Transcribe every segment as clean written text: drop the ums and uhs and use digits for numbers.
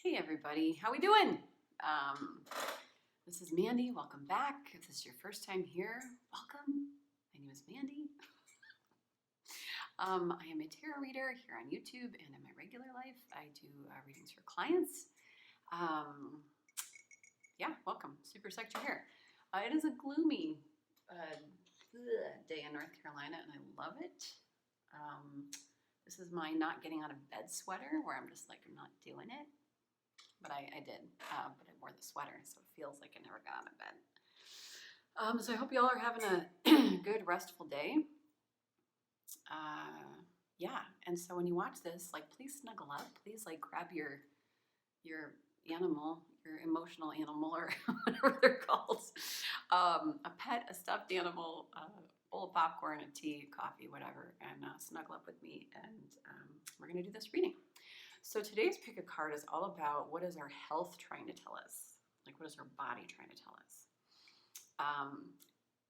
Hey everybody, how we doing? This is Mandy. Welcome back. If this is your first time here, welcome. My name is Mandy. I am a tarot reader here on YouTube, and in my regular life, I do readings for clients. Yeah, welcome. Super psyched you're here. It is a gloomy day in North Carolina, and I love it. This is my not getting out of bed sweater, where I'm just like, I'm not doing it. But I did, but I wore the sweater, so it feels like I never got out of bed. So I hope y'all are having a good, restful day. Yeah, and so when you watch this, like, please snuggle up. Please, like, grab your animal, your emotional animal, or whatever they're called. A pet, a stuffed animal, a bowl of popcorn, a tea, coffee, whatever, and snuggle up with me, and we're going to do this reading. So today's pick a card is all about what is our health trying to tell us? Like, what is our body trying to tell us?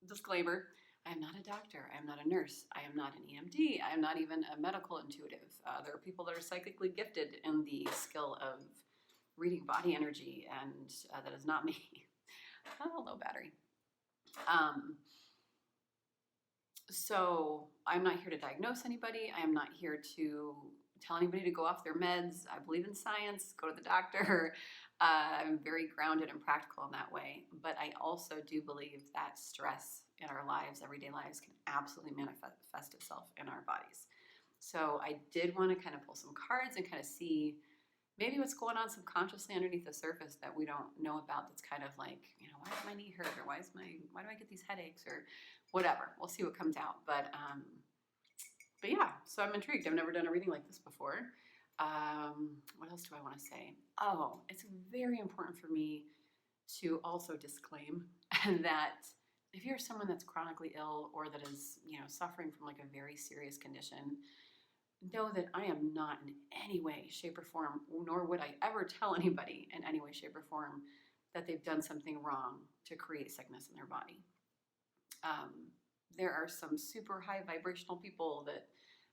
Disclaimer, I am not a doctor. I am not a nurse. I am not an EMT. I am not even a medical intuitive. There are people that are psychically gifted in the skill of reading body energy, and that is not me. Low battery. So I'm not here to diagnose anybody. I am not here to tell anybody to go off their meds. I believe in science, go to the doctor. I'm very grounded and practical in that way. But I also do believe that stress in our lives, everyday lives, can absolutely manifest itself in our bodies. So I did want to kind of pull some cards and kind of see maybe what's going on subconsciously underneath the surface that we don't know about. That's kind of like, you know, why does my knee hurt, or why do I get these headaches, or whatever. We'll see what comes out. But yeah, so I'm intrigued. I've never done a reading like this before. What else do I want to say? Oh, it's very important for me to also disclaim that if you're someone that's chronically ill, or that is, you know, suffering from like a very serious condition, know that I am not in any way, shape, or form, nor would I ever tell anybody in any way, shape, or form that they've done something wrong to create sickness in their body. There are some super high vibrational people that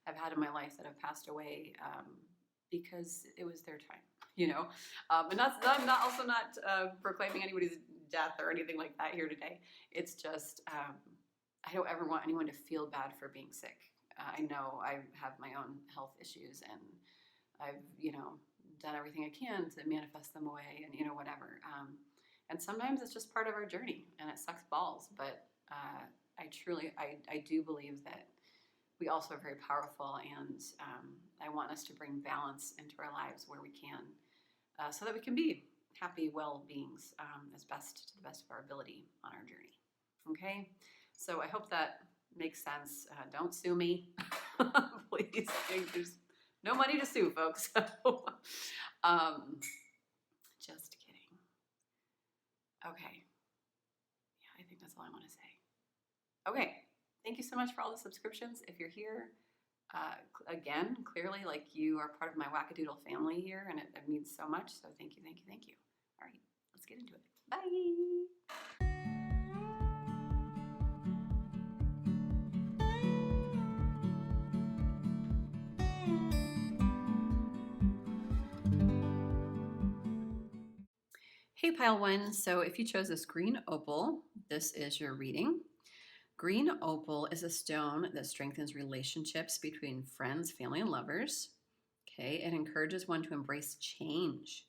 I've had in my life that have passed away because it was their time, you know. And I'm not proclaiming anybody's death or anything like that here today. It's just I don't ever want anyone to feel bad for being sick. I know I have my own health issues, and I've, you know, done everything I can to manifest them away, and, you know, whatever. And sometimes it's just part of our journey, and it sucks balls, but I do believe that we also are very powerful, and I want us to bring balance into our lives where we can, so that we can be happy, well beings to the best of our ability on our journey. Okay, so I hope that makes sense. Don't sue me, please. There's no money to sue, folks. Just kidding. Okay. Yeah, I think that's all I want to say. Okay. Thank you so much for all the subscriptions. If you're here, again, clearly, like, you are part of my wackadoodle family here, and it means so much. So thank you, thank you, thank you. All right, let's get into it. Bye. Hey, Pile One. So if you chose this green opal, this is your reading. Green opal is a stone that strengthens relationships between friends, family, and lovers. Okay, it encourages one to embrace change.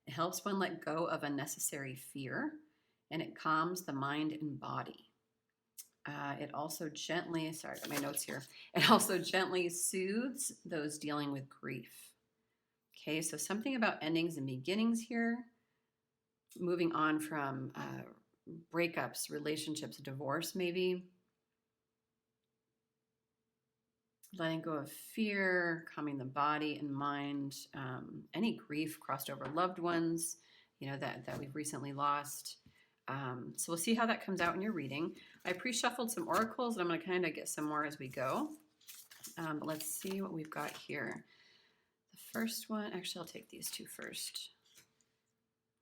It helps one let go of unnecessary fear, and it calms the mind and body. It also gently, sorry, I got my notes here. It also gently soothes those dealing with grief. Okay, so something about endings and beginnings here. Moving on from breakups, relationships, divorce, maybe. Letting go of fear, calming the body and mind, any grief, crossed over loved ones, you know, that we've recently lost. So we'll see how that comes out in your reading. I pre-shuffled some oracles, and I'm going to kind of get some more as we go. But let's see what we've got here. The first one, actually, I'll take these two first.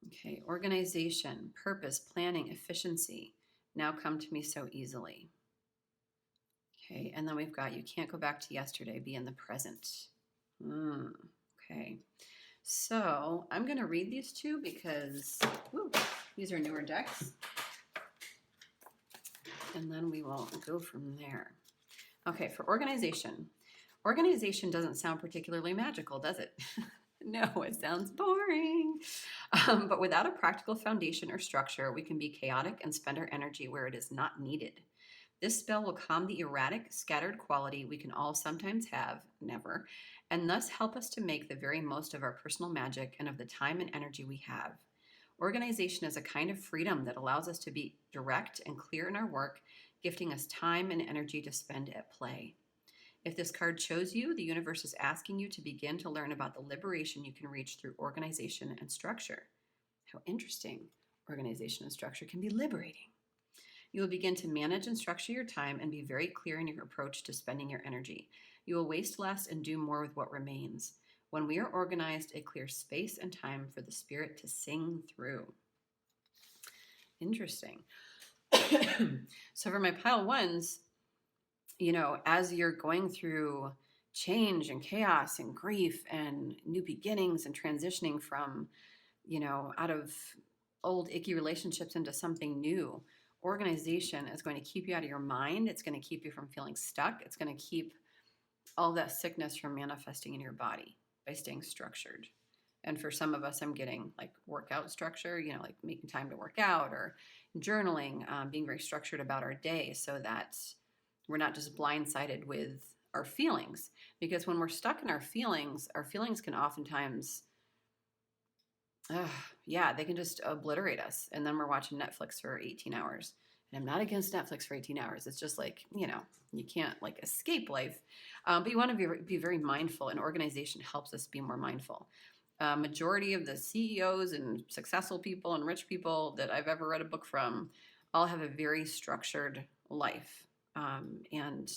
Okay, organization, purpose, planning, efficiency now come to me so easily. Okay, and then we've got you can't go back to yesterday, be in the present. Okay, So I'm going to read these two because these are newer decks. And then we will go from there. Okay, for organization. Organization doesn't sound particularly magical, does it? No, it sounds boring. But without a practical foundation or structure, we can be chaotic and spend our energy where it is not needed. This spell will calm the erratic, scattered quality we can all sometimes have, never, and thus help us to make the very most of our personal magic and of the time and energy we have. Organization is a kind of freedom that allows us to be direct and clear in our work, gifting us time and energy to spend at play. If this card chose you, the universe is asking you to begin to learn about the liberation you can reach through organization and structure. How interesting. Organization and structure can be liberating. You will begin to manage and structure your time and be very clear in your approach to spending your energy. You will waste less and do more with what remains. When we are organized, it clears space and time for the spirit to sing through. Interesting. So for my pile ones, as you're going through change and chaos and grief and new beginnings and transitioning from, out of old icky relationships into something new, organization is going to keep you out of your mind. It's going to keep you from feeling stuck. It's going to keep all that sickness from manifesting in your body by staying structured. And for some of us, I'm getting like workout structure, like making time to work out or journaling, being very structured about our day so that we're not just blindsided with our feelings. Because when we're stuck in our feelings can oftentimes, they can just obliterate us. And then we're watching Netflix for 18 hours. And I'm not against Netflix for 18 hours. It's just like, you can't like escape life. But you want to be very mindful, and organization helps us be more mindful. Majority of the CEOs and successful people and rich people that I've ever read a book from all have a very structured life. And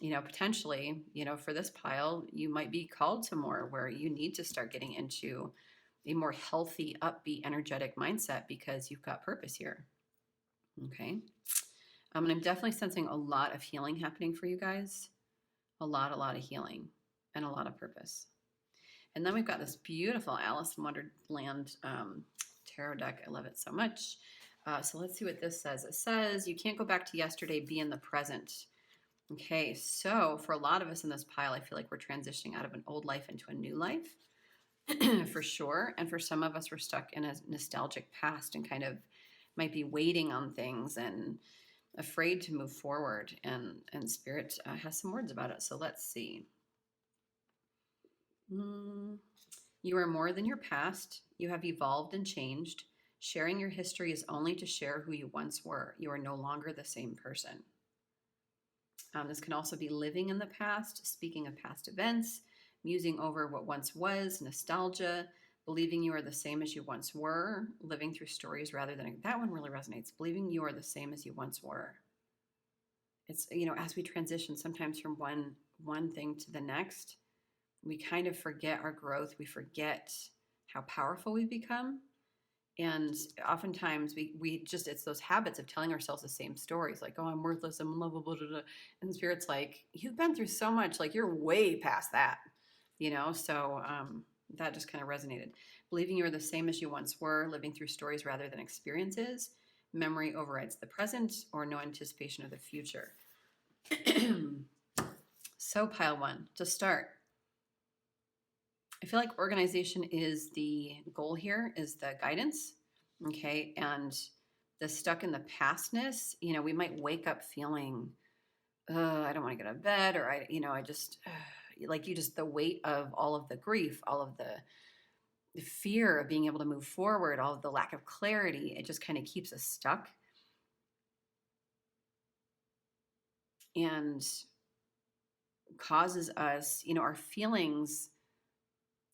potentially, for this pile, you might be called to more where you need to start getting into a more healthy, upbeat, energetic mindset because you've got purpose here. Okay. And I'm definitely sensing a lot of healing happening for you guys. A lot of healing and a lot of purpose. And then we've got this beautiful Alice in Wonderland tarot deck. I love it so much. So let's see what this says. It says, you can't go back to yesterday, be in the present. Okay, so for a lot of us in this pile, I feel like we're transitioning out of an old life into a new life, for sure. And for some of us, we're stuck in a nostalgic past and kind of might be waiting on things and afraid to move forward. And Spirit has some words about it. So let's see. You are more than your past. You have evolved and changed. Sharing your history is only to share who you once were. You are no longer the same person. This can also be living in the past, speaking of past events, musing over what once was, nostalgia, believing you are the same as you once were, living through stories rather than, that one really resonates, believing you are the same as you once were. It's, as we transition sometimes from one thing to the next, we kind of forget our growth. We forget how powerful we've become. And oftentimes we just, it's those habits of telling ourselves the same stories, like, oh, I'm worthless, I'm unlovable, blah, blah, blah. And the Spirit's like, you've been through so much, like you're way past that, so that just kind of resonated. Believing you're the same as you once were, living through stories rather than experiences, memory overrides the present, or no anticipation of the future. So pile one, to start. I feel like organization is the goal here, is the guidance, okay? And the stuck in the pastness, we might wake up feeling, I don't want to get out of bed, or I just, the weight of all of the grief, all of the fear of being able to move forward, all of the lack of clarity, it just kind of keeps us stuck. And causes us, our feelings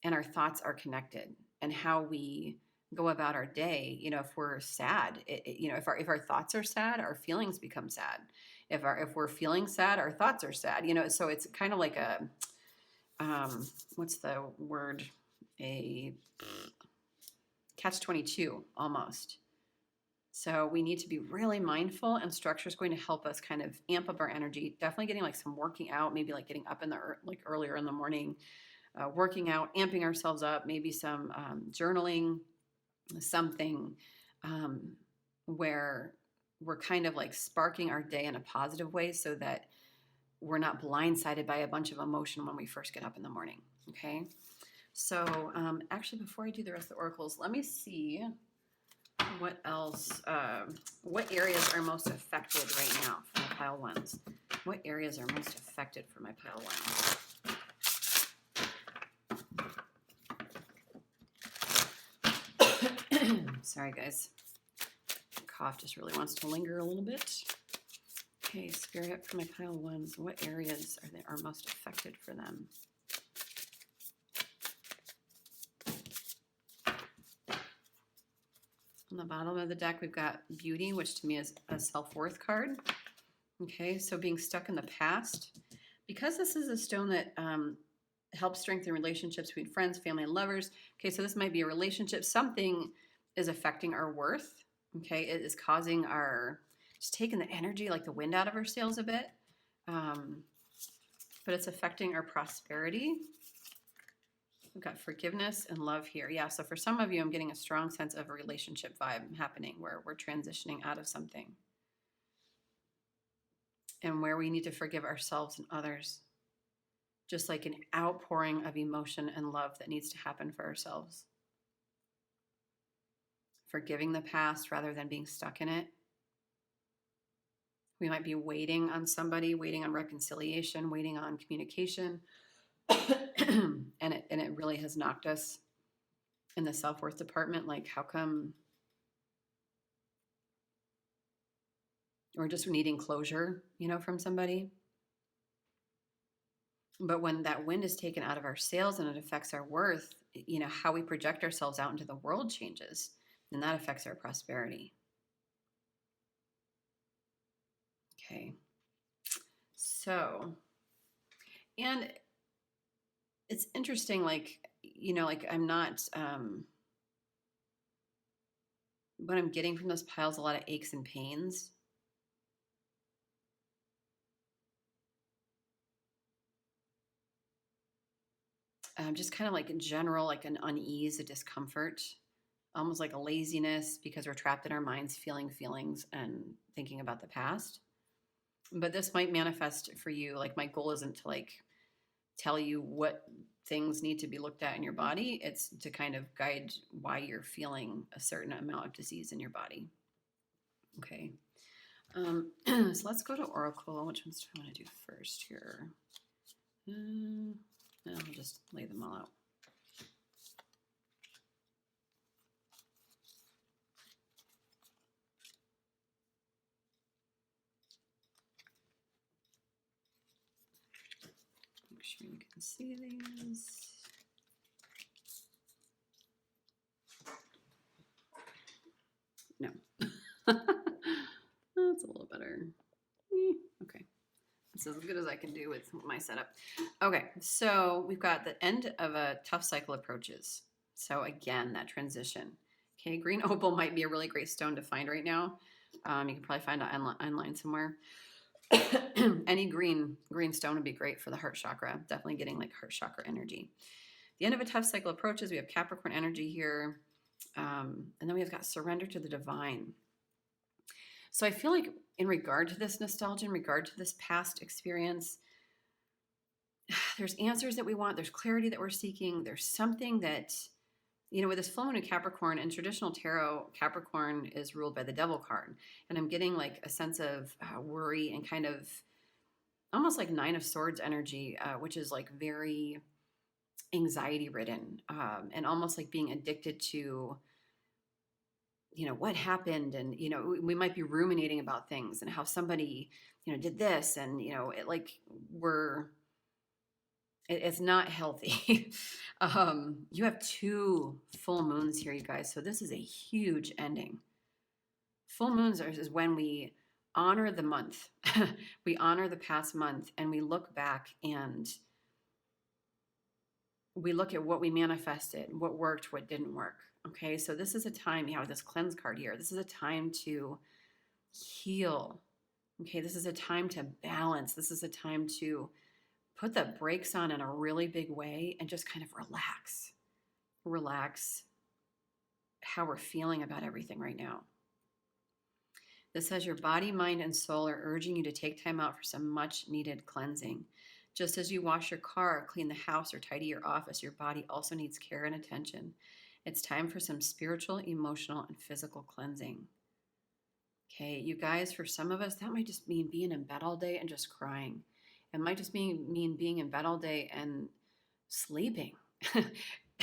and our thoughts are connected, and how we go about our day. If we're sad, if our thoughts are sad, our feelings become sad. If we're feeling sad, our thoughts are sad. So it's kind of like a, what's the word? A catch-22 almost. So we need to be really mindful, and structure is going to help us kind of amp up our energy. Definitely getting like some working out, maybe like getting up in the earlier in the morning. working out, amping ourselves up, maybe some journaling, something where we're kind of like sparking our day in a positive way so that we're not blindsided by a bunch of emotion when we first get up in the morning. Okay. So actually, before I do the rest of the oracles, let me see what else, what areas are most affected right now for my pile ones. What areas are most affected for my pile ones? Sorry, guys. Cough just really wants to linger a little bit. Okay, Spirit, for my pile ones, what areas are most affected for them? On the bottom of the deck, we've got Beauty, which to me is a self-worth card. Okay, so being stuck in the past. Because this is a stone that helps strengthen relationships between friends, family, and lovers. Okay, so this might be a relationship. Something is affecting our worth. Okay, it is causing just taking the energy, like the wind out of our sails a bit. But it's affecting our prosperity. We've got forgiveness and love here. Yeah, so for some of you, I'm getting a strong sense of a relationship vibe happening where we're transitioning out of something. And where we need to forgive ourselves and others. Just like an outpouring of emotion and love that needs to happen for ourselves. Forgiving the past rather than being stuck in it. We might be waiting on somebody, waiting on reconciliation, waiting on communication. and it really has knocked us in the self-worth department. Like, how come we're just needing closure, from somebody? But when that wind is taken out of our sails and it affects our worth, how we project ourselves out into the world changes, and that affects our prosperity. Okay. So, and it's interesting, like I'm not, what I'm getting from those piles, a lot of aches and pains. Just kind of like in general, like an unease, a discomfort, almost like a laziness because we're trapped in our minds feeling feelings and thinking about the past. But this might manifest for you. Like, my goal isn't to like tell you what things need to be looked at in your body. It's to kind of guide why you're feeling a certain amount of disease in your body. Okay. So let's go to Oracle. Which ones do I want to do first here? I'll just lay them all out. Make sure you can see these. No. That's a little better. Okay. That's as good as I can do with my setup. Okay, so we've got the end of a tough cycle approaches. So again, that transition. Okay, green opal might be a really great stone to find right now. You can probably find it online somewhere. Any green stone would be great for the heart chakra. Definitely getting like heart chakra energy. The end of a tough cycle approaches. We have Capricorn energy here. And then we've got surrender to the divine. So I feel like in regard to this nostalgia, in regard to this past experience, there's answers that we want. There's clarity that we're seeking. There's something that, with this full moon in Capricorn, in traditional tarot, Capricorn is ruled by the devil card. And I'm getting like a sense of worry and kind of almost like Nine of Swords energy, which is like very anxiety ridden and almost like being addicted to what happened, and we might be ruminating about things and how somebody did this, and it's not healthy. You have 2 full moons here, you guys, so this is a huge ending. Full moons is when we honor the month. We honor the past month, and we look back and we look at what we manifested, what worked, what didn't work. Okay, so this is a time, with this cleanse card here, this is a time to heal. Okay, this is a time to balance. This is a time to put the brakes on in a really big way and just kind of relax how we're feeling about everything right now. This says your body, mind, and soul are urging you to take time out for some much needed cleansing. Just as you wash your car, clean the house, or tidy your office, your body also needs care and attention. It's time for some spiritual, emotional, and physical cleansing. Okay, you guys, for some of us, that might just mean being in bed all day and just crying. It might just mean being in bed all day and sleeping.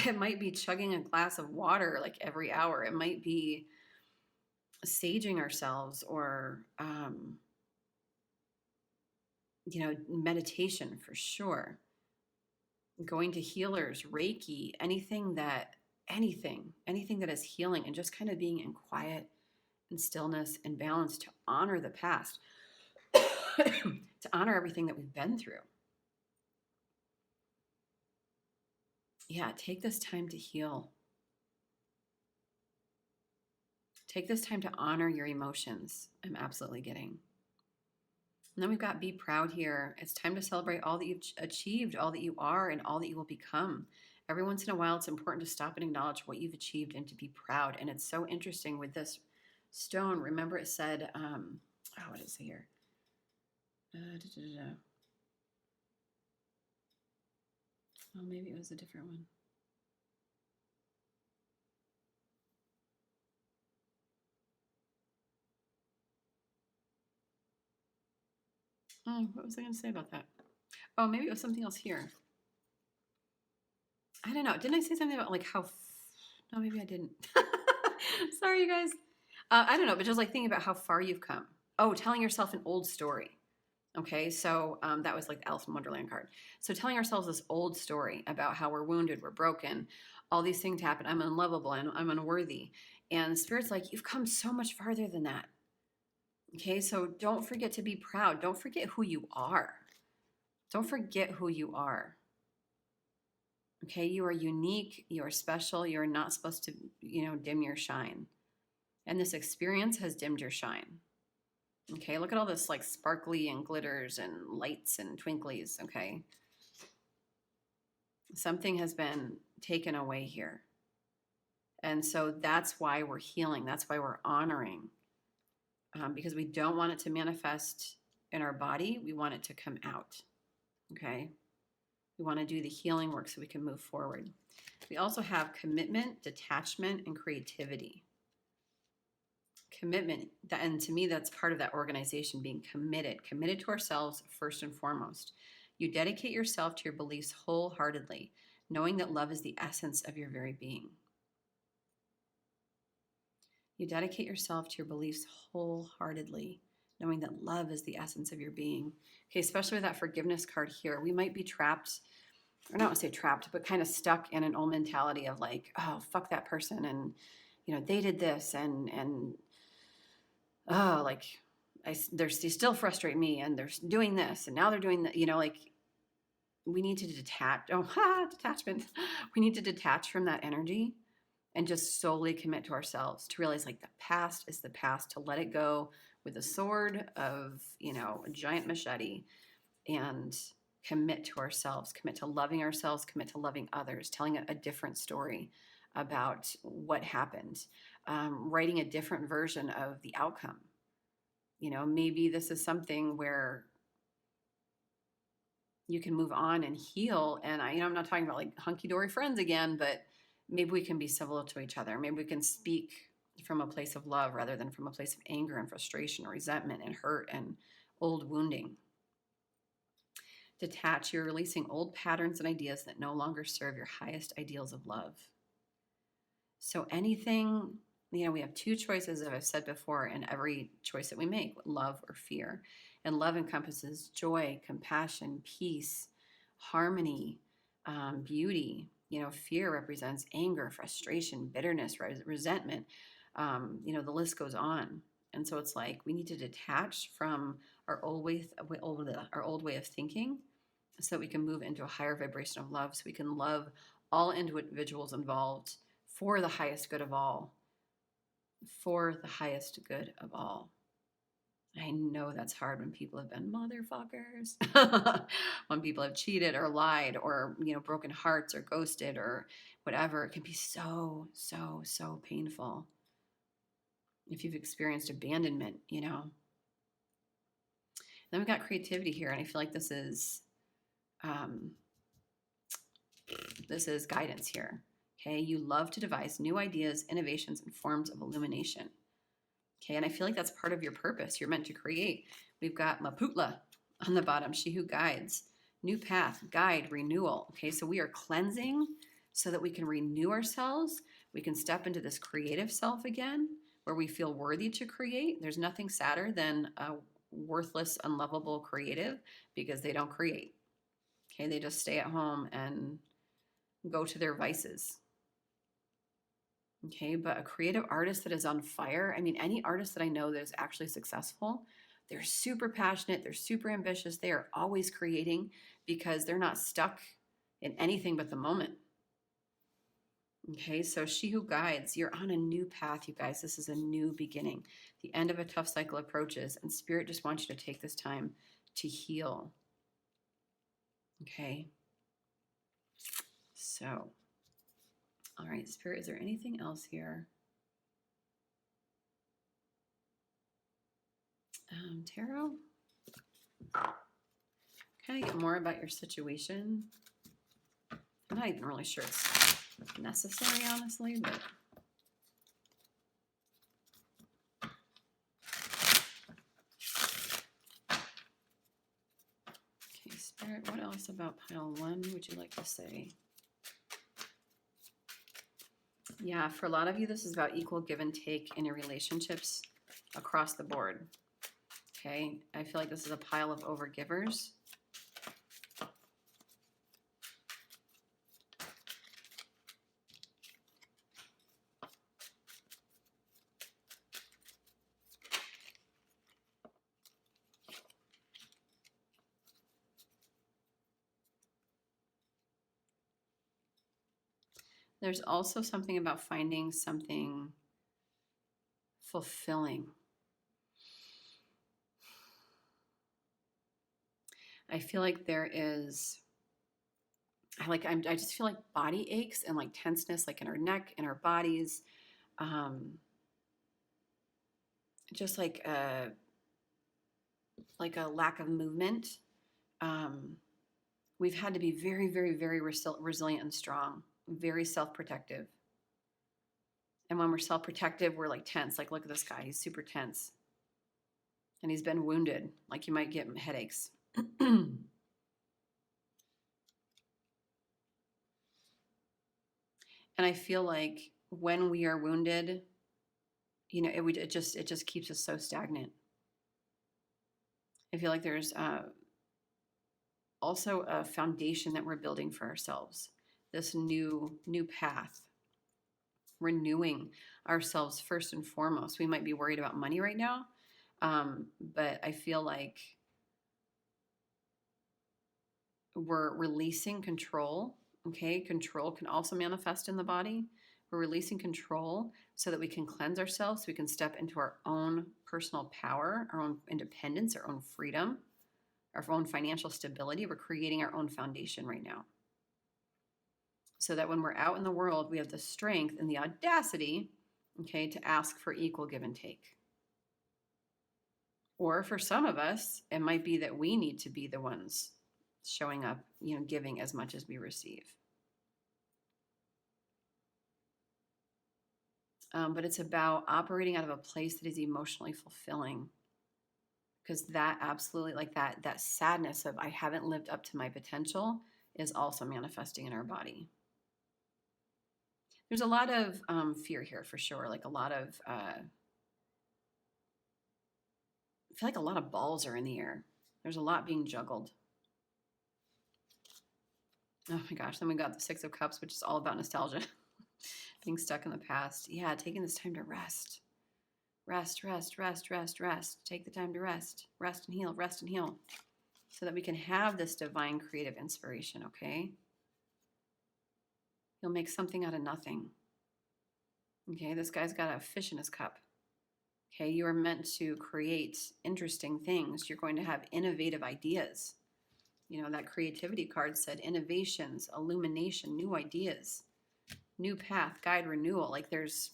It might be chugging a glass of water like every hour. It might be saging ourselves or, meditation for sure. Going to healers, Reiki, anything that is healing, and just kind of being in quiet and stillness and balance to honor the past, to honor everything that we've been through. Yeah, take this time to heal. Take this time to honor your emotions. I'm absolutely getting. And then we've got be proud here. It's time to celebrate all that you've achieved, all that you are, and all that you will become. Every once in a while, it's important to stop and acknowledge what you've achieved and to be proud. And it's so interesting with this stone. Remember it said, what is it here? Oh, maybe it was a different one. Oh, what was I going to say about that? Oh, maybe it was something else here. I don't know. Didn't I say something about like how? No, maybe I didn't. Sorry, you guys. I don't know, but just like thinking about how far you've come. Oh, telling yourself an old story. Okay, so that was like the Alice in Wonderland card. So telling ourselves this old story about how we're wounded, we're broken, all these things happen. I'm unlovable, and I'm unworthy. And Spirit's like, you've come so much farther than that. Okay, so don't forget to be proud. Don't forget who you are. Don't forget who you are. Okay, you are unique. You are special. You are not supposed to, dim your shine. And this experience has dimmed your shine. Okay, look at all this like sparkly and glitters and lights and twinklies. Okay, something has been taken away here. And so that's why we're healing. That's why we're honoring. Because we don't want it to manifest in our body. We want it to come out. Okay. We want to do the healing work so we can move forward. We also have commitment, detachment, and creativity. Commitment, and to me, that's part of that organization, being committed to ourselves first and foremost. You dedicate yourself to your beliefs wholeheartedly, knowing that love is the essence of your very being. You dedicate yourself to your beliefs wholeheartedly, knowing that love is the essence of your being. Okay, especially with that forgiveness card here, we might be trapped, or not to say trapped, but kind of stuck in an old mentality of like, oh, fuck that person, and they did this, and oh, like they still frustrate me, and they're doing this, and now they're doing that. Like we need to detach. Detachment. We need to detach from that energy and just solely commit to ourselves, to realize like the past is the past, to let it go with a sword of, a giant machete, and commit to ourselves, commit to loving ourselves, commit to loving others, telling a different story about what happened, writing a different version of the outcome. Maybe this is something where you can move on and heal. And I'm not talking about like hunky-dory friends again, but maybe we can be civil to each other. Maybe we can speak from a place of love rather than from a place of anger and frustration or resentment and hurt and old wounding. Detach, you're releasing old patterns and ideas that no longer serve your highest ideals of love. So anything, we have two choices, as I've said before, in every choice that we make, love or fear. And love encompasses joy, compassion, peace, harmony, beauty. Fear represents anger, frustration, bitterness, resentment. The list goes on. And so it's like we need to detach from our old way of thinking so that we can move into a higher vibration of love, so we can love all individuals involved for the highest good of all. For the highest good of all. I know that's hard when people have been motherfuckers, when people have cheated or lied or, broken hearts or ghosted or whatever. It can be so, so, so painful. If you've experienced abandonment, Then we've got creativity here, and I feel like this is guidance here. Okay, you love to devise new ideas, innovations, and forms of illumination. Okay, and I feel like that's part of your purpose. You're meant to create. We've got Maputla on the bottom, she who guides. New path, guide, renewal. Okay, so we are cleansing so that we can renew ourselves. We can step into this creative self again, where we feel worthy to create. There's nothing sadder than a worthless, unlovable creative because they don't create. Okay, they just stay at home and go to their vices. Okay, but a creative artist that is on fire, I mean, any artist that I know that is actually successful, they're super passionate, they're super ambitious, they are always creating because they're not stuck in anything but the moment. Okay, so she who guides, you're on a new path, you guys. This is a new beginning. The end of a tough cycle approaches, and Spirit just wants you to take this time to heal. Okay, so, all right, Spirit, is there anything else here? Tarot? Kind of get more about your situation. I'm not even really sure it's necessary, honestly, but okay, Spirit, what else about pile 1 would you like to say? Yeah, for a lot of you, this is about equal give and take in your relationships across the board. Okay, I feel like this is a pile of overgivers. There's also something about finding something fulfilling. I feel like there is, I just feel like body aches and like tenseness, like in our neck, in our bodies. Just like a lack of movement. We've had to be very, very, very resilient and strong, very self-protective. And when we're self-protective, we're like tense. Like, look at this guy. He's super tense. And he's been wounded. Like, you might get headaches. And I feel like when we are wounded, it just keeps us so stagnant. I feel like there's also a foundation that we're building for ourselves. This new path. Renewing ourselves first and foremost. We might be worried about money right now, but I feel like we're releasing control. Okay, control can also manifest in the body. We're releasing control so that we can cleanse ourselves, so we can step into our own personal power, our own independence, our own freedom, our own financial stability. We're creating our own foundation right now, so that when we're out in the world, we have the strength and the audacity, okay, to ask for equal give and take. Or for some of us, it might be that we need to be the ones showing up, giving as much as we receive. But it's about operating out of a place that is emotionally fulfilling. Because that absolutely, like that sadness of I haven't lived up to my potential is also manifesting in our body. There's a lot of fear here for sure. Like a lot of, I feel like a lot of balls are in the air. There's a lot being juggled. Oh my gosh. Then we got the 6 of Cups, which is all about nostalgia. Being stuck in the past. Yeah, taking this time to rest. Rest. Take the time to rest. Rest and heal. So that we can have this divine creative inspiration, okay? You'll make something out of nothing. Okay, this guy's got a fish in his cup. Okay, you are meant to create interesting things. You're going to have innovative ideas. You know, that creativity card said innovations, illumination, new ideas, new path, guide, renewal. Like there's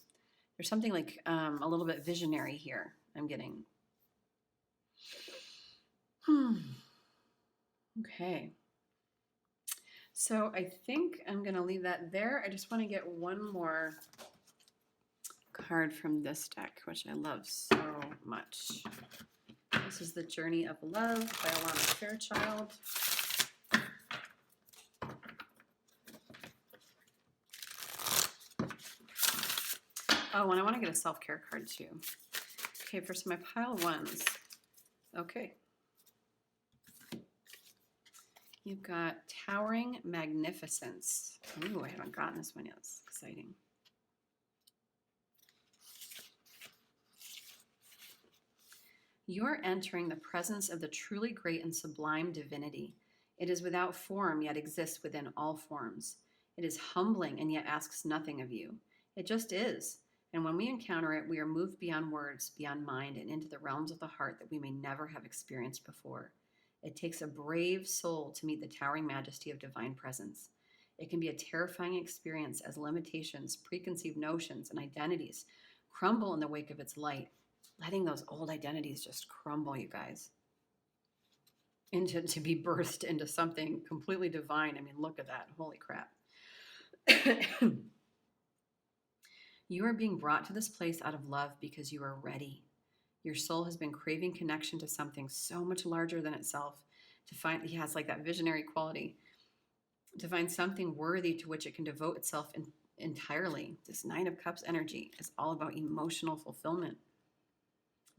something like a little bit visionary here I'm getting. Okay. So I think I'm going to leave that there. I just want to get one more card from this deck, which I love so much. This is The Journey of Love by Alana Fairchild. Oh, and I want to get a self-care card too. Okay, first my pile ones. Okay. You've got Towering Magnificence. Ooh, I haven't gotten this one yet. It's exciting. You're entering the presence of the truly great and sublime divinity. It is without form, yet exists within all forms. It is humbling and yet asks nothing of you. It just is. And when we encounter it, we are moved beyond words, beyond mind, and into the realms of the heart that we may never have experienced before. It takes a brave soul to meet the towering majesty of divine presence. It can be a terrifying experience as limitations, preconceived notions, and identities crumble in the wake of its light, letting those old identities just crumble, you guys, into to be birthed into something completely divine. I mean, look at that. Holy crap. You are being brought to this place out of love because you are ready. Your soul has been craving connection to something so much larger than itself, to find, he has like that visionary quality, to find something worthy to which it can devote itself entirely. This Nine of Cups energy is all about emotional fulfillment.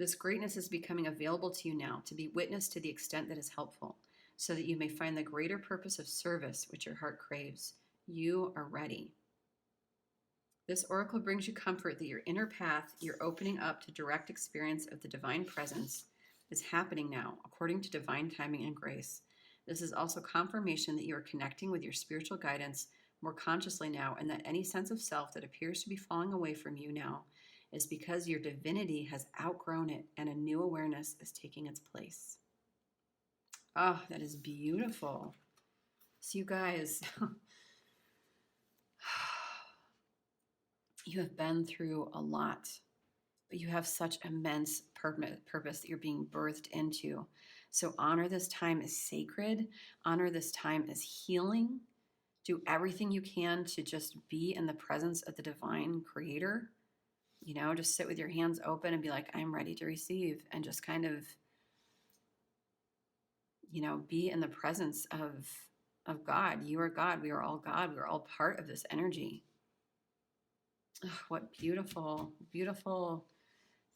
This greatness is becoming available to you now, to be witnessed to the extent that is helpful, so that you may find the greater purpose of service which your heart craves. You are ready. This oracle brings you comfort that your inner path, your opening up to direct experience of the divine presence, is happening now, according to divine timing and grace. This is also confirmation that you are connecting with your spiritual guidance more consciously now, and that any sense of self that appears to be falling away from you now is because your divinity has outgrown it and a new awareness is taking its place. Oh, that is beautiful. So you guys, you have been through a lot, but you have such immense purpose that you're being birthed into. So honor this time as sacred. Honor this time as healing. Do everything you can to just be in the presence of the divine creator. You know, just sit with your hands open and be like, I'm ready to receive. And just kind of, you know, be in the presence of God. You are God. We are all God. We are all part of this energy. Oh, what beautiful, beautiful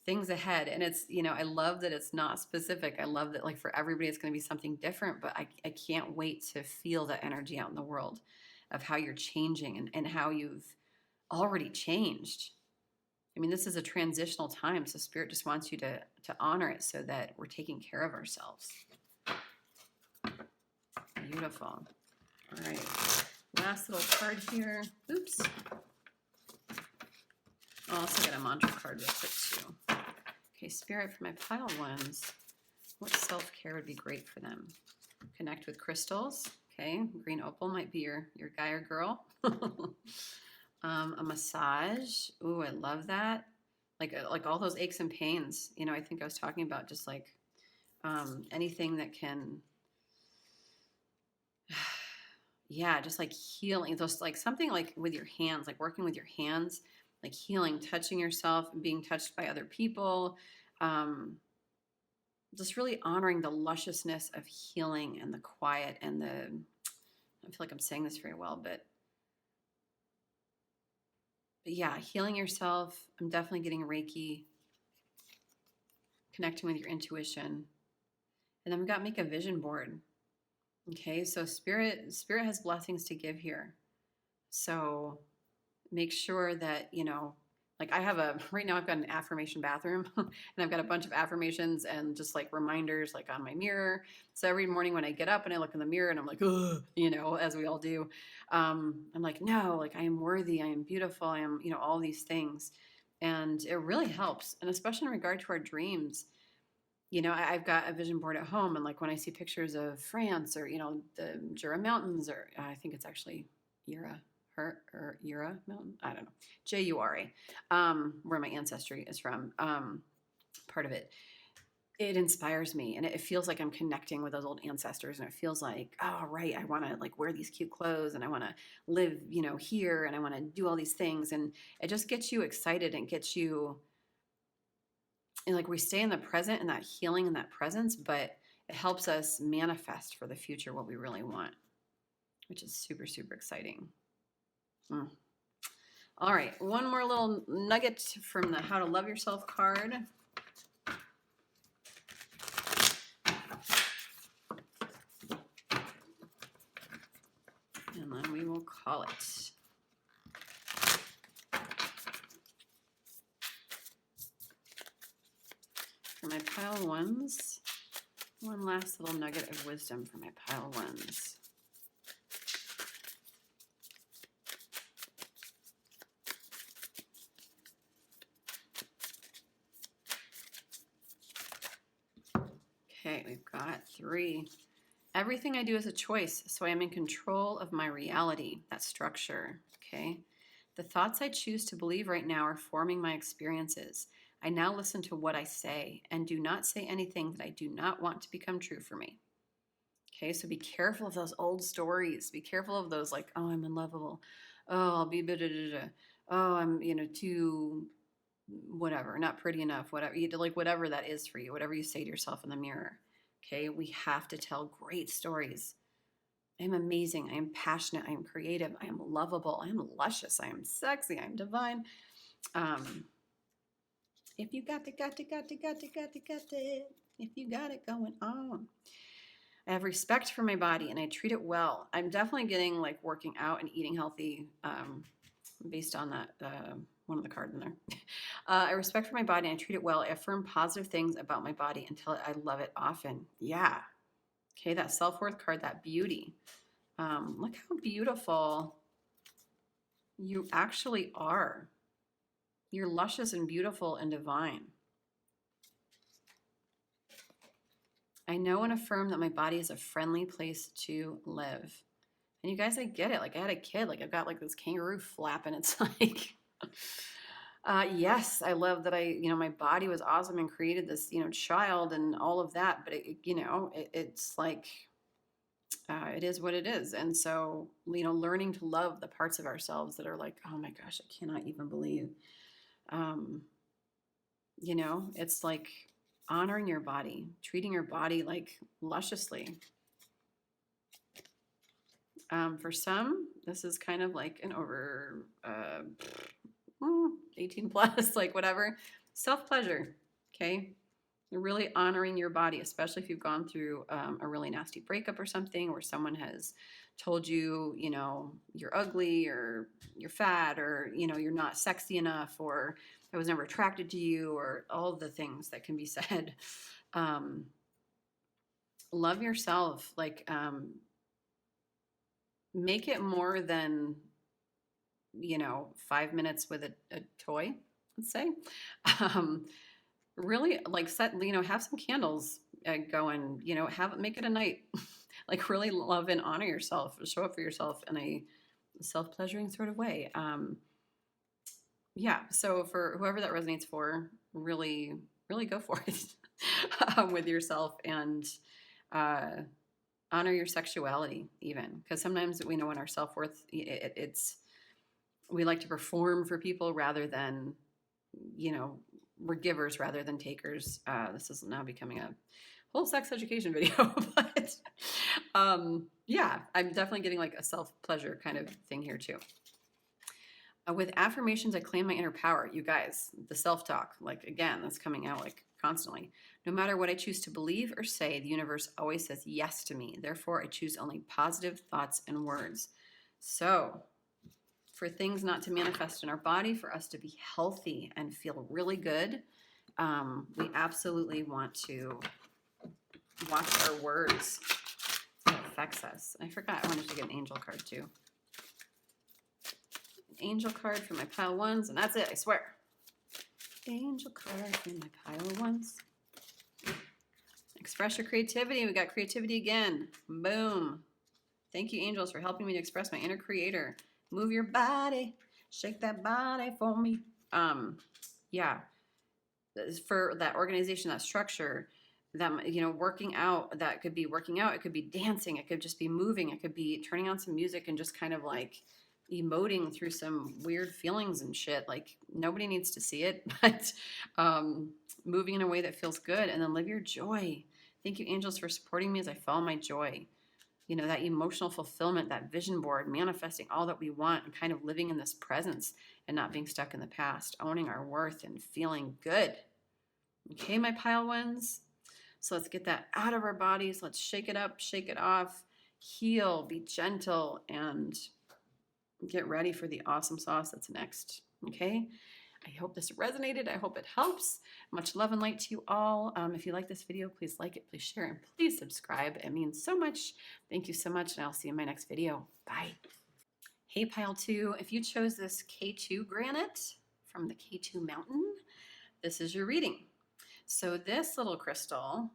things ahead. And it's, you know, I love that it's not specific. I love that, like, for everybody it's going to be something different, but I can't wait to feel the energy out in the world of how you're changing and how you've already changed. I mean, this is a transitional time, so Spirit just wants you to honor it so that we're taking care of ourselves. Beautiful. All right. Last little card here. Oops. I'll also get a mantra card real quick too. Okay, Spirit, for my pile ones, what self-care would be great for them? Connect with crystals. Okay, green opal might be your guy or girl. A massage. Ooh, I love that. Like all those aches and pains. You know, I think I was talking about just like anything that can, yeah, just like healing. Those, like something like with your hands, like working with your hands, like healing, touching yourself, being touched by other people. Just really honoring the lusciousness of healing and the quiet and the, I feel like I'm saying this very well, but yeah, healing yourself. I'm definitely getting Reiki, connecting with your intuition. And then we've got make a vision board. Okay, so Spirit has blessings to give here. So make sure that, you know, like I have right now I've got an affirmation bathroom and I've got a bunch of affirmations and just like reminders like on my mirror. So every morning when I get up and I look in the mirror and I'm like, ugh, you know, as we all do, I'm like, no, like I am worthy, I am beautiful, I am, you know, all these things. And it really helps. And especially in regard to our dreams, you know, I've got a vision board at home, and like when I see pictures of France or, you know, the Jura Mountains, or I think it's actually Jura, or Jura Mountain, I don't know, Jura, where my ancestry is from, part of it. It inspires me, and it feels like I'm connecting with those old ancestors, and it feels like, oh, right, I want to like wear these cute clothes, and I want to live, you know, here, and I want to do all these things, and it just gets you excited and gets you, and like we stay in the present and that healing and that presence, but it helps us manifest for the future what we really want, which is super, super exciting. All right, one more little nugget from the How to Love Yourself card. And then we will call it. For my pile ones, one last little nugget of wisdom for my pile ones. Okay, we've got 3. Everything I do is a choice, so I am in control of my reality, that structure, okay? The thoughts I choose to believe right now are forming my experiences. I now listen to what I say and do not say anything that I do not want to become true for me. Okay, so be careful of those old stories. Be careful of those like, oh, I'm unlovable. Oh, I'll be da-da-da-da. Oh, I'm, you know, too whatever, not pretty enough, whatever. Like whatever that is for you, whatever you say to yourself in the mirror. Okay, we have to tell great stories. I am amazing. I am passionate. I am creative. I am lovable. I am luscious. I am sexy. I am divine. If you got it, if you got it going on. I have respect for my body and I treat it well. I'm definitely getting like working out and eating healthy based on that one of the cards in there. I respect for my body and I treat it well. I affirm positive things about my body until I love it often. Yeah. Okay, that self-worth card, that beauty. Look how beautiful you actually are. You're luscious and beautiful and divine. I know and affirm that my body is a friendly place to live. And you guys, I get it. Like I had a kid, like I've got like this kangaroo flap and it's like, yes, I love that my body was awesome and created this, child and all of that. But it's like, it is what it is. And so, learning to love the parts of ourselves that are like, oh my gosh, I cannot even believe, it's like honoring your body, treating your body like lusciously. For some, this is kind of like an over 18 plus, like whatever, self-pleasure. Okay. You're really honoring your body, especially if you've gone through a really nasty breakup or something where someone has told you, you're ugly or you're fat or, you're not sexy enough or I was never attracted to you or all the things that can be said. Love yourself. Like, make it more than, 5 minutes with a toy, let's say. Really like have some candles going, make it a night. Like really love and honor yourself, show up for yourself in a self-pleasuring sort of way. Yeah. So for whoever that resonates for, really, really go for it with yourself and honor your sexuality even. Because sometimes we know in our self-worth, we like to perform for people rather than, we're givers rather than takers. This is now becoming a whole sex education video, but yeah, I'm definitely getting like a self-pleasure kind of thing here too. With affirmations, I claim my inner power. You guys, the self-talk, like again, that's coming out like constantly. No matter what I choose to believe or say, the universe always says yes to me. Therefore, I choose only positive thoughts and words. So for things not to manifest in our body, for us to be healthy and feel really good, we absolutely want to watch our words. It affects us. I forgot I wanted to get an angel card too. An angel card for my pile ones, and that's it, I swear. Angel card in my pile once. Express your creativity. We got creativity again. Boom. Thank you, angels, for helping me to express my inner creator. Move your body. Shake that body for me. Yeah. For that organization, that structure, that, you know, working out, that could be working out. It could be dancing. It could just be moving. It could be turning on some music and just kind of like emoting through some weird feelings and shit. Like nobody needs to see it, but moving in a way that feels good, and then live your joy. Thank you, angels, for supporting me as I follow my joy. You know, that emotional fulfillment, that vision board, manifesting all that we want and kind of living in this presence and not being stuck in the past, owning our worth and feeling good. Okay, my pile ones. So let's get that out of our bodies. Let's shake it up, shake it off, heal, be gentle, and get ready for the awesome sauce that's next. Okay. I hope this resonated. I hope it helps. Much love and light to you all. If you like this video, please like it, please share, and please subscribe. It means so much. Thank you so much, and I'll see you in my next video. Bye. Hey, Pile 2, if you chose this K2 granite from the K2 mountain, this is your reading. So this little crystal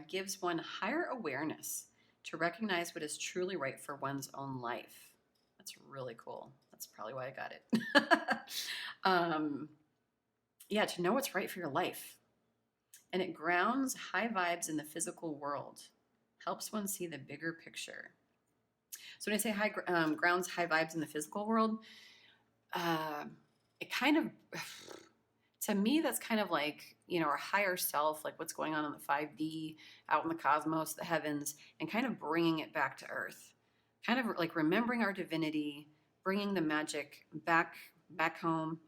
gives one higher awareness to recognize what is truly right for one's own life. That's really cool. That's probably why I got it. Yeah, to know what's right for your life. And it grounds high vibes in the physical world, helps one see the bigger picture. So when I say grounds high vibes in the physical world, it kind of, to me, that's kind of like, you know, our higher self, like what's going on in the 5D, out in the cosmos, the heavens, and kind of bringing it back to earth. Kind of like remembering our divinity, bringing the magic back home.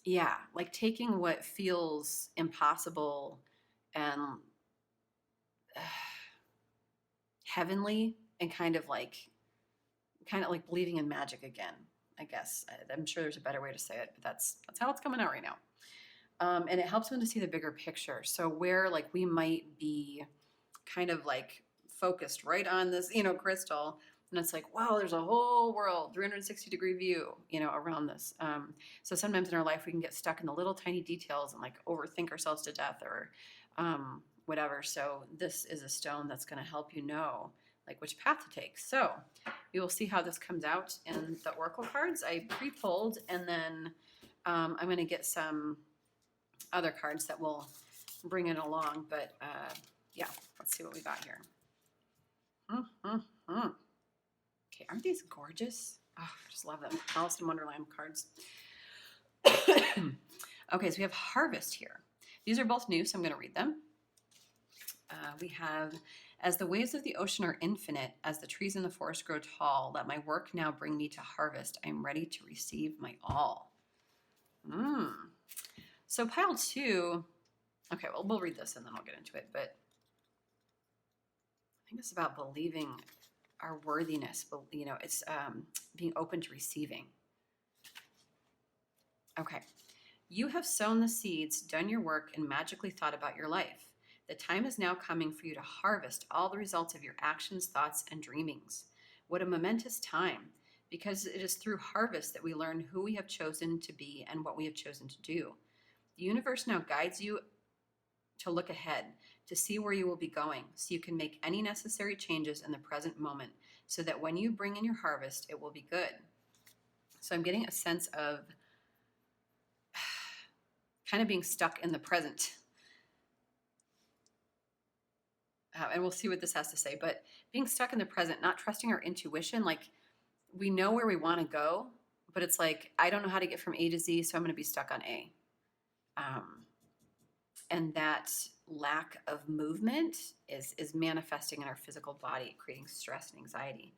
Yeah, like taking what feels impossible and heavenly and kind of like believing in magic again, I guess. I'm sure there's a better way to say it, but that's how it's coming out right now. And it helps one to see the bigger picture. So where like we might be kind of like focused right on this, you know, crystal, and it's like, wow, there's a whole world, 360-degree view, you know, around this. So sometimes in our life, we can get stuck in the little tiny details and like overthink ourselves to death or whatever. So this is a stone that's going to help you know like which path to take. So we will see how this comes out in the oracle cards. I pre-pulled, and then I'm going to get some other cards that will bring it along. But yeah, let's see what we got here. Okay, aren't these gorgeous? Oh, I just love them. Alice in Wonderland cards. Okay, so we have Harvest here. These are both new, so I'm going to read them. We have, as the waves of the ocean are infinite, as the trees in the forest grow tall, let my work now bring me to harvest. I am ready to receive my all. So pile 2, okay, well, we'll read this and then I'll get into it, but I think it's about believing our worthiness, but you know, it's being open to receiving. Okay. You have sown the seeds, done your work, and magically thought about your life. The time is now coming for you to harvest all the results of your actions, thoughts, and dreamings. What a momentous time, because it is through harvest that we learn who we have chosen to be and what we have chosen to do. The universe now guides you to look ahead, to see where you will be going, so you can make any necessary changes in the present moment, so that when you bring in your harvest, it will be good. So I'm getting a sense of kind of being stuck in the present. And we'll see what this has to say, but being stuck in the present, not trusting our intuition, like we know where we want to go, but it's like, I don't know how to get from A to Z, so I'm going to be stuck on A. And that lack of movement is manifesting in our physical body, creating stress and anxiety.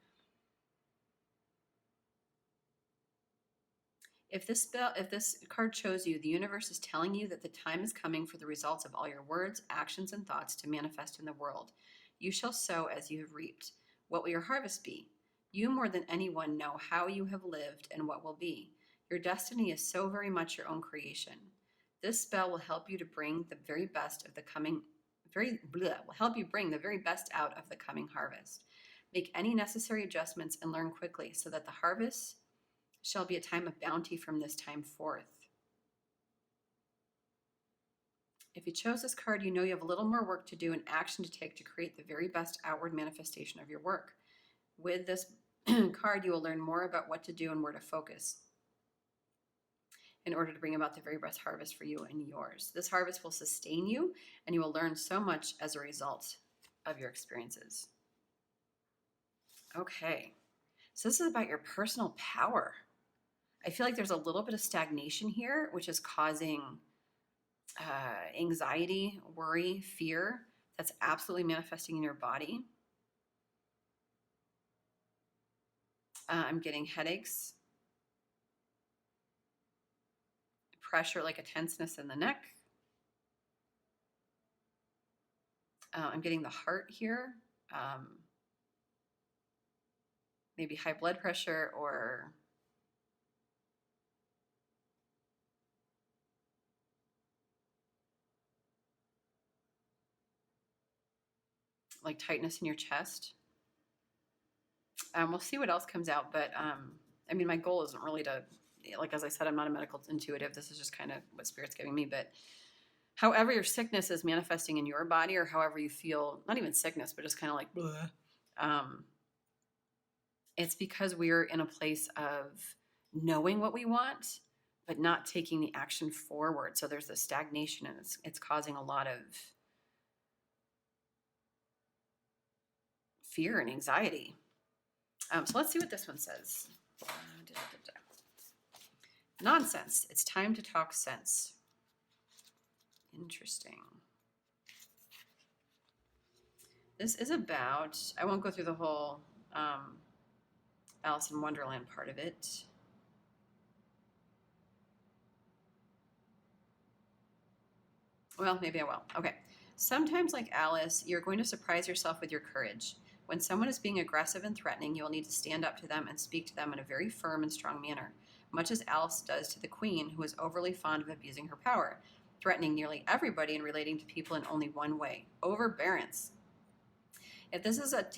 If this card shows you, the universe is telling you that the time is coming for the results of all your words, actions, and thoughts to manifest in the world. You shall sow as you have reaped. What will your harvest be? You more than anyone know how you have lived and what will be. Your destiny is so very much your own creation. This spell will help you to bring the very best of the coming, will help you bring the very best out of the coming harvest. Make any necessary adjustments and learn quickly so that the harvest shall be a time of bounty from this time forth. If you chose this card, you know you have a little more work to do and action to take to create the very best outward manifestation of your work. With this card, you will learn more about what to do and where to focus in order to bring about the very best harvest for you and yours. This harvest will sustain you, and you will learn so much as a result of your experiences. Okay, so this is about your personal power. I feel like there's a little bit of stagnation here, which is causing anxiety, worry, fear. That's absolutely manifesting in your body. I'm getting headaches, pressure, like a tenseness in the neck. I'm getting the heart here. Maybe high blood pressure or like tightness in your chest. We'll see what else comes out, but I mean, my goal isn't really to, like, as I said, I'm not a medical intuitive. This is just kind of what Spirit's giving me, but however your sickness is manifesting in your body, or however you feel, not even sickness, but just kind of like, it's because we're in a place of knowing what we want, but not taking the action forward. So there's this stagnation, and it's causing a lot of fear and anxiety. So let's see what this one says. Nonsense. It's time to talk sense. Interesting. This is about, I won't go through the whole Alice in Wonderland part of it. Well, maybe I will. Okay. Sometimes, like Alice, you're going to surprise yourself with your courage. When someone is being aggressive and threatening, you will need to stand up to them and speak to them in a very firm and strong manner, much as Alice does to the Queen, who is overly fond of abusing her power, threatening nearly everybody and relating to people in only one way: overbearance. If this is if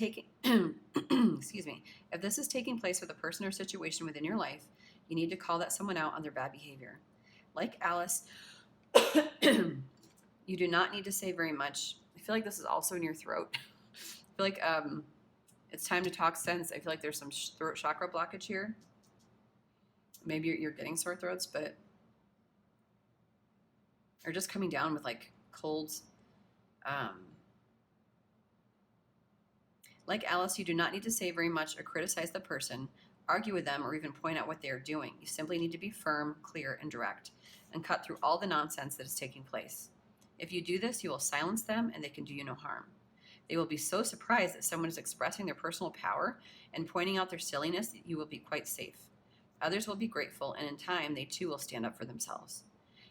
this is taking place with a person or situation within your life, you need to call that someone out on their bad behavior. Like Alice, you do not need to say very much. I feel like this is also in your throat. I feel like it's time to talk sense. I feel like there's some throat chakra blockage here. Maybe you're getting sore throats, but or just coming down with like colds. Like Alice, you do not need to say very much or criticize the person, argue with them, or even point out what they are doing. You simply need to be firm, clear, and direct, and cut through all the nonsense that is taking place. If you do this, you will silence them, and they can do you no harm. They will be so surprised that someone is expressing their personal power and pointing out their silliness that you will be quite safe. Others will be grateful, and in time, they too will stand up for themselves.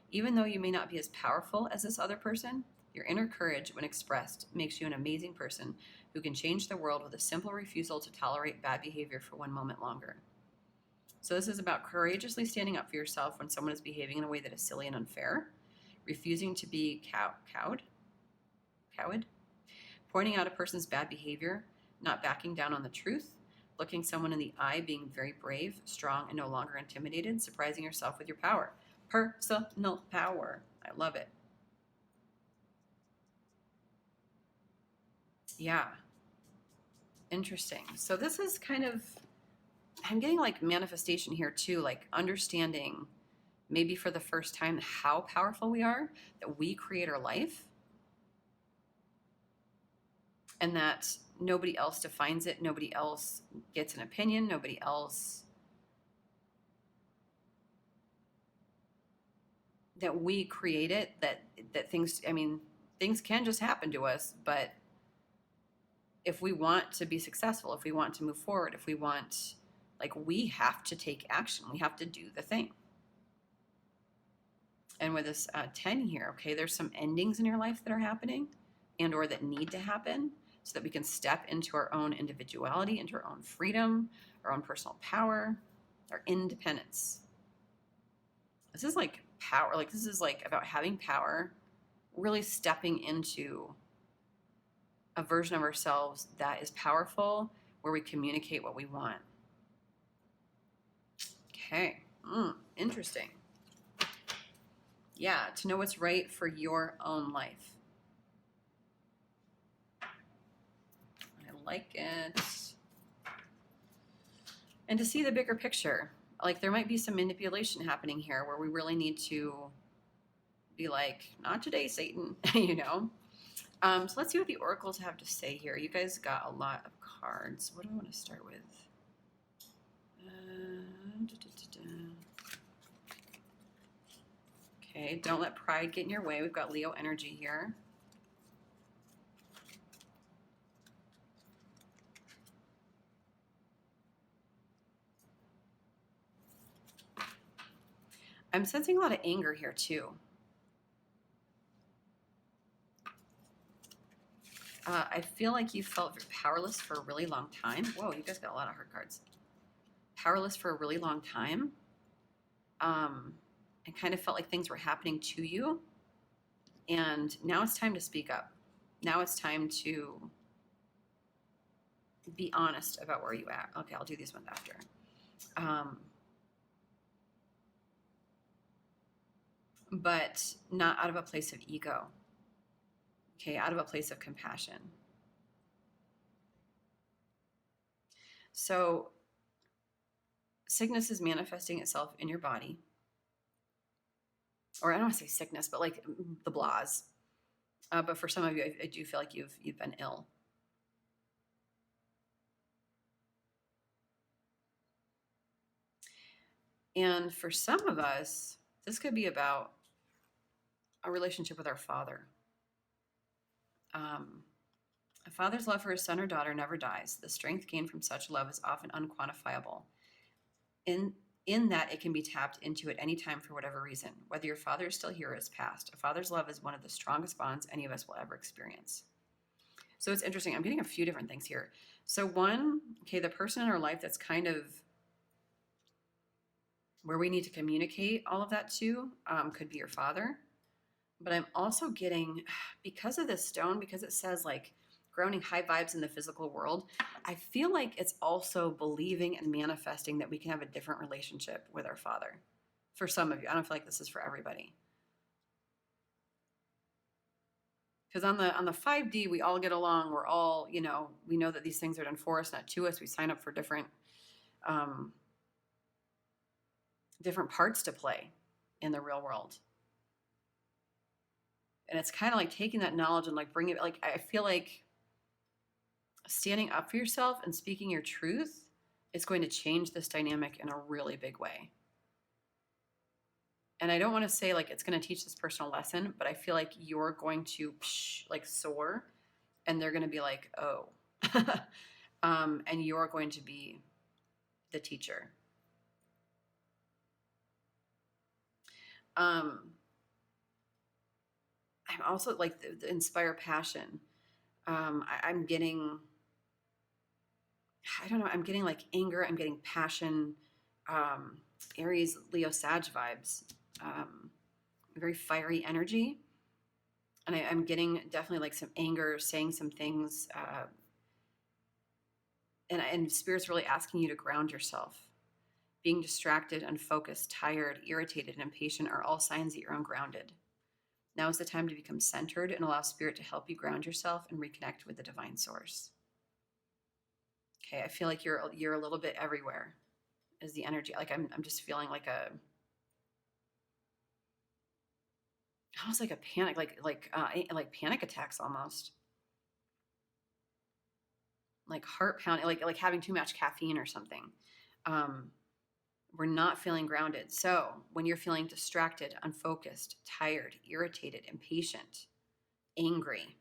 Even though you may not be as powerful as this other person, your inner courage, when expressed, makes you an amazing person who can change the world with a simple refusal to tolerate bad behavior for one moment longer. So this is about courageously standing up for yourself when someone is behaving in a way that is silly and unfair, refusing to be cowed, pointing out a person's bad behavior, not backing down on the truth, looking someone in the eye, being very brave, strong, and no longer intimidated, surprising yourself with your power. Personal power. I love it. Yeah. Interesting. So this is kind of, I'm getting like manifestation here too, like understanding maybe for the first time how powerful we are, that we create our life, and that nobody else defines it, nobody else gets an opinion, nobody else, that we create it, that things, I mean, things can just happen to us, but if we want to be successful, if we want to move forward, if we want, like, we have to take action. We have to do the thing. And with this 10 here, okay, there's some endings in your life that are happening and or that need to happen so that we can step into our own individuality, into our own freedom, our own personal power, our independence. This is like power. Like, this is like about having power, really stepping into a version of ourselves that is powerful, where we communicate what we want. Okay. Interesting. Yeah, to know what's right for your own life. I like it. And to see the bigger picture. Like there might be some manipulation happening here where we really need to be like, not today, Satan, you know? So let's see what the oracles have to say here. You guys got a lot of cards. What do I want to start with? Okay, don't let pride get in your way. We've got Leo energy here. I'm sensing a lot of anger here too. I feel like you felt powerless for a really long time. Whoa, you guys got a lot of hard cards. Powerless for a really long time. And kind of felt like things were happening to you. And now it's time to speak up. Now it's time to be honest about where you at. Okay, I'll do these ones after. But not out of a place of ego. Okay, out of a place of compassion. So sickness is manifesting itself in your body. Or I don't want to say sickness, but like the blahs. But for some of you, I do feel like you've been ill. And for some of us, this could be about a relationship with our father. A father's love for his son or daughter never dies. The strength gained from such love is often unquantifiable. In that it can be tapped into at any time for whatever reason, whether your father is still here or is past. A father's love is one of the strongest bonds any of us will ever experience. So it's interesting. I'm getting a few different things here. So one, okay, the person in our life that's kind of where we need to communicate all of that to could be your father. But I'm also getting, because of this stone, because it says like grounding high vibes in the physical world, I feel like it's also believing and manifesting that we can have a different relationship with our father. For some of you, I don't feel like this is for everybody. Because on the 5D, we all get along. We're all, you know, we know that these things are done for us, not to us. We sign up for different parts to play in the real world. And it's kind of like taking that knowledge and like bringing it, like, I feel like standing up for yourself and speaking your truth is going to change this dynamic in a really big way. And I don't want to say like it's going to teach this person a lesson, but I feel like you're going to like soar and they're going to be like, oh, and you're going to be the teacher. I'm also like the inspire passion. I'm getting, I don't know, I'm getting like anger, I'm getting passion, Aries, Leo, Sag vibes, very fiery energy. And I'm getting definitely like some anger, saying some things, and Spirit's really asking you to ground yourself. Being distracted, unfocused, tired, irritated, and impatient are all signs that you're ungrounded. Now is the time to become centered and allow Spirit to help you ground yourself and reconnect with the divine source. Okay, I feel like you're a little bit everywhere is the energy. Like I'm just feeling like almost like a panic, like panic attacks almost. Like heart pounding, like having too much caffeine or something. We're not feeling grounded. So when you're feeling distracted, unfocused, tired, irritated, impatient, angry,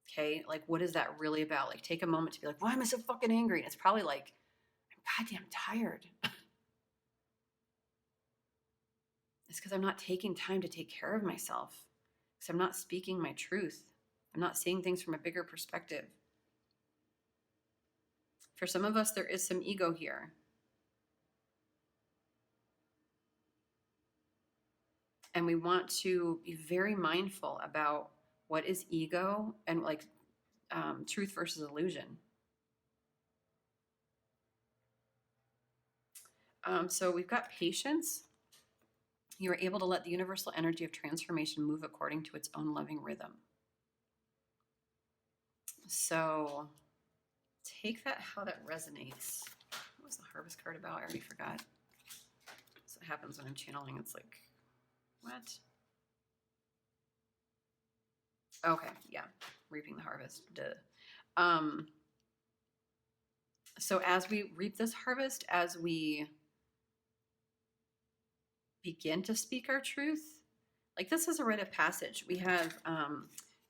okay, like what is that really about? Like take a moment to be like, why am I so fucking angry? And it's probably like, I'm goddamn tired. It's because I'm not taking time to take care of myself. Because I'm not speaking my truth. I'm not seeing things from a bigger perspective. For some of us, there is some ego here. And we want to be very mindful about what is ego and like truth versus illusion. So we've got patience. You are able to let the universal energy of transformation move according to its own loving rhythm. So take that how that resonates. What was the harvest card about? I already forgot. So it happens when I'm channeling. It's like, what? Okay, yeah. Reaping the harvest. Duh. So as we reap this harvest, as we begin to speak our truth, like this is a rite of passage. We have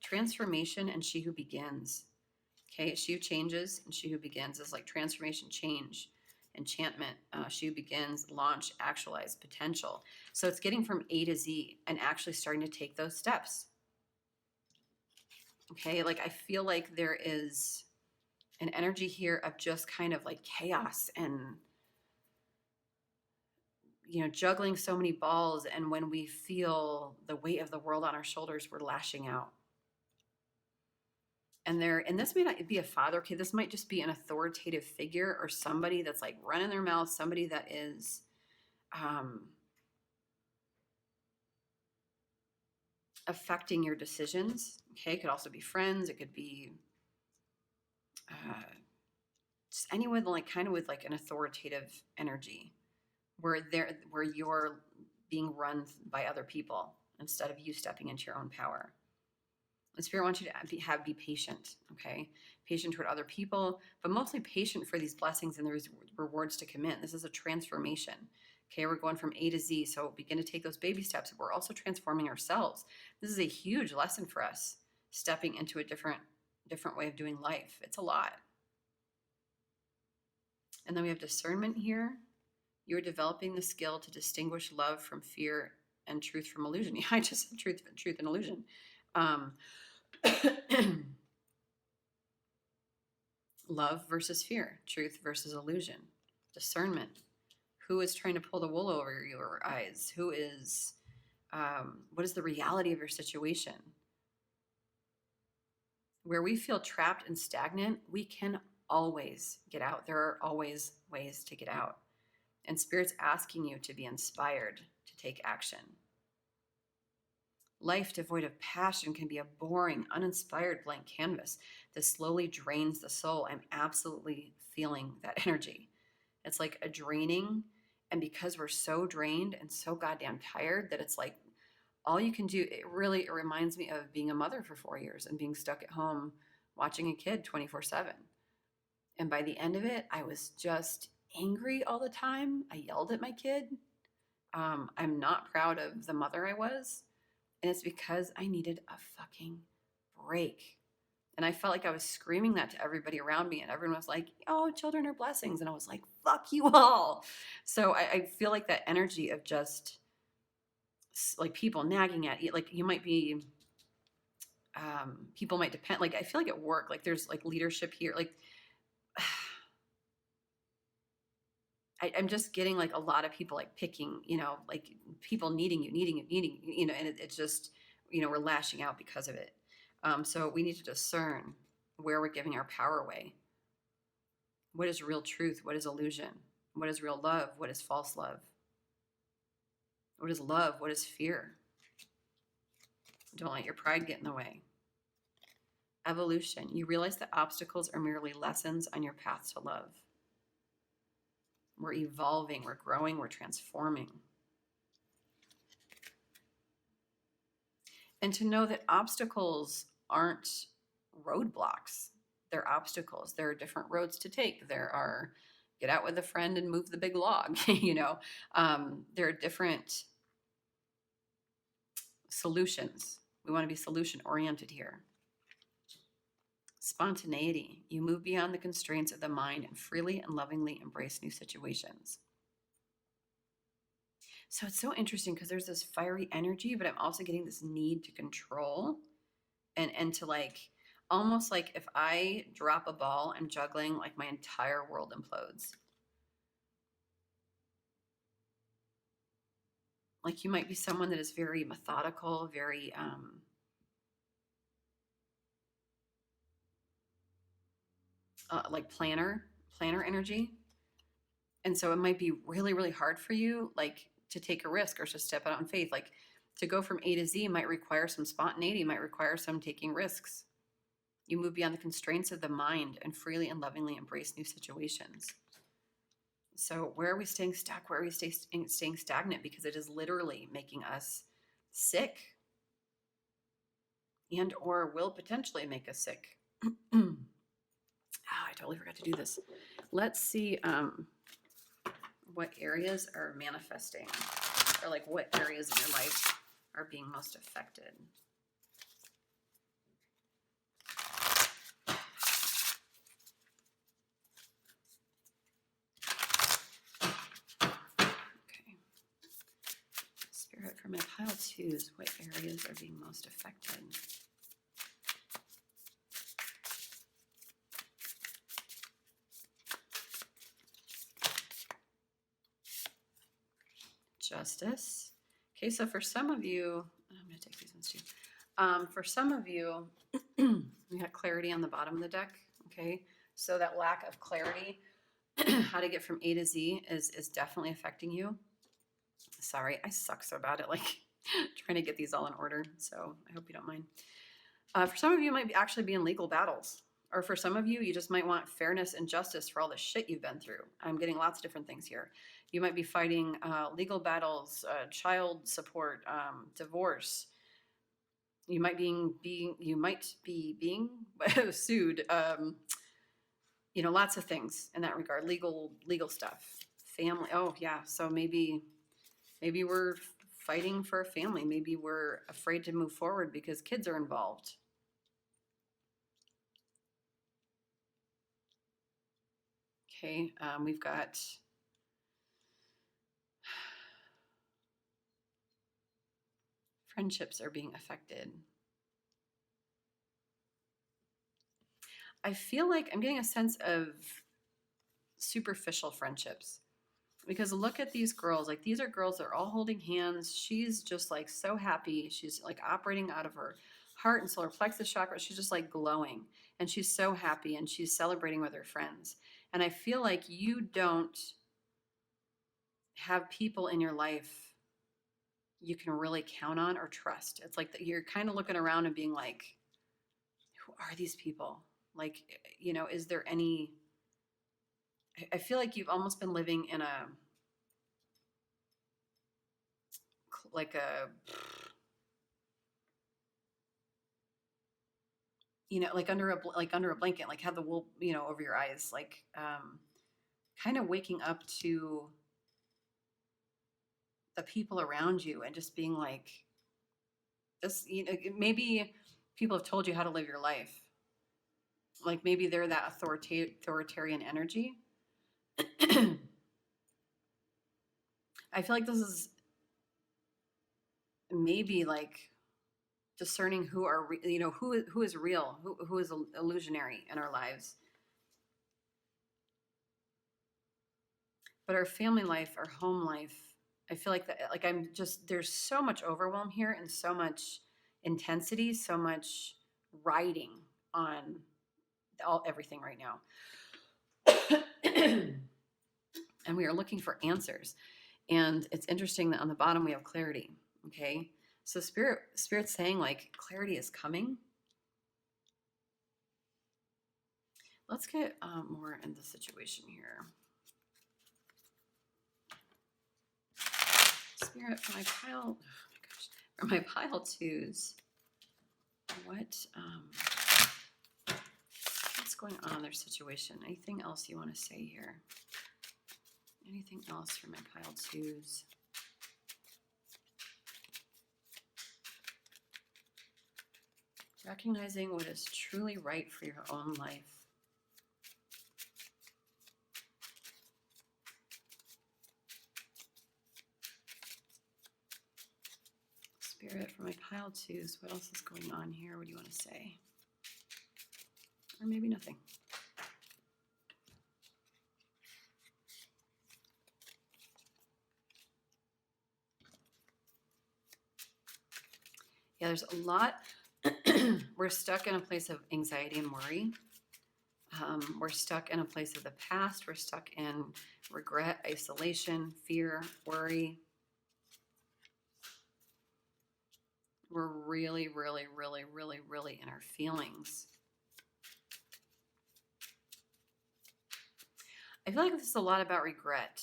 transformation and she who begins. Okay, she who changes and she who begins is like transformation, change, enchantment. She who begins, launch, actualize, potential. So it's getting from A to Z and actually starting to take those steps. Okay, like I feel like there is an energy here of just kind of like chaos and, you know, juggling so many balls. And when we feel the weight of the world on our shoulders, we're lashing out. And this may not be a father, okay, this might just be an authoritative figure or somebody that's like running their mouth, somebody that is affecting your decisions. Okay, it could also be friends, it could be just anyone like kind of with like an authoritative energy where you're being run by other people instead of you stepping into your own power. The Spirit wants you to be patient, okay? Patient toward other people, but mostly patient for these blessings and there's rewards to come in. This is a transformation, okay? We're going from A to Z, so begin to take those baby steps. We're also transforming ourselves. This is a huge lesson for us, stepping into a different way of doing life. It's a lot. And then we have discernment here. You're developing the skill to distinguish love from fear and truth from illusion. Yeah, I just said truth and illusion. Love versus fear, truth versus illusion, discernment. Who is trying to pull the wool over your eyes? Who is, what is the reality of your situation? Where we feel trapped and stagnant, we can always get out. There are always ways to get out. And Spirit's asking you to be inspired to take action. Life devoid of passion can be a boring, uninspired blank canvas that slowly drains the soul. I'm absolutely feeling that energy. It's like a draining. And because we're so drained and so goddamn tired that it's like all you can do, it reminds me of being a mother for 4 years and being stuck at home watching a kid 24/7. And by the end of it, I was just angry all the time. I yelled at my kid. I'm not proud of the mother I was. And it's because I needed a fucking break. And I felt like I was screaming that to everybody around me. And everyone was like, oh, children are blessings. And I was like, fuck you all. So I feel like that energy of just like people nagging at you. Like you might be, people might depend. Like I feel like at work, like there's like leadership here. Like I'm just getting like a lot of people like picking, you know, like people needing you, you know, and it's just, you know, we're lashing out because of it. So we need to discern where we're giving our power away. What is real truth? What is illusion? What is real love? What is false love? What is love? What is fear? Don't let your pride get in the way. Evolution. You realize that obstacles are merely lessons on your path to love. We're evolving, we're growing, we're transforming. And to know that obstacles aren't roadblocks. They're obstacles. There are different roads to take. There are get out with a friend and move the big log, you know. There are different solutions. We want to be solution oriented here. Spontaneity. You move beyond the constraints of the mind and freely and lovingly embrace new situations. So it's so interesting because there's this fiery energy, but I'm also getting this need to control and to like, almost like if I drop a ball, I'm juggling, like my entire world implodes. Like you might be someone that is very methodical, very, like planner energy. And so it might be really, really hard for you, like, to take a risk or to step out in faith. Like, to go from A to Z might require some spontaneity, might require some taking risks. You move beyond the constraints of the mind and freely and lovingly embrace new situations. So where are we staying stuck? Where are we staying stagnant? Because it is literally making us sick and or will potentially make us sick. I totally forgot to do this. Let's see what areas are manifesting, or like what areas in your life are being most affected. Okay. Spirit, for my pile twos, what areas are being most affected? Justice. Okay, so for some of you, I'm going to take these ones too. For some of you, we got clarity on the bottom of the deck. Okay, so that lack of clarity, how to get from A to Z, is definitely affecting you. Sorry, I suck so bad at like trying to get these all in order. So I hope you don't mind. For some of you, might actually be in legal battles. Or for some of you, you just might want fairness and justice for all the shit you've been through. I'm getting lots of different things here. You might be fighting legal battles, child support, divorce. You might be being sued. You know, lots of things in that regard. Legal stuff. Family. Oh yeah. So maybe we're fighting for a family. Maybe we're afraid to move forward because kids are involved. Okay, we've got friendships are being affected. I feel like I'm getting a sense of superficial friendships, because look at these girls. Like, these are girls that are all holding hands. She's just like so happy. She's like operating out of her heart and solar plexus chakra. She's just like glowing, and she's so happy, and she's celebrating with her friends. And I feel like you don't have people in your life you can really count on or trust. It's like that you're kind of looking around and being like, who are these people? Like, you know, is there any, I feel like you've almost been living in a, like a, you know, like under a blanket, like have the wool, you know, over your eyes, like kind of waking up to the people around you and just being like, this, you know, maybe people have told you how to live your life. Like maybe they're that authoritarian energy. I feel like this is maybe like discerning who are, you know, who is real, who is illusionary in our lives. But our family life, our home life, I feel like that, like I'm just, there's so much overwhelm here and so much intensity, so much riding on everything right now. And we are looking for answers. And it's interesting that on the bottom we have clarity. Okay. So Spirit's saying like clarity is coming. Let's get more in the situation here. Spirit, for my pile, oh my gosh, for my pile twos, what's going on in their situation? Anything else you want to say here? Anything else for my pile twos? Recognizing what is truly right for your own life. Spirit, for my pile twos, what else is going on here? What do you want to say? Or maybe nothing. Yeah, there's a lot. We're stuck in a place of anxiety and worry. We're stuck in a place of the past. We're stuck in regret, isolation, fear, worry. We're really, really, really, really, really in our feelings. I feel like this is a lot about regret.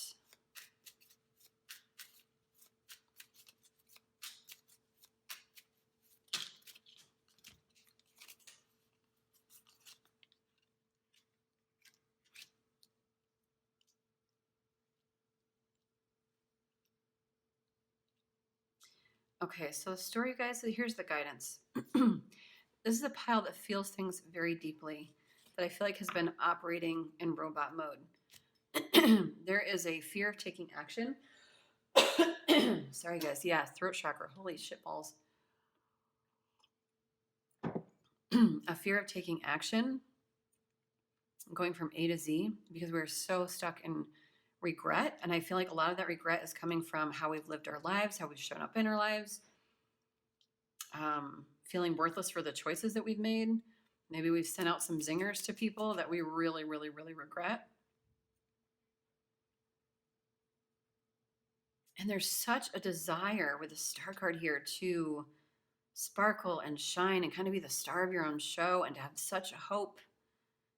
Okay, so the story, you guys, here's the guidance. This is a pile that feels things very deeply, that I feel like has been operating in robot mode. There is a fear of taking action. Sorry, guys. Yeah, throat chakra. Holy shit balls. A fear of taking action, going from A to Z, because we're so stuck in regret. And I feel like a lot of that regret is coming from how we've lived our lives, how we've shown up in our lives, feeling worthless for the choices that we've made. Maybe we've sent out some zingers to people that we really, really, really regret. And there's such a desire with the star card here to sparkle and shine and kind of be the star of your own show, and to have such hope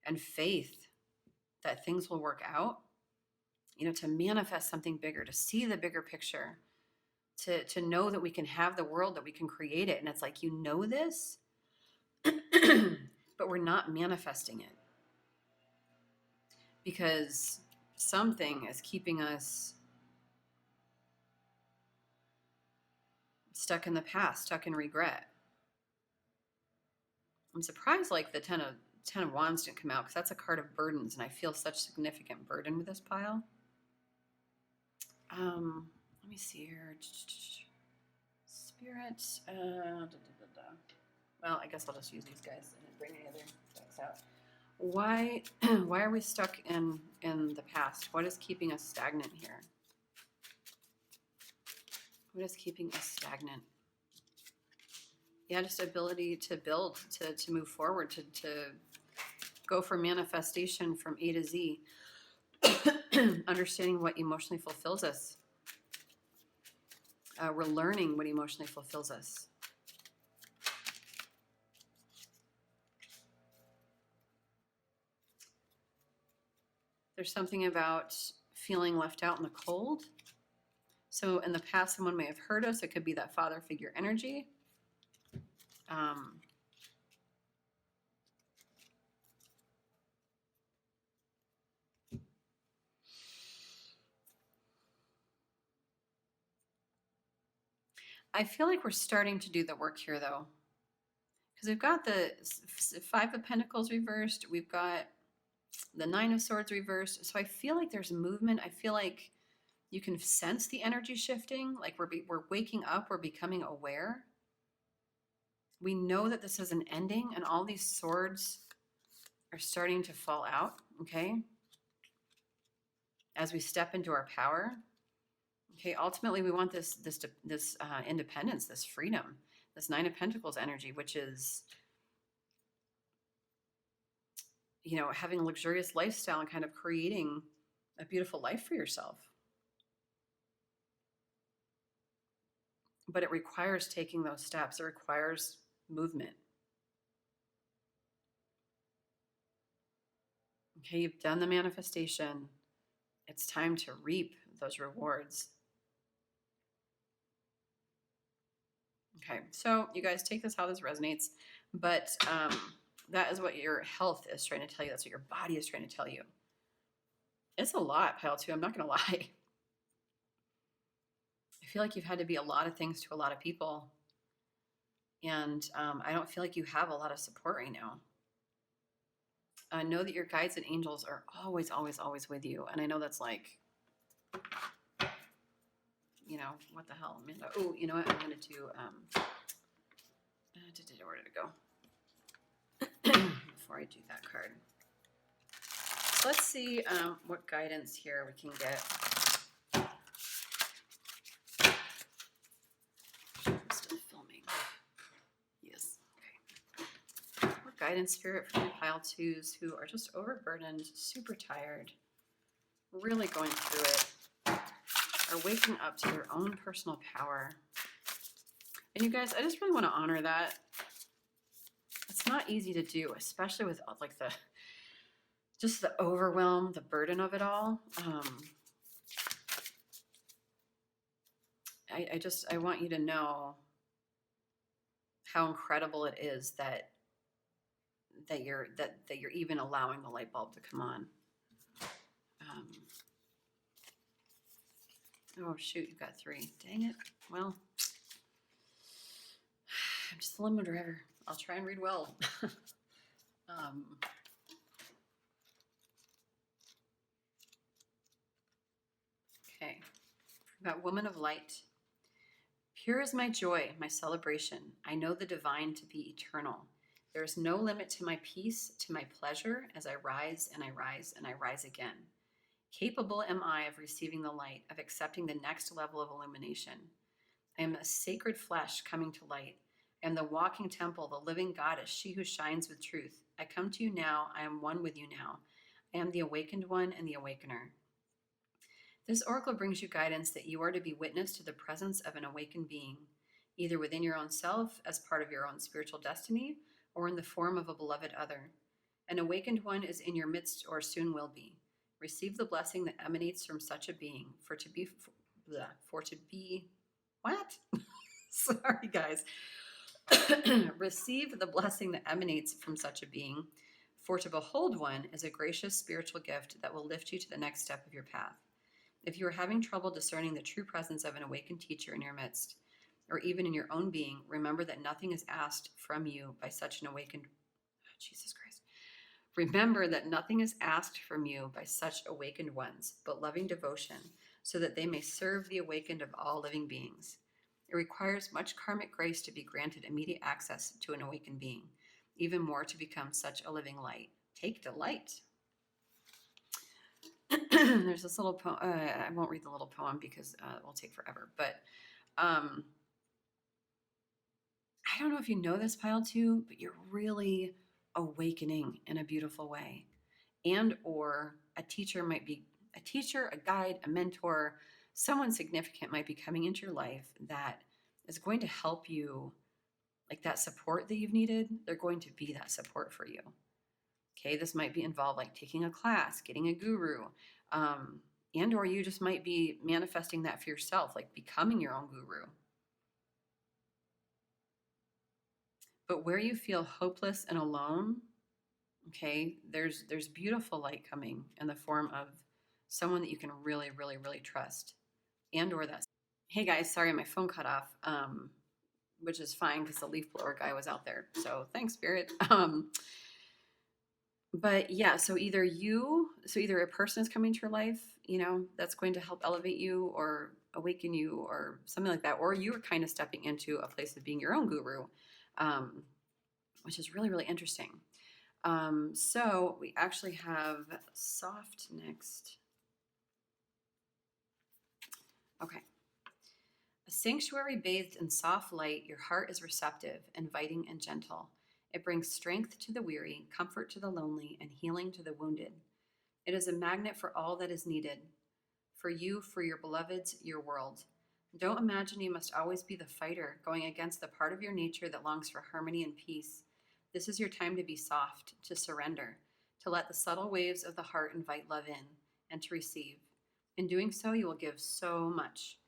and faith that things will work out, you know, to manifest something bigger, to see the bigger picture, to know that we can have the world, that we can create it. And it's like, you know this, but we're not manifesting it because something is keeping us stuck in the past, stuck in regret. I'm surprised like the Ten of Wands didn't come out, because that's a card of burdens, and I feel such significant burden with this pile. Let me see here. Spirit. Well, I guess I'll just use these guys and bring any other decks out. Why are we stuck in the past? What is keeping us stagnant here? What is keeping us stagnant? Yeah, just ability to build, to move forward, to go from manifestation from A to Z. Understanding what emotionally fulfills us. We're learning what emotionally fulfills us. There's something about feeling left out in the cold. So in the past, someone may have hurt us. It could be that father figure energy. I feel like we're starting to do the work here, though, because we've got the Five of Pentacles reversed. We've got the Nine of Swords reversed. So I feel like there's movement. I feel like you can sense the energy shifting. Like we're waking up. We're becoming aware. We know that this is an ending, and all these swords are starting to fall out, okay? As we step into our power. Okay, ultimately we want this independence, this freedom, this Nine of Pentacles energy, which is, you know, having a luxurious lifestyle and kind of creating a beautiful life for yourself. But it requires taking those steps. It requires movement. Okay, you've done the manifestation. It's time to reap those rewards. Okay, so you guys take this how this resonates, but that is what your health is trying to tell you. That's what your body is trying to tell you. It's a lot, pile two. I'm not going to lie. I feel like you've had to be a lot of things to a lot of people. And I don't feel like you have a lot of support right now. Know that your guides and angels are always, always, always with you. And I know that's like, you know, what the hell, Amanda? Oh, you know what? I'm going to do, where did it go? Before I do that card. Let's see what guidance here we can get. I'm still filming. Yes. Okay. What guidance, spirit for the pile twos who are just overburdened, super tired, really going through it, are waking up to their own personal power. And you guys, I just really want to honor that. It's not easy to do, especially with like just the overwhelm, the burden of it all. I want you to know how incredible it is that you're even allowing the light bulb to come on. Oh shoot, you got 3. Dang it. Well, I'm just a limo driver. I'll try and read well. Okay. We've got Woman of Light. Pure is my joy, my celebration. I know the divine to be eternal. There is no limit to my peace, to my pleasure, as I rise and I rise and I rise again. Capable am I of receiving the light, of accepting the next level of illumination. I am a sacred flesh coming to light. I am the walking temple, the living goddess, she who shines with truth. I come to you now. I am one with you now. I am the awakened one and the awakener. This oracle brings you guidance that you are to be witness to the presence of an awakened being, either within your own self as part of your own spiritual destiny or in the form of a beloved other. An awakened one is in your midst or soon will be. Receive the blessing that emanates from such a being, what? Sorry, guys. Receive the blessing that emanates from such a being, for to behold one is a gracious spiritual gift that will lift you to the next step of your path. If you are having trouble discerning the true presence of an awakened teacher in your midst, or even in your own being, remember that nothing is asked from you by such an awakened... Jesus Christ. Remember that nothing is asked from you by such awakened ones, but loving devotion, so that they may serve the awakened of all living beings. It requires much karmic grace to be granted immediate access to an awakened being, even more to become such a living light. Take delight. There's this little poem. I won't read the little poem because it will take forever. But I don't know if you know this, Pile 2, but you're really awakening in a beautiful way. And or a teacher might be a teacher, a guide, a mentor, someone significant might be coming into your life that is going to help you, like that support that you've needed. They're going to be that support for you. Okay, this might be involved like taking a class, getting a guru, and or you just might be manifesting that for yourself, like becoming your own guru. But where you feel hopeless and alone, okay, there's beautiful light coming in the form of someone that you can really, really, really trust. And or that's, hey guys, sorry, my phone cut off, which is fine because the leaf blower guy was out there. So thanks, Spirit. But yeah, so either a person is coming to your life, you know, that's going to help elevate you or awaken you or something like that. Or you're kind of stepping into a place of being your own guru, which is really, really interesting. So we actually have soft next. Okay. A sanctuary bathed in soft light, your heart is receptive, inviting, and gentle. It brings strength to the weary, comfort to the lonely, and healing to the wounded. It is a magnet for all that is needed. For you, for your beloveds, your world. Don't imagine you must always be the fighter, going against the part of your nature that longs for harmony and peace. This is your time to be soft, to surrender, to let the subtle waves of the heart invite love in, and to receive. In doing so, you will give so much.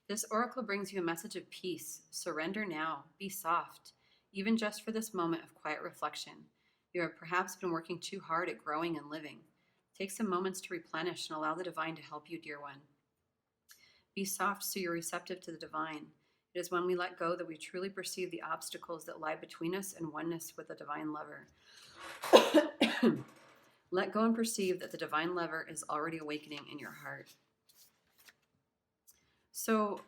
This oracle brings you a message of peace. Surrender now. Be soft. Even just for this moment of quiet reflection. You have perhaps been working too hard at growing and living. Take some moments to replenish and allow the divine to help you, dear one. Be soft so you're receptive to the divine. It is when we let go that we truly perceive the obstacles that lie between us and oneness with the divine lover. Let go and perceive that the divine lover is already awakening in your heart. So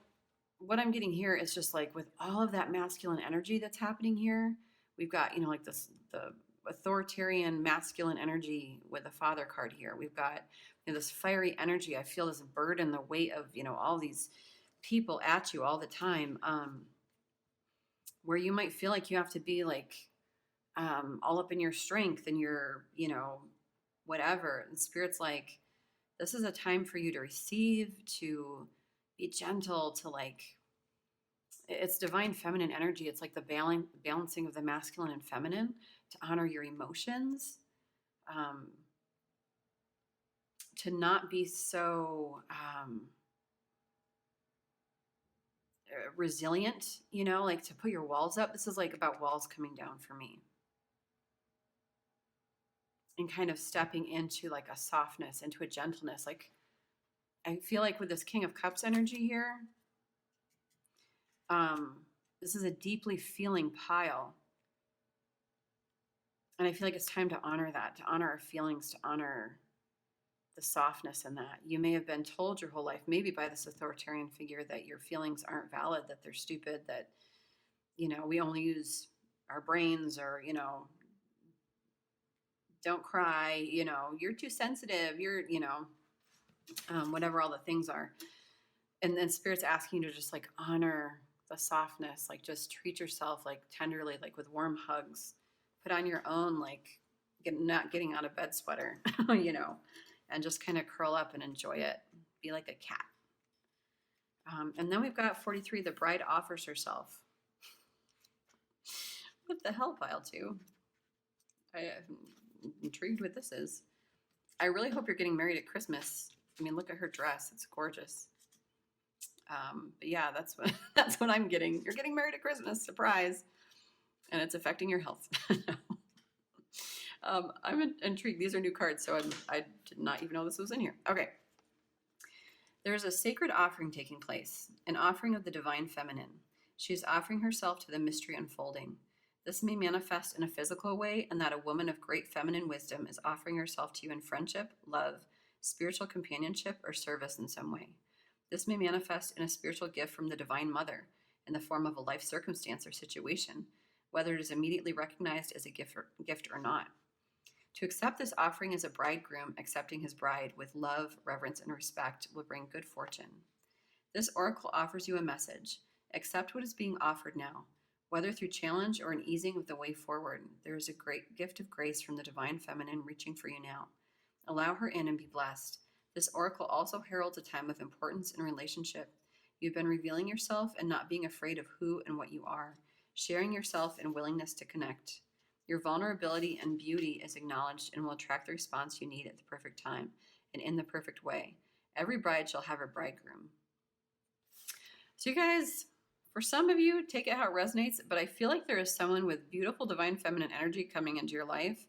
what I'm getting here is just like with all of that masculine energy that's happening here, we've got, you know, like this, the authoritarian masculine energy with the Father card here. We've got, you know, this fiery energy. I feel this burden, the weight of, you know, all these people at you all the time, where you might feel like you have to be like, all up in your strength and your, whatever. And Spirit's like, this is a time for you to receive, to be gentle, to like, it's divine feminine energy. It's like the balancing of the masculine and feminine, to honor your emotions, to not be so resilient, like to put your walls up. This is like about walls coming down for me. And kind of stepping into like a softness, into a gentleness. Like, I feel like with this King of Cups energy here, this is a deeply feeling pile. And I feel like it's time to honor that, to honor our feelings, to honor the softness in that. You may have been told your whole life, maybe by this authoritarian figure, that your feelings aren't valid, that they're stupid, that, we only use our brains, or, don't cry, you're too sensitive, you're, whatever all the things are. And then Spirit's asking you to just like honor the softness, like just treat yourself like tenderly, like with warm hugs, put on your own, like not getting out of bed sweater, and just kind of curl up and enjoy it. Be like a cat. And then we've got 43, the bride offers herself. What the hell, pile 2? I'm intrigued what this is. I really hope you're getting married at Christmas. I mean, look at her dress. It's gorgeous. But yeah, that's what I'm getting. You're getting married at Christmas. Surprise. And it's affecting your health. I'm intrigued. These are new cards, so I did not even know this was in here. Okay. There is a sacred offering taking place, an offering of the divine feminine. She is offering herself to the mystery unfolding. This may manifest in a physical way, in that a woman of great feminine wisdom is offering herself to you in friendship, love, spiritual companionship, or service in some way. This may manifest in a spiritual gift from the Divine Mother, in the form of a life circumstance or situation, whether it is immediately recognized as a gift or not. To accept this offering as a bridegroom accepting his bride with love, reverence, and respect will bring good fortune. This oracle offers you a message. Accept what is being offered now. Whether through challenge or an easing of the way forward, there is a great gift of grace from the divine feminine reaching for you now. Allow her in and be blessed. This oracle also heralds a time of importance in relationship. You've been revealing yourself and not being afraid of who and what you are, sharing yourself and willingness to connect. Your vulnerability and beauty is acknowledged and will attract the response you need at the perfect time and in the perfect way. Every bride shall have her bridegroom. So you guys, for some of you, take it how it resonates, but I feel like there is someone with beautiful divine feminine energy coming into your life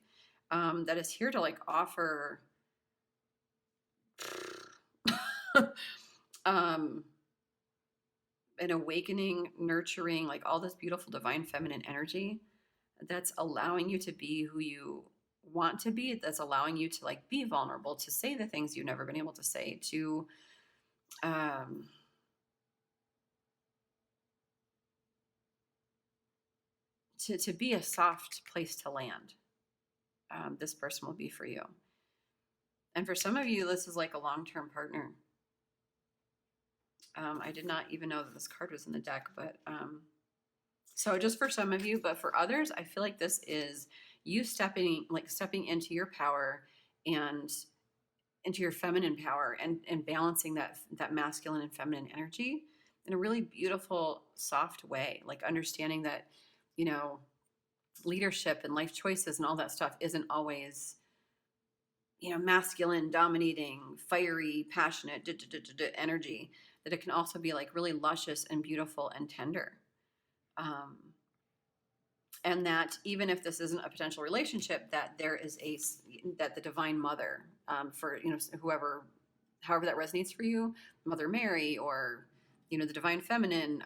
that is here to like offer an awakening, nurturing, like all this beautiful divine feminine energy that's allowing you to be who you want to be, that's allowing you to like be vulnerable, to say the things you've never been able to say, to be a soft place to land. This person will be for you. And for some of you, this is like a long-term partner. I did not even know that this card was in the deck, but so just for some of you, but for others, I feel like this is you stepping into your power and into your feminine power and balancing that masculine and feminine energy in a really beautiful, soft way, like understanding that, leadership and life choices and all that stuff isn't always, masculine, dominating, fiery, passionate energy, that it can also be like really luscious and beautiful and tender. And that even if this isn't a potential relationship, that there is that the Divine Mother, for, however that resonates for you, Mother Mary, or, the Divine Feminine,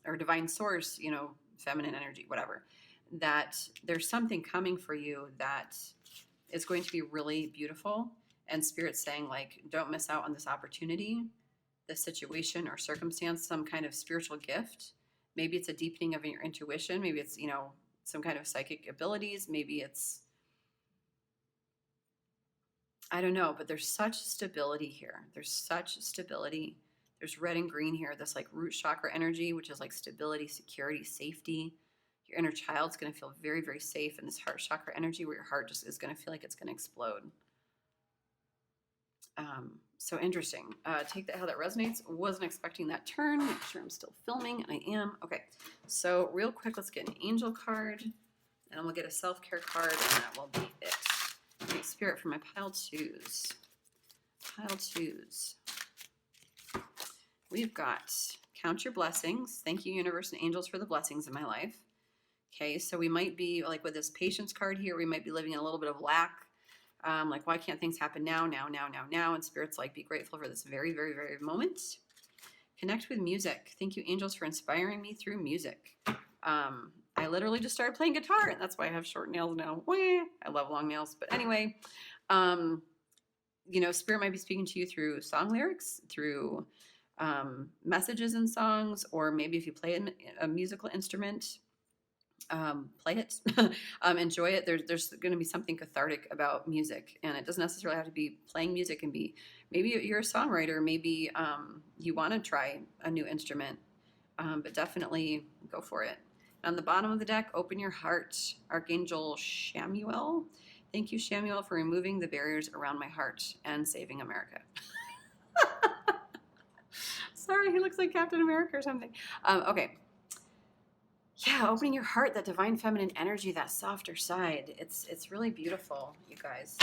or Divine Source, feminine energy, whatever, that there's something coming for you that is going to be really beautiful. And Spirit's saying, like, don't miss out on this opportunity, this situation or circumstance, some kind of spiritual gift. Maybe it's a deepening of your intuition. Maybe it's, some kind of psychic abilities. Maybe it's, I don't know, but there's such stability here. There's such stability. There's red and green here, this like root chakra energy, which is like stability, security, safety. Your inner child's going to feel very, very safe in this heart chakra energy where your heart just is going to feel like it's going to explode. So interesting. Take that how that resonates. Wasn't expecting that turn. Make sure I'm still filming, and I am. Okay, so real quick, let's get an angel card, and then we'll get a self-care card, and that will be it. Great Spirit for my pile twos. Pile twos. We've got count your blessings. Thank you, universe and angels, for the blessings in my life. Okay, so we might be, like with this patience card here, we might be living in a little bit of lack. Like, why can't things happen now? And Spirit's like, be grateful for this very, very, very moment. Connect with music. Thank you, angels, for inspiring me through music. I literally just started playing guitar, and that's why I have short nails now. I love long nails. But anyway, you know, Spirit might be speaking to you through song lyrics, through messages in songs, or maybe if you play a musical instrument, play it, enjoy it. There's going to be something cathartic about music, and it doesn't necessarily have to be playing music. And be, maybe you're a songwriter, maybe you want to try a new instrument, but definitely go for it. On the bottom of the deck, open your heart. Archangel Shamuel. Thank you, Shamuel, for removing the barriers around my heart and saving America. Sorry, he looks like Captain America or something. Okay. Yeah, opening your heart, that divine feminine energy, that softer side. It's really beautiful, you guys.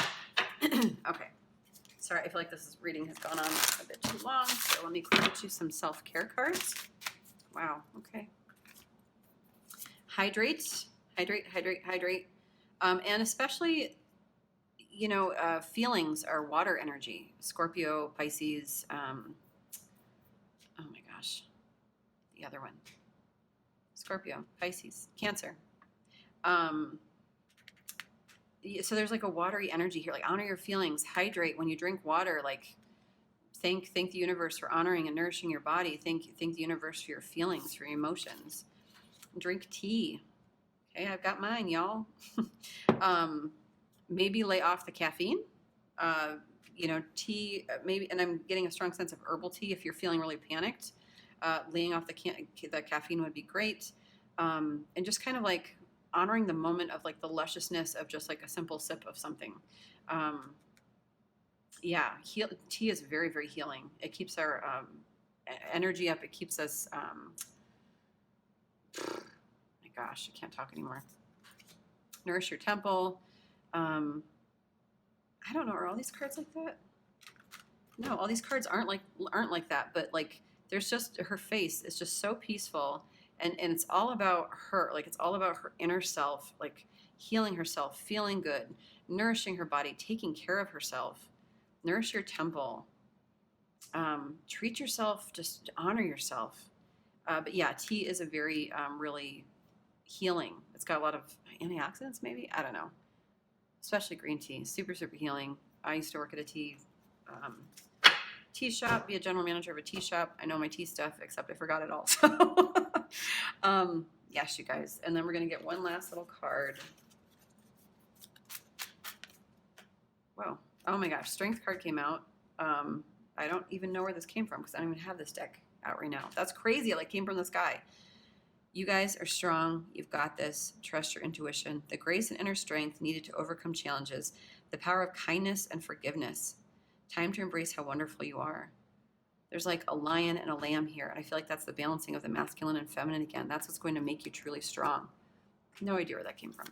Okay. Sorry, I feel like this reading has gone on a bit too long, so let me get you some self-care cards. Wow, okay. Hydrate. And especially, you know, feelings are water energy. Scorpio, Pisces, oh my gosh, the other one. Scorpio, Pisces, Cancer. So there's like a watery energy here. Like, honor your feelings. Hydrate. When you drink water, like thank the universe for honoring and nourishing your body. Thank the universe for your feelings, for your emotions. Drink tea. Okay, I've got mine, y'all. Maybe lay off the caffeine. You know, tea, maybe, and I'm getting a strong sense of herbal tea if you're feeling really panicked. Laying off the caffeine would be great. And just kind of like honoring the moment of like the lusciousness of just like a simple sip of something. Yeah, tea is very, very healing. It keeps our energy up. It keeps us, my gosh, I can't talk anymore. Nourish your temple. I don't know, are all these cards like that? No, all these cards aren't like that, but like there's just her face is just so peaceful, and it's all about her. Like, it's all about her inner self, like healing herself, feeling good, nourishing her body, taking care of herself. Nourish your temple. Treat yourself, just honor yourself. But yeah, tea is a very really healing. It's got a lot of antioxidants, maybe, I don't know. Especially green tea, super, super healing. I used to work at a tea shop, be a general manager of a tea shop. I know my tea stuff, except I forgot it all. So, yes, you guys. And then we're going to get one last little card. Whoa. Oh my gosh. Strength card came out. I don't even know where this came from because I don't even have this deck out right now. That's crazy. It like came from the sky. You guys are strong. You've got this. Trust your intuition. The grace and inner strength needed to overcome challenges. The power of kindness and forgiveness. Time to embrace how wonderful you are. There's like a lion and a lamb here. And I feel like that's the balancing of the masculine and feminine again. That's what's going to make you truly strong. No idea where that came from.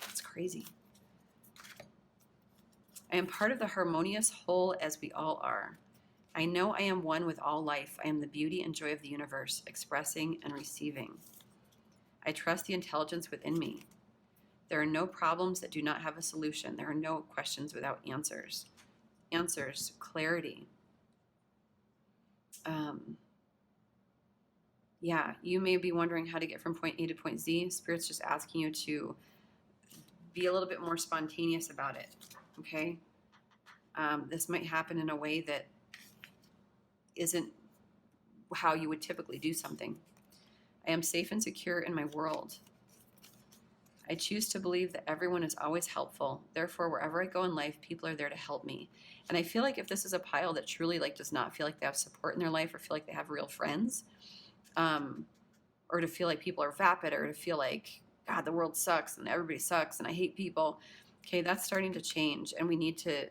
That's crazy. I am part of the harmonious whole as we all are. I know I am one with all life. I am the beauty and joy of the universe, expressing and receiving. I trust the intelligence within me. There are no problems that do not have a solution. There are no questions without answers. Answers, clarity. Yeah, you may be wondering how to get from point A to point Z. Spirit's just asking you to be a little bit more spontaneous about it, okay? This might happen in a way that isn't how you would typically do something. I am safe and secure in my world. I choose to believe that everyone is always helpful. Therefore, wherever I go in life, people are there to help me. And I feel like if this is a pile that truly like does not feel like they have support in their life or feel like they have real friends, or to feel like people are vapid, or to feel like, God, the world sucks and everybody sucks and I hate people. Okay, that's starting to change, and we need to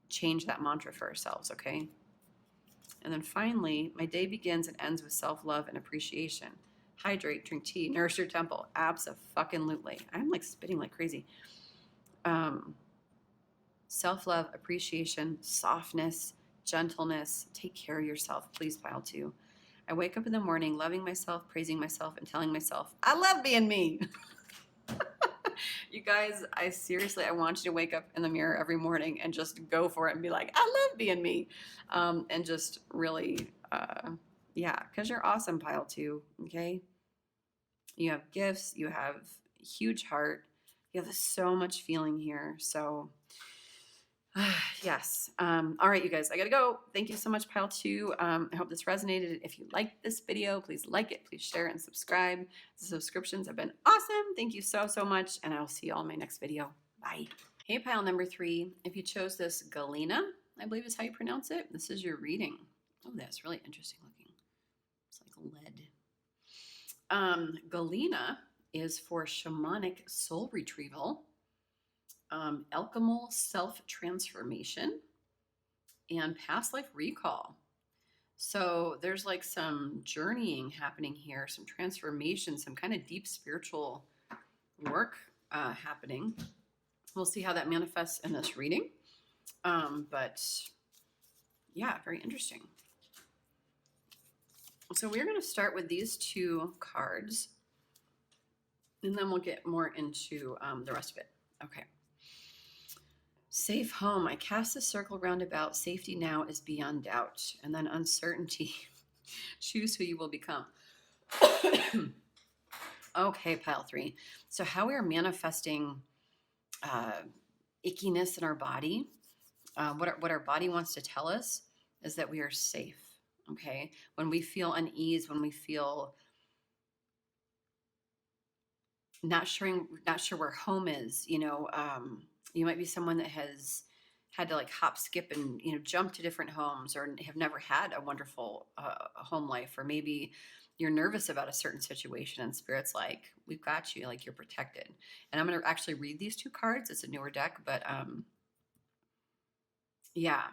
change that mantra for ourselves, okay? And then finally, my day begins and ends with self-love and appreciation. Hydrate, drink tea, nourish your temple. Abso-fucking-lutely. I'm like spitting like crazy. Self-love, appreciation, softness, gentleness. Take care of yourself, please, pile 2. I wake up in the morning loving myself, praising myself, and telling myself, I love being me. You guys, I want you to wake up in the mirror every morning and just go for it and be like, I love being me. And just really, yeah, because you're awesome, pile 2, okay? You have gifts, you have a huge heart, you have so much feeling here. So, yes. All right, you guys, I gotta go. Thank you so much, pile 2. I hope this resonated. If you liked this video, please like it, please share it, and subscribe. The subscriptions have been awesome. Thank you so, so much, and I'll see you all in my next video. Bye. Hey, pile number 3. If you chose this Galena, I believe is how you pronounce it, this is your reading. Oh, that's really interesting looking. It's like lead. Galena is for shamanic soul retrieval, alchemical self-transformation, and past life recall. So there's like some journeying happening here, some transformation, some kind of deep spiritual work happening. We'll see how that manifests in this reading. But yeah, very interesting. So we're going to start with these 2 cards, and then we'll get more into the rest of it. Okay. Safe home. I cast a circle round about. Safety now is beyond doubt. And then uncertainty. Choose who you will become. Okay, pile 3. So how we are manifesting ickiness in our body, what our body wants to tell us is that we are safe. Okay? When we feel unease, when we feel not sure where home is, you know, you might be someone that has had to like hop, skip, and, you know, jump to different homes, or have never had a wonderful home life, or maybe you're nervous about a certain situation and Spirit's like, we've got you, like you're protected. And I'm going to actually read these 2 cards. It's a newer deck, but yeah,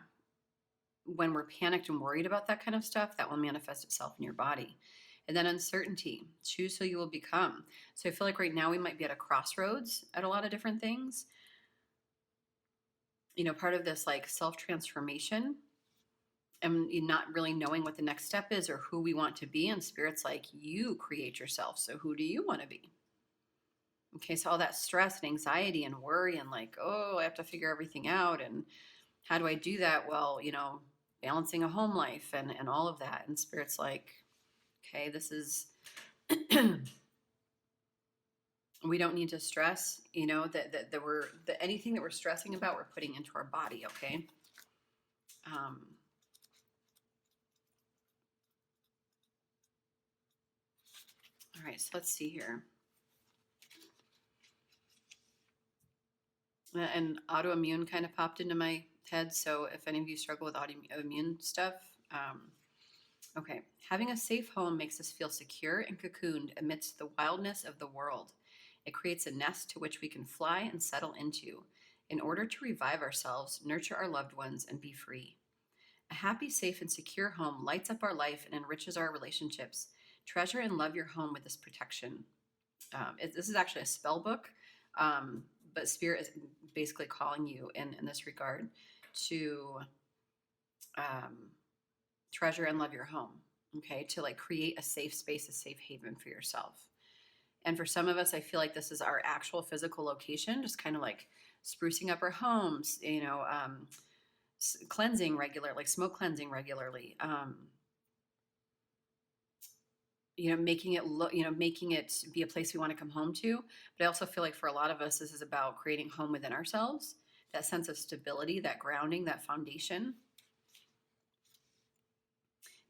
when we're panicked and worried about that kind of stuff, that will manifest itself in your body. And then uncertainty. Choose who you will become. So I feel like right now we might be at a crossroads at a lot of different things. You know, part of this like self-transformation and not really knowing what the next step is or who we want to be. And Spirit's like, you create yourself. So who do you want to be? Okay, so all that stress and anxiety and worry and like, oh, I have to figure everything out. And how do I do that? Well, you know, balancing a home life and all of that. And Spirit's like, okay, this is, we don't need to stress, you know, that anything that we're stressing about, we're putting into our body, okay? All right, so let's see here. And autoimmune kind of popped into my head. So if any of you struggle with autoimmune stuff, okay. Having a safe home makes us feel secure and cocooned amidst the wildness of the world. It creates a nest to which we can fly and settle into in order to revive ourselves, nurture our loved ones, and be free. A happy, safe, and secure home lights up our life and enriches our relationships. Treasure and love your home with this protection. This is actually a spell book, but Spirit is basically calling you in this regard to treasure and love your home, okay? To like create a safe space, a safe haven for yourself. And for some of us, I feel like this is our actual physical location, just kind of like sprucing up our homes, you know, cleansing regularly, like smoke cleansing regularly, you know, making it look, you know, making it be a place we want to come home to. But I also feel like for a lot of us, this is about creating home within ourselves, that sense of stability, that grounding, that foundation.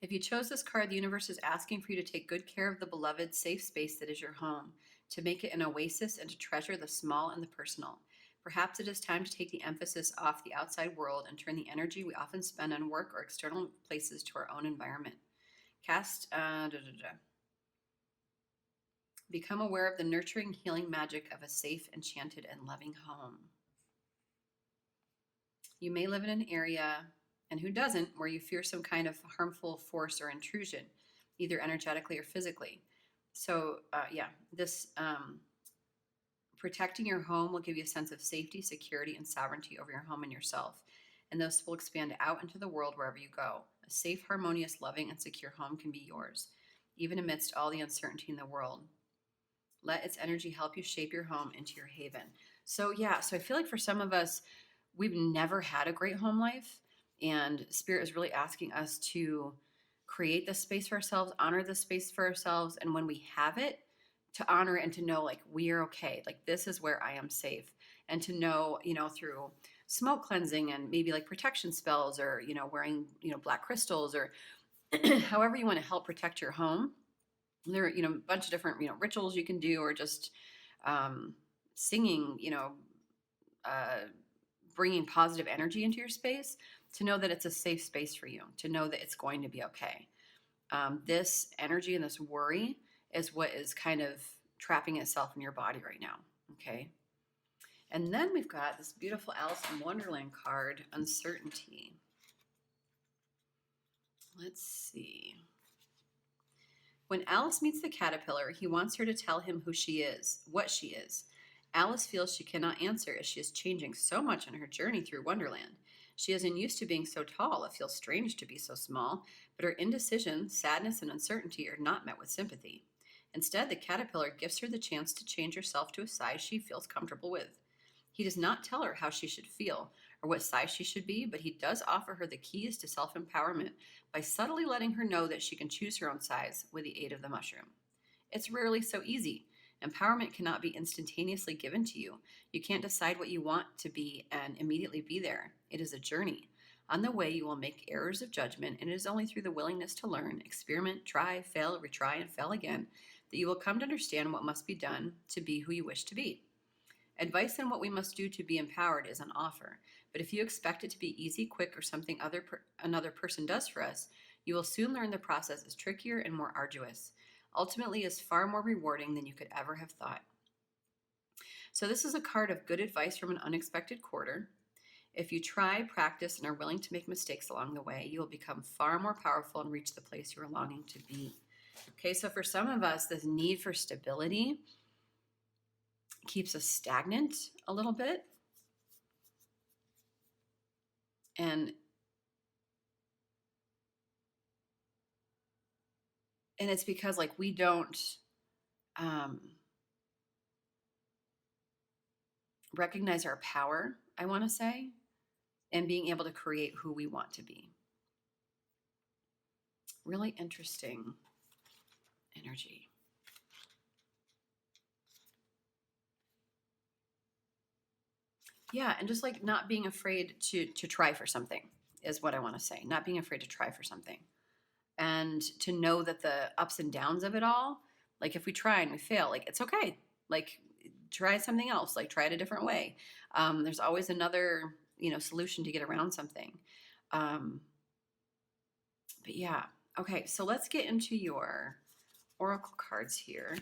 If you chose this card, the universe is asking for you to take good care of the beloved, safe space that is your home, to make it an oasis and to treasure the small and the personal. Perhaps it is time to take the emphasis off the outside world and turn the energy we often spend on work or external places to our own environment. Become aware of the nurturing, healing magic of a safe, enchanted, and loving home. You may live in an area, and who doesn't, where you fear some kind of harmful force or intrusion, either energetically or physically. So, this protecting your home will give you a sense of safety, security, and sovereignty over your home and yourself. And this will expand out into the world wherever you go. A safe, harmonious, loving, and secure home can be yours, even amidst all the uncertainty in the world. Let its energy help you shape your home into your haven. So I feel like for some of us, we've never had a great home life, and Spirit is really asking us to create this space for ourselves, honor this space for ourselves, and when we have it, to honor it and to know, like, we are okay. Like, this is where I am safe. And to know, through smoke cleansing and maybe like protection spells, or, wearing, black crystals, or however you want to help protect your home. There are, a bunch of different, rituals you can do, or just singing, bringing positive energy into your space, to know that it's a safe space for you, to know that it's going to be okay. This energy and this worry is what is kind of trapping itself in your body right now, okay? And then we've got this beautiful Alice in Wonderland card, Uncertainty. Let's see. When Alice meets the caterpillar, he wants her to tell him who she is, what she is. Alice feels she cannot answer as she is changing so much on her journey through Wonderland. She isn't used to being so tall. It feels strange to be so small, but her indecision, sadness, and uncertainty are not met with sympathy. Instead, the caterpillar gives her the chance to change herself to a size she feels comfortable with. He does not tell her how she should feel or what size she should be, but he does offer her the keys to self-empowerment by subtly letting her know that she can choose her own size with the aid of the mushroom. It's rarely so easy. Empowerment cannot be instantaneously given to you. You can't decide what you want to be and immediately be there. It is a journey. On the way, you will make errors of judgment, and it is only through the willingness to learn, experiment, try, fail, retry, and fail again that you will come to understand what must be done to be who you wish to be. Advice on what we must do to be empowered is on offer, but if you expect it to be easy, quick, or something another person does for us, you will soon learn the process is trickier and more arduous. Ultimately, is far more rewarding than you could ever have thought. So this is a card of good advice from an unexpected quarter. If you try, practice, and are willing to make mistakes along the way, you will become far more powerful and reach the place you are longing to be. Okay, so for some of us, this need for stability keeps us stagnant a little bit. And it's because, like, we don't recognize our power, I want to say, and being able to create who we want to be. Really interesting energy. Yeah, and just like not being afraid to try for something is what I want to say. Not being afraid to try for something. And to know that the ups and downs of it all, like if we try and we fail, like it's okay. Like try something else, like try it a different way. There's always another, solution to get around something. But yeah, okay, so let's get into your oracle cards here.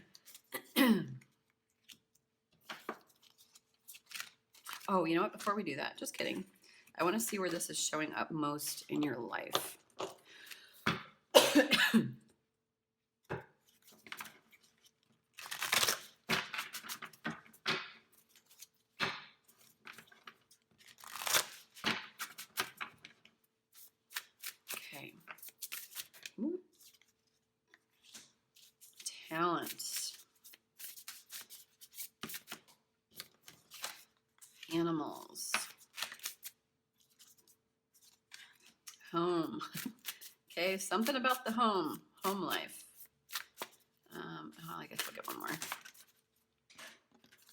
Oh, you know what? Before we do that, just kidding. I want to see where this is showing up most in your life. Okay. Ooh. Talents. Animals. Home. Okay, something about the home life. I guess I'll get one more.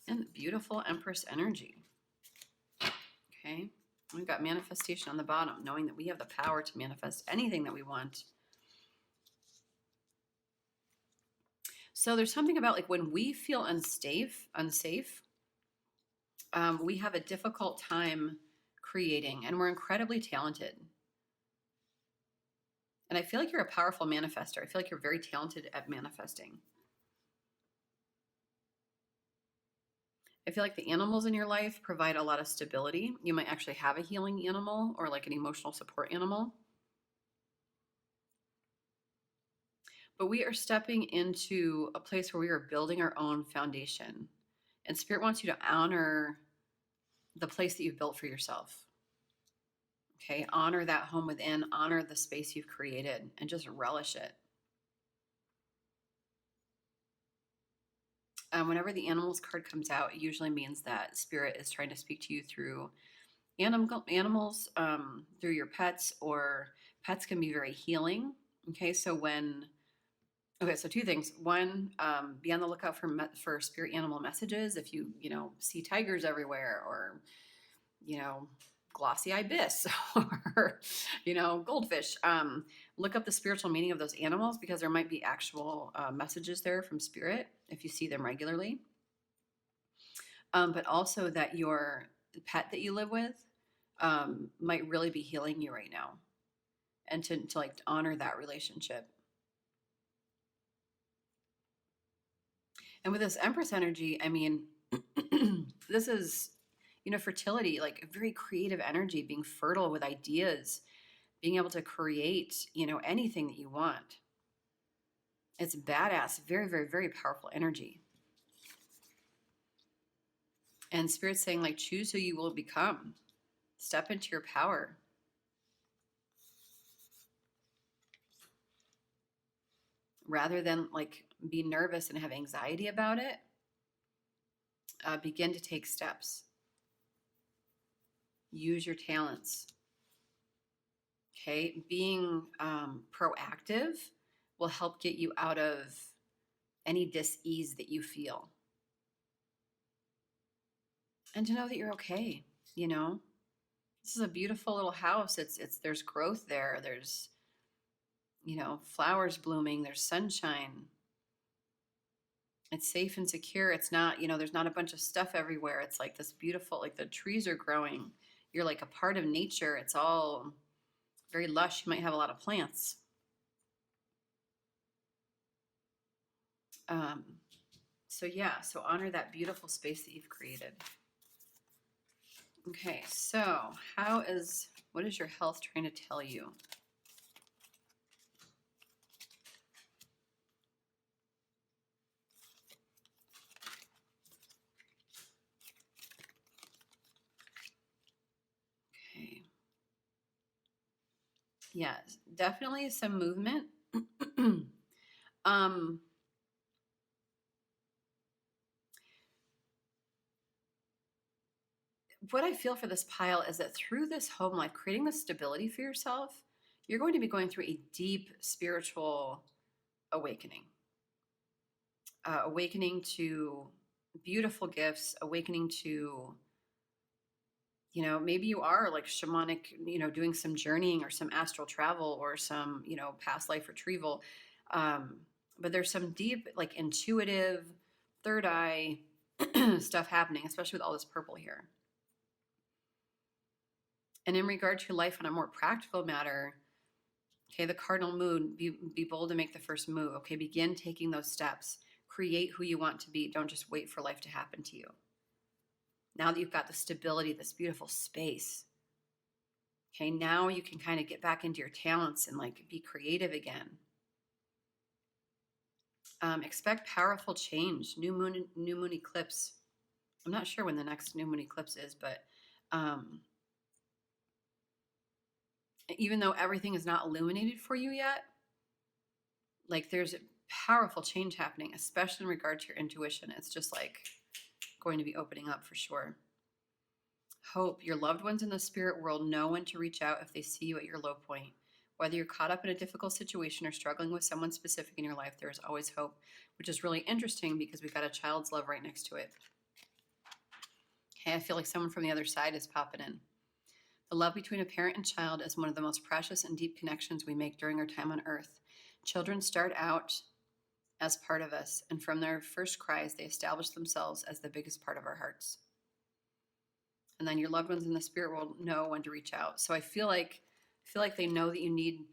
And beautiful Empress energy. Okay, we've got manifestation on the bottom, knowing that we have the power to manifest anything that we want. So there's something about like when we feel unsafe, we have a difficult time creating, and we're incredibly talented. And I feel like you're a powerful manifester. I feel like you're very talented at manifesting. I feel like the animals in your life provide a lot of stability. You might actually have a healing animal or like an emotional support animal. But we are stepping into a place where we are building our own foundation. And Spirit wants you to honor the place that you've built for yourself. Okay, honor that home within, honor the space you've created, and just relish it. Whenever the animals card comes out, it usually means that Spirit is trying to speak to you through animals, through your pets, or pets can be very healing. Okay, so so two things. One, be on the lookout for spirit animal messages. If you see tigers everywhere, or glossy ibis, or goldfish, look up the spiritual meaning of those animals, because there might be actual messages there from Spirit if you see them regularly. But also that your pet that you live with might really be healing you right now, and to honor that relationship. And with this Empress energy, I mean, this is, fertility, like a very creative energy, being fertile with ideas, being able to create, anything that you want. It's badass, very, very, very powerful energy. And Spirit's saying, like, choose who you will become. Step into your power. Rather than like be nervous and have anxiety about it, begin to take steps. Use your talents. Okay, being proactive will help get you out of any dis-ease that you feel. And to know that you're okay, This is a beautiful little house. There's growth there. There's, flowers blooming. There's sunshine. It's safe and secure. It's not, there's not a bunch of stuff everywhere. It's like this beautiful, like the trees are growing. You're like a part of nature. It's all very lush. You might have a lot of plants. So honor that beautiful space that you've created. Okay, so what is your health trying to tell you? Okay. Yeah, definitely some movement. What I feel for this pile is that through this home life, creating this stability for yourself, you're going to be going through a deep spiritual awakening. Awakening to beautiful gifts, awakening to, maybe you are like shamanic, doing some journeying or some astral travel or some, past life retrieval. But there's some deep, like intuitive, third eye stuff happening, especially with all this purple here. And in regard to your life on a more practical matter, okay, the cardinal moon, be bold to make the first move. Okay, begin taking those steps. Create who you want to be. Don't just wait for life to happen to you. Now that you've got the stability, this beautiful space, okay, now you can kind of get back into your talents and like be creative again. Expect powerful change. New moon eclipse. I'm not sure when the next new moon eclipse is, but even though everything is not illuminated for you yet, like there's a powerful change happening, especially in regard to your intuition. It's just like going to be opening up for sure. Hope. Your loved ones in the spirit world know when to reach out if they see you at your low point. Whether you're caught up in a difficult situation or struggling with someone specific in your life, there is always hope, which is really interesting because we got a child's love right next to it. Okay, I feel like someone from the other side is popping in. The love between a parent and child is one of the most precious and deep connections we make during our time on earth. Children start out as part of us, and from their first cries, they establish themselves as the biggest part of our hearts. And then your loved ones in the spirit world know when to reach out. So I feel like they know that you need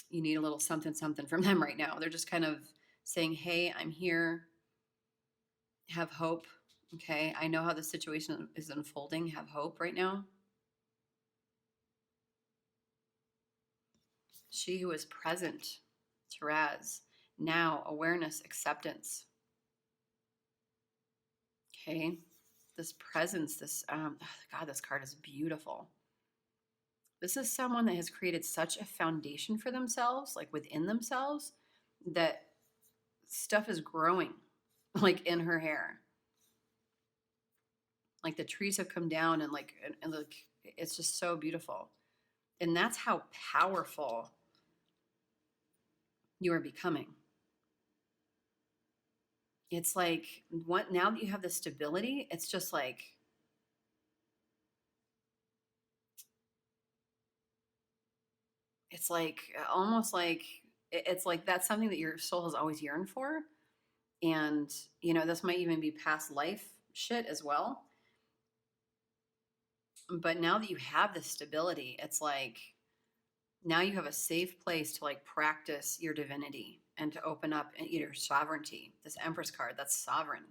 you need a little something from them right now. They're just kind of saying, hey, I'm here. Have hope. Okay. I know how the situation is unfolding. Have hope right now. She who is present, Therese, now, awareness, acceptance. Okay. This presence, God, this card is beautiful. This is someone that has created such a foundation for themselves, like within themselves, that stuff is growing, like in her hair. Like the trees have come down and like it's just so beautiful. And that's how powerful you are becoming. It's like now that you have the stability, it's just like it's like almost like it's like that's something that your soul has always yearned for. And this might even be past life shit as well. But now that you have this stability, it's like now you have a safe place to like practice your divinity and to open up your sovereignty. This Empress card, that's sovereign.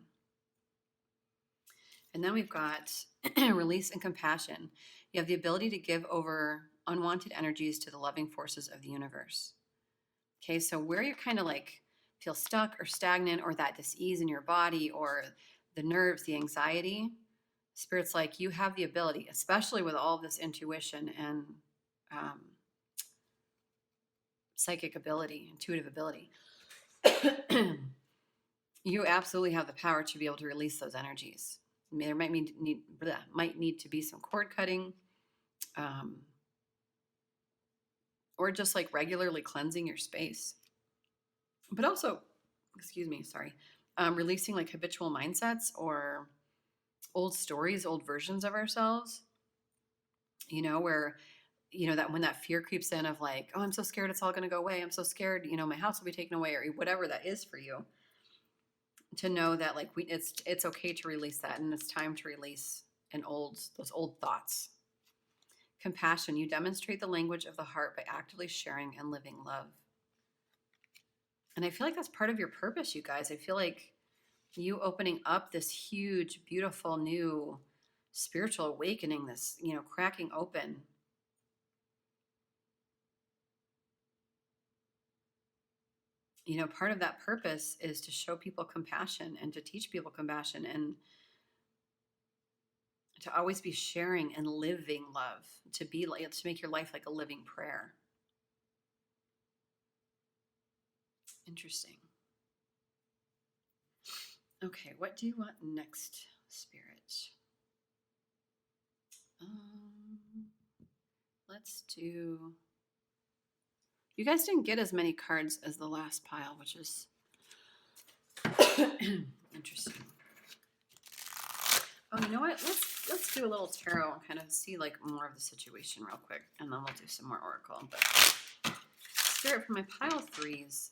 And then we've got release and compassion. You have the ability to give over unwanted energies to the loving forces of the universe. Okay, so where you're kind of like feel stuck or stagnant, or that dis-ease in your body, or the nerves, the anxiety, Spirit's like, you have the ability, especially with all this intuition and psychic ability, intuitive ability. You absolutely have the power to be able to release those energies. There might need to be some cord cutting, or just like regularly cleansing your space. But also, releasing like habitual mindsets or old stories, old versions of ourselves, where, that when that fear creeps in of like, oh, I'm so scared it's all going to go away. I'm so scared, my house will be taken away, or whatever that is for you, to know that like it's okay to release that. And it's time to release those old thoughts. Compassion. You demonstrate the language of the heart by actively sharing and living love. And I feel like that's part of your purpose, you guys. I feel like you opening up this huge, beautiful, new spiritual awakening, this, cracking open. Part of that purpose is to show people compassion and to teach people compassion and to always be sharing and living love, to make your life like a living prayer. Interesting. Okay, what do you want next, Spirit? Let's do... You guys didn't get as many cards as the last pile, which is interesting. Oh, you know what? Let's do a little tarot and kind of see like more of the situation real quick, and then we'll do some more oracle. But Spirit, for my pile threes,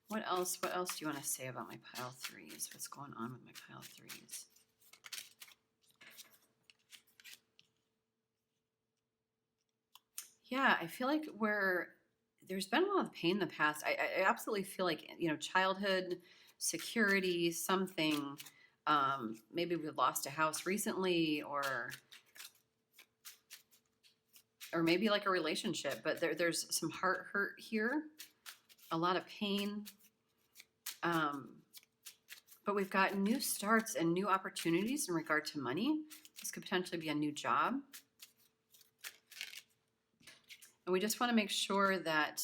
what else do you want to say about my pile threes? What's going on with my pile threes? Yeah, I feel like there's been a lot of pain in the past. I absolutely feel like, childhood security, something, maybe we lost a house recently, or maybe like a relationship, but there's some heart hurt here, a lot of pain. But we've got new starts and new opportunities in regard to money. This could potentially be a new job. And we just want to make sure that,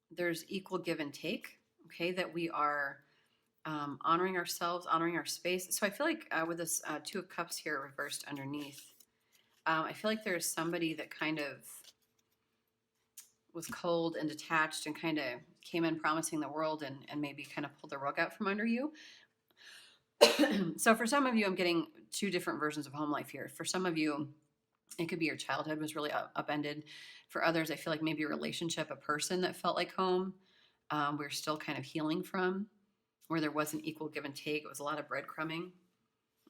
there's equal give and take, okay, that we are honoring ourselves, honoring our space. So I feel like with this Two of Cups here reversed underneath, I feel like there's somebody that kind of was cold and detached and kind of came in promising the world and maybe kind of pulled the rug out from under you. So for some of you, I'm getting two different versions of home life here. For some of you, it could be your childhood was really upended. For others, I feel like maybe a relationship, a person that felt like home, we're still kind of healing from, where there wasn't equal give and take. It was a lot of breadcrumbing.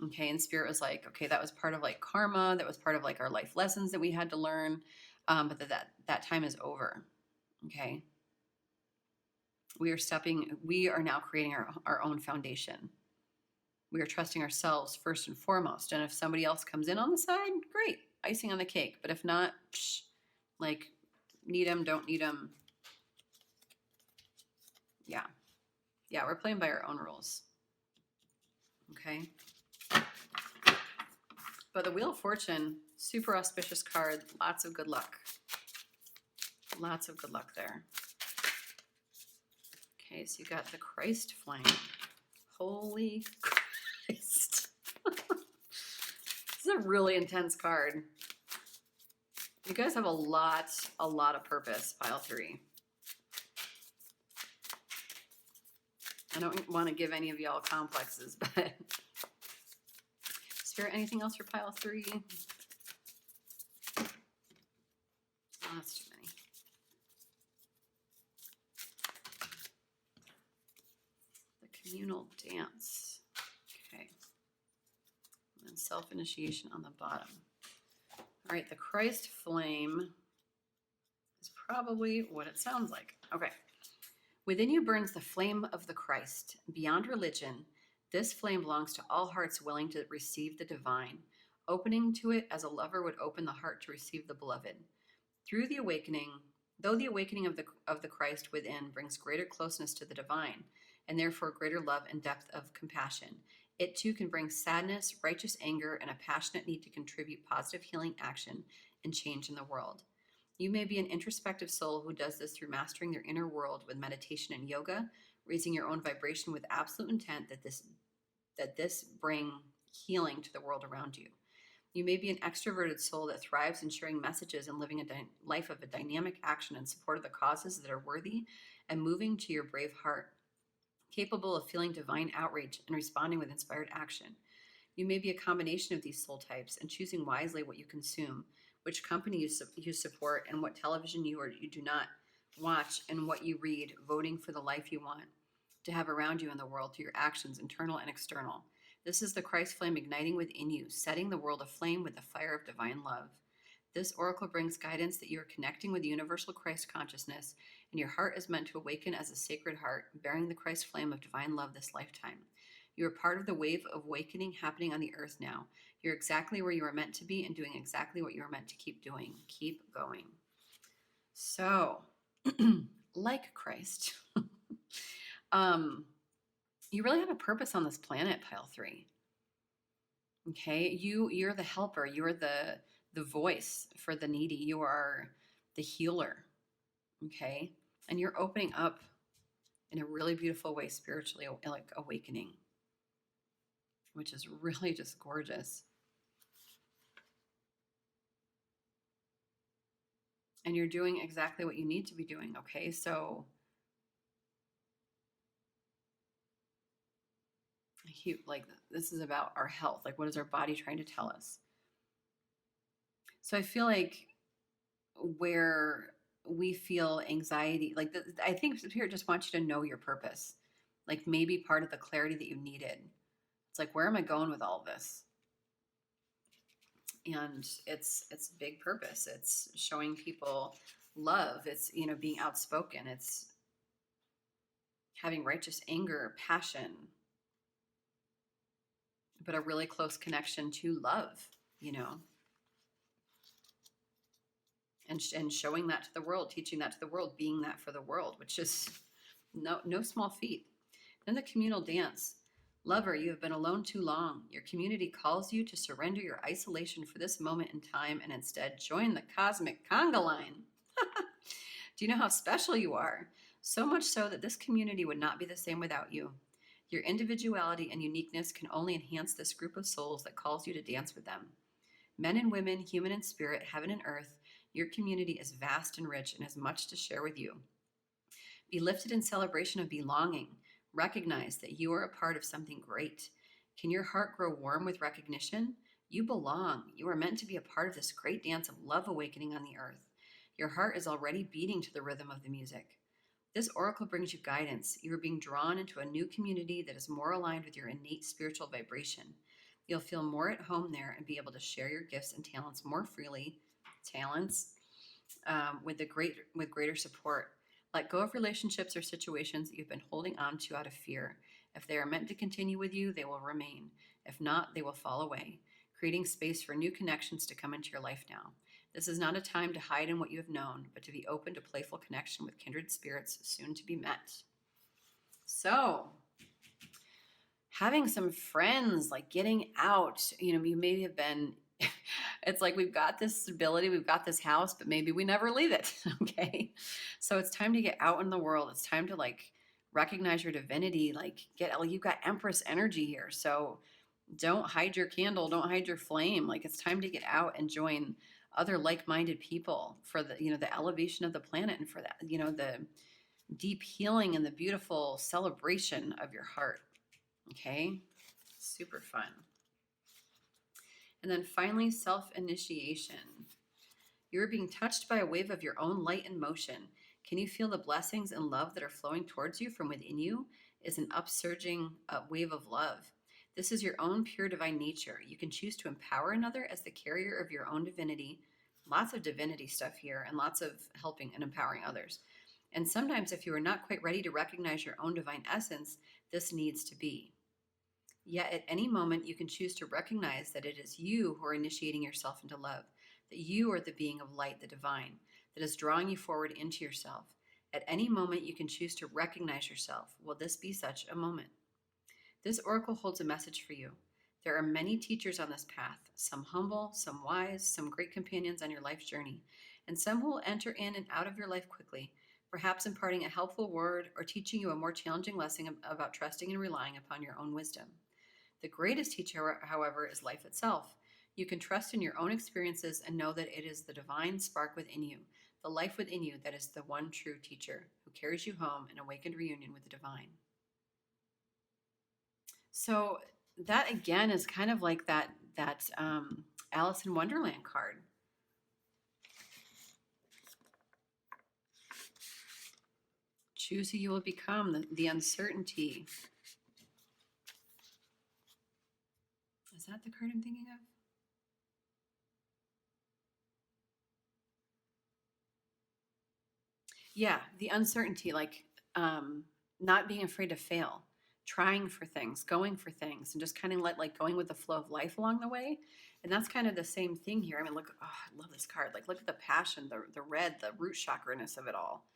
Okay, and Spirit was like, okay, that was part of like karma. That was part of like our life lessons that we had to learn. But that time is over. Okay. We are now creating our own foundation. We are trusting ourselves first and foremost. And if somebody else comes in on the side, great, icing on the cake. But if not, like, need them, don't need them. Yeah. Yeah, we're playing by our own rules. Okay. But the Wheel of Fortune, super auspicious card. Lots of good luck. Lots of good luck there. Okay, so you got the Christ flame. Holy Christ. This is a really intense card. You guys have a lot of purpose, pile 3. I don't want to give any of y'all complexes, but Spirit, anything else for pile 3? Oh, that's too many. The communal dance. Okay. And then self-initiation on the bottom. All right, the Christ flame is probably what it sounds like. Okay. Within you burns the flame of the Christ. Beyond religion, this flame belongs to all hearts willing to receive the divine, opening to it as a lover would open the heart to receive the beloved. Though the awakening of the Christ within brings greater closeness to the divine, and therefore greater love and depth of compassion, it too can bring sadness, righteous anger, and a passionate need to contribute positive healing action and change in the world. You may be an introspective soul who does this through mastering their inner world with meditation and yoga, raising your own vibration with absolute intent that this bring healing to the world around you. You may be an extroverted soul that thrives in sharing messages and living a life of a dynamic action in support of the causes that are worthy and moving to your brave heart, capable of feeling divine outrage and responding with inspired action. You may be a combination of these soul types and choosing wisely what you consume, which company you support, and what television you or you do not watch, and what you read, voting for the life you want to have around you in the world through your actions, internal and external. This is the Christ flame igniting within you, setting the world aflame with the fire of divine love. This oracle brings guidance that you are connecting with the universal Christ consciousness, and your heart is meant to awaken as a sacred heart, bearing the Christ flame of divine love this lifetime. You are part of the wave of awakening happening on the earth now. You're exactly where you are meant to be and doing exactly what you are meant to keep doing. Keep going. So, like Christ, you really have a purpose on this planet, pile 3. Okay, you're the helper. You're the voice for the needy. You are the healer. Okay, and you're opening up in a really beautiful way spiritually, like awakening, which is really just gorgeous. And you're doing exactly what you need to be doing, okay? So like, this is about our health. Like, what is our body trying to tell us? So I feel like where we feel anxiety, like I think Spirit just wants you to know your purpose. Like, maybe part of the clarity that you needed. It's like, where am I going with all this? And it's big purpose. It's showing people love. It's, being outspoken. It's having righteous anger, passion, but a really close connection to love, and showing that to the world, teaching that to the world, being that for the world, which is no small feat. Then the communal dance. Lover, you have been alone too long. Your community calls you to surrender your isolation for this moment in time and instead join the cosmic conga line. Do you know how special you are? So much so that this community would not be the same without you. Your individuality and uniqueness can only enhance this group of souls that calls you to dance with them. Men and women, human and spirit, heaven and earth, your community is vast and rich and has much to share with you. Be lifted in celebration of belonging. Recognize that you are a part of something great. Can your heart grow warm with recognition? You belong. You are meant to be a part of this great dance of love awakening on the earth. Your heart is already beating to the rhythm of the music. This oracle brings you guidance. You are being drawn into a new community that is more aligned with your innate spiritual vibration. You'll feel more at home there and be able to share your gifts and talents more freely. With greater support. Let go of relationships or situations that you've been holding on to out of fear. If they are meant to continue with you, they will remain. If not, they will fall away, creating space for new connections to come into your life now. This is not a time to hide in what you have known, but to be open to playful connection with kindred spirits soon to be met. So, having some friends, like getting out, you maybe have been, it's like we've got this stability, we've got this house, but maybe we never leave it, okay? So it's time to get out in the world. It's time to recognize your divinity, you've got Empress energy here. So don't hide your candle, don't hide your flame. It's time to get out and join other like-minded people for the elevation of the planet, and for that, the deep healing and the beautiful celebration of your heart. Okay, super fun. And then finally, self-initiation. You're being touched by a wave of your own light and motion. Can you feel the blessings and love that are flowing towards you from within you? Is an upsurging wave of love. This is your own pure divine nature. You can choose to empower another as the carrier of your own divinity. Lots of divinity stuff here, and lots of helping and empowering others. And sometimes if you are not quite ready to recognize your own divine essence, this needs to be. Yet at any moment, you can choose to recognize that it is you who are initiating yourself into love, that you are the being of light, the divine, that is drawing you forward into yourself. At any moment, you can choose to recognize yourself. Will this be such a moment? This oracle holds a message for you. There are many teachers on this path, some humble, some wise, some great companions on your life's journey, and some who will enter in and out of your life quickly, perhaps imparting a helpful word or teaching you a more challenging lesson about trusting and relying upon your own wisdom. The greatest teacher, however, is life itself. You can trust in your own experiences and know that it is the divine spark within you, the life within you, that is the one true teacher who carries you home in awakened reunion with the divine. So that again is kind of like that Alice in Wonderland card. Choose who you will become, the uncertainty. Is that the card I'm thinking of? Yeah, the uncertainty, not being afraid to fail, trying for things, going for things, and just kind of going with the flow of life along the way. And that's kind of the same thing here. I mean, look, oh, I love this card. Look at the passion, the red, the root chakra-ness of it all.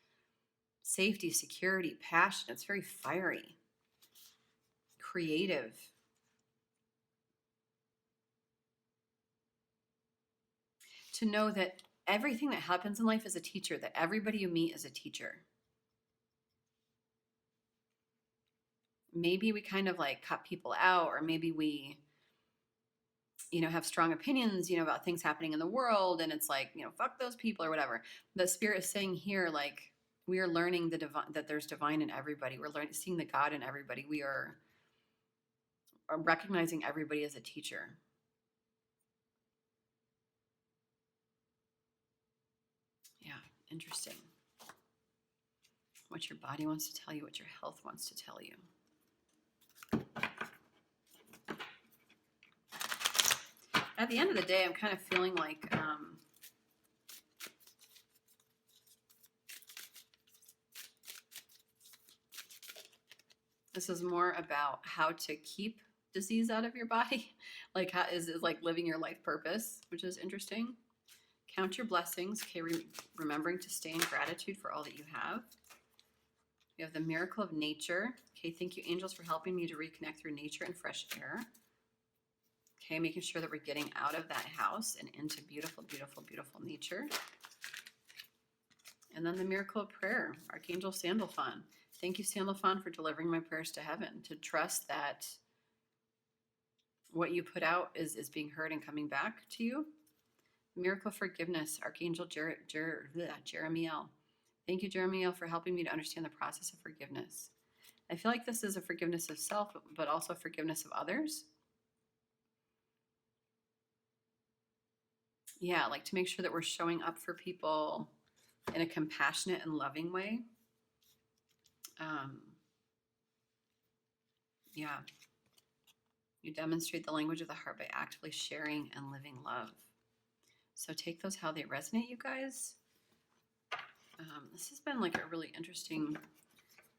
Safety, security, passion. It's very fiery, creative. To know that everything that happens in life is a teacher, that everybody you meet is a teacher. Maybe we kind of cut people out, or maybe we, have strong opinions, about things happening in the world, and it's fuck those people or whatever. The Spirit is saying here, we are learning that there's divine in everybody. We're seeing the God in everybody. We are recognizing everybody as a teacher. Yeah, interesting. What your body wants to tell you, what your health wants to tell you. At the end of the day, I'm kind of feeling like this is more about how to keep disease out of your body. How is living your life purpose, which is interesting. Count your blessings. Okay, remembering to stay in gratitude for all that you have. We have the miracle of nature. Okay, thank you, angels, for helping me to reconnect through nature and fresh air. Okay, making sure that we're getting out of that house and into beautiful, beautiful, beautiful nature. And then the miracle of prayer, Archangel Sandalphon. Thank you, Sandalphon, for delivering my prayers to heaven, to trust that what you put out is being heard and coming back to you. Miracle of forgiveness, Archangel Jeremiel. Thank you, Jeremiel, for helping me to understand the process of forgiveness. I feel like this is a forgiveness of self, but also forgiveness of others. Yeah, to make sure that we're showing up for people in a compassionate and loving way. Yeah. You demonstrate the language of the heart by actively sharing and living love. So take those how they resonate, you guys. This has been like a really interesting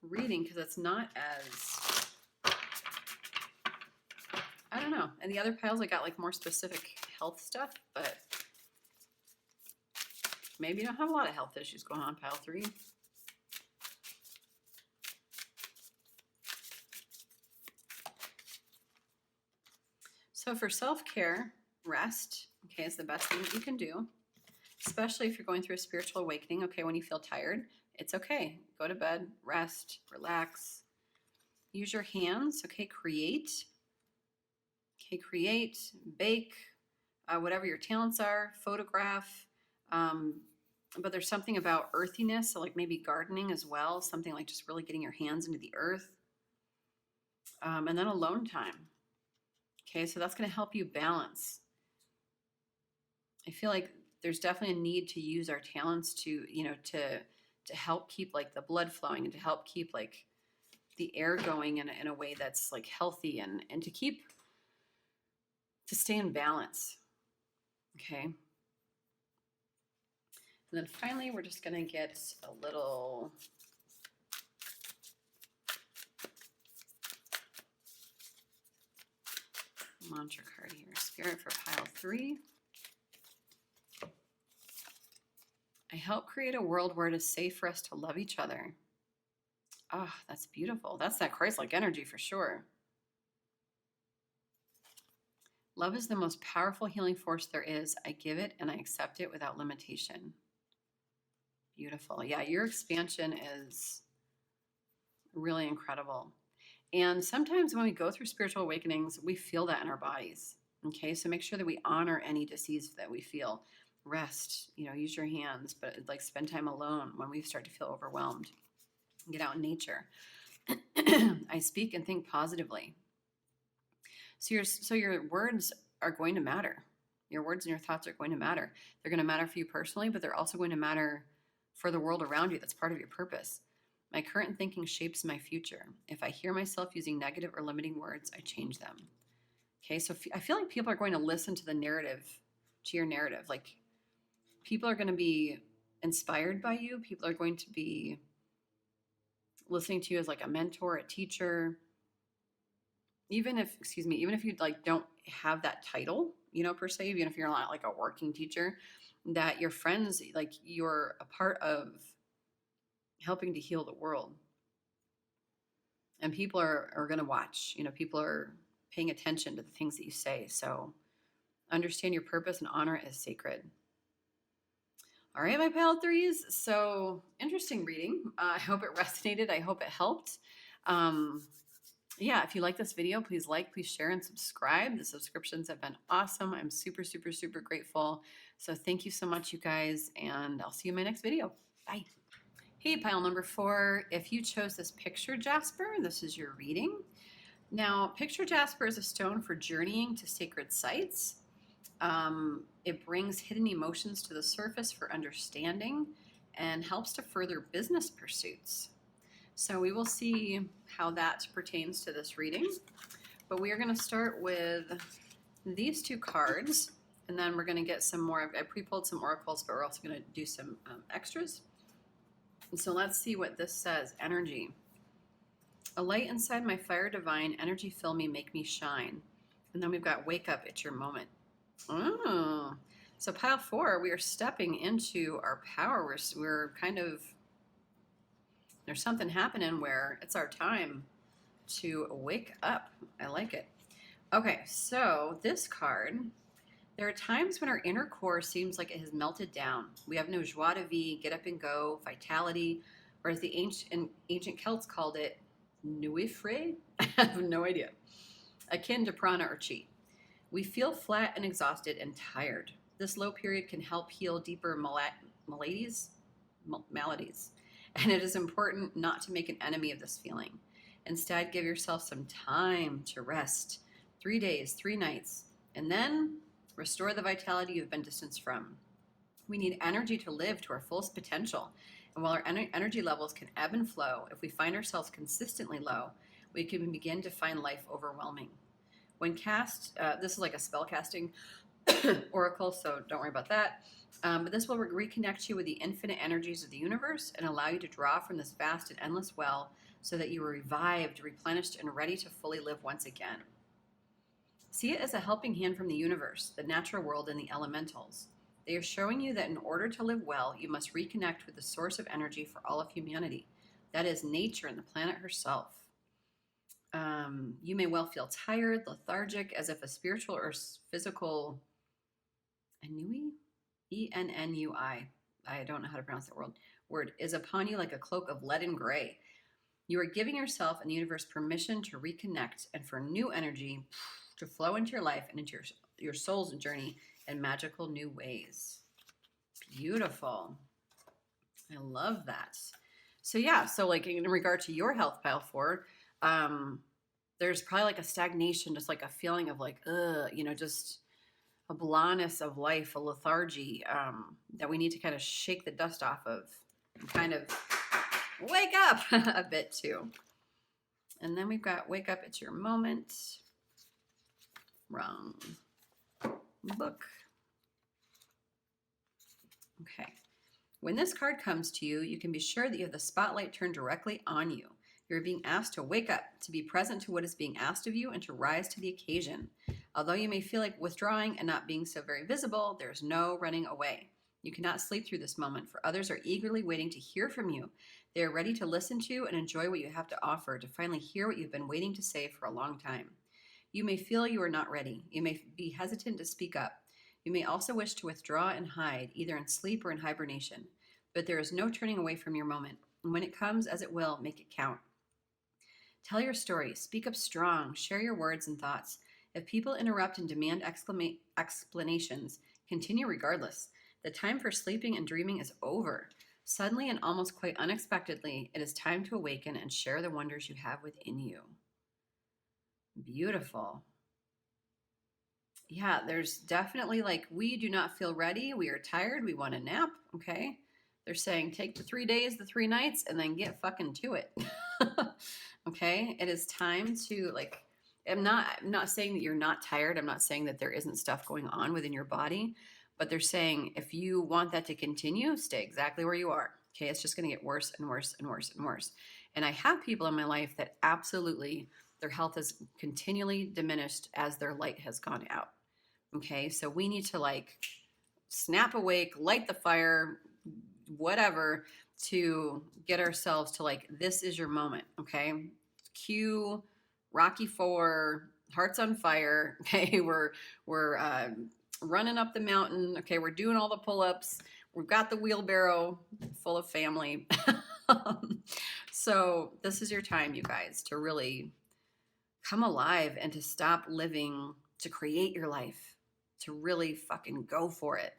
reading because it's not as, I don't know. And the other piles I got like more specific health stuff, but maybe you don't have a lot of health issues going on, pile 3. So for self-care, rest, okay, is the best thing that you can do, especially if you're going through a spiritual awakening. Okay, when you feel tired, it's okay. Go to bed, rest, relax. Use your hands, okay, create. Okay, create, bake, whatever your talents are, photograph. But there's something about earthiness, so like maybe gardening as well, something like just really getting your hands into the earth. And then alone time. Okay, so that's going to help you balance. I feel like there's definitely a need to use our talents to, you know, to help keep like the blood flowing and to help keep like the air going in a way that's like healthy and to stay in balance. Okay. And then finally, we're just going to get a little mantra card here. Spirit for pile 3. I help create a world where it is safe for us to love each other. Ah, oh, that's beautiful. That's that Christ-like energy for sure. Love is the most powerful healing force there is. I give it and I accept it without limitation. Beautiful. Yeah, your expansion is really incredible. And sometimes when we go through spiritual awakenings, we feel that in our bodies. Okay, so make sure that we honor any disease that we feel. Rest, you know, use your hands, but like spend time alone when we start to feel overwhelmed. Get out in nature. I speak and think positively. So your words are going to matter. Your words and your thoughts are going to matter. They're going to matter for you personally, but they're also going to matter for the world around you. That's part of your purpose. My current thinking shapes my future. If I hear myself using negative or limiting words, I change them. Okay, so I feel like people are going to listen to the narrative, to your narrative. Like people are going to be inspired by you. People are going to be listening to you as like a mentor, a teacher. Even if you like don't have that title, you know, per se, even if you're not like a working teacher, that your friends, like you're a part of helping to heal the world. And people are going to watch, you know, people are paying attention to the things that you say. So understand your purpose and honor it as sacred. All right, my pile 3s. So interesting reading. I hope it resonated. I hope it helped. Yeah, if you like this video, please like, please share, and subscribe. The subscriptions have been awesome. I'm super, super, super grateful. So thank you so much, you guys, and I'll see you in my next video. Bye. Hey, pile number 4. If you chose this picture Jasper, this is your reading. Now, picture Jasper is a stone for journeying to sacred sites. It brings hidden emotions to the surface for understanding and helps to further business pursuits. So we will see how that pertains to this reading. But we are going to start with these 2 cards, and then we're going to get some more. I pre-pulled some oracles, but we're also going to do some extras. And so let's see what this says. Energy. A light inside my fire divine, energy fill me, make me shine. And then we've got wake up, it's your moment. Oh, so pile 4, we are stepping into our power. We're kind of, there's something happening where it's our time to wake up. I like it. Okay, so this card, there are times when our inner core seems like it has melted down. We have no joie de vivre, get up and go, vitality, or as the ancient Celts called it, nuifre? I have no idea. Akin to prana or chi. We feel flat and exhausted and tired. This low period can help heal deeper maladies, and it is important not to make an enemy of this feeling. Instead, give yourself some time to rest. 3 days, 3 nights, and then restore the vitality you've been distanced from. We need energy to live to our fullest potential, and while our energy levels can ebb and flow, if we find ourselves consistently low, we can begin to find life overwhelming. When cast, this is like a spell casting oracle, so don't worry about that. But this will reconnect you with the infinite energies of the universe and allow you to draw from this vast and endless well so that you are revived, replenished, and ready to fully live once again. See it as a helping hand from the universe, the natural world, and the elementals. They are showing you that in order to live well, you must reconnect with the source of energy for all of humanity. That is nature and the planet herself. You may well feel tired, lethargic, as if a spiritual or physical ennui, Ennui, I don't know how to pronounce that word, is upon you like a cloak of leaden gray. You are giving yourself and the universe permission to reconnect and for new energy to flow into your life and into your soul's journey in magical new ways. Beautiful. I love that. So yeah, so like in regard to your health, pile 4, there's probably like a stagnation, just like a feeling of like, just a blandness of life, a lethargy, that we need to kind of shake the dust off of and kind of wake up a bit too. And then we've got wake up, it's your moment. Wrong book. Okay. When this card comes to you, you can be sure that you have the spotlight turned directly on you. You're being asked to wake up, to be present to what is being asked of you, and to rise to the occasion. Although you may feel like withdrawing and not being so very visible, there's no running away. You cannot sleep through this moment, for others are eagerly waiting to hear from you. They are ready to listen to and enjoy what you have to offer, to finally hear what you've been waiting to say for a long time. You may feel you are not ready. You may be hesitant to speak up. You may also wish to withdraw and hide, either in sleep or in hibernation. But there is no turning away from your moment. And when it comes, as it will, make it count. Tell your story. Speak up strong. Share your words and thoughts. If people interrupt and demand explanations, continue regardless. The time for sleeping and dreaming is over. Suddenly and almost quite unexpectedly, it is time to awaken and share the wonders you have within you. Beautiful. Yeah, there's definitely like, we do not feel ready. We are tired. We want a nap. Okay. They're saying take the 3 days, the 3 nights, and then get fucking to it. Okay. It is time to like, I'm not saying that you're not tired. I'm not saying that there isn't stuff going on within your body, but they're saying if you want that to continue, stay exactly where you are. Okay. It's just going to get worse and worse and worse and worse. And I have people in my life that absolutely their health has continually diminished as their light has gone out. Okay. So we need to like snap awake, light the fire, whatever, to get ourselves to like, this is your moment. Okay. Cue Rocky 4, Hearts on Fire. Okay. We're running up the mountain. Okay. We're doing all the pull-ups. We've got the wheelbarrow full of family. So this is your time, you guys, to really come alive and to stop living to create your life, to really fucking go for it.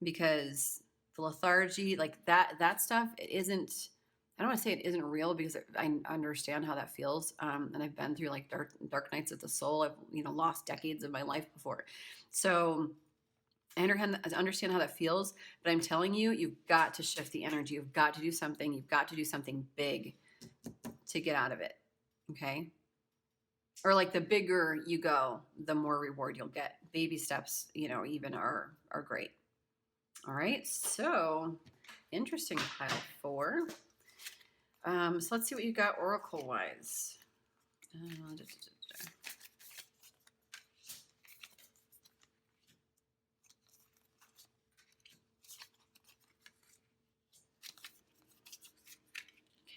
Because the lethargy, like that stuff, it isn't, I don't want to say it isn't real because I understand how that feels. And I've been through like dark nights of the soul. I've, lost decades of my life before. So I understand how that feels, but I'm telling you, you've got to shift the energy. You've got to do something. You've got to do something big to get out of it. Okay. Or like the bigger you go, the more reward you'll get. Baby steps, even are great. All right. So interesting, pile 4. So let's see what you got oracle wise.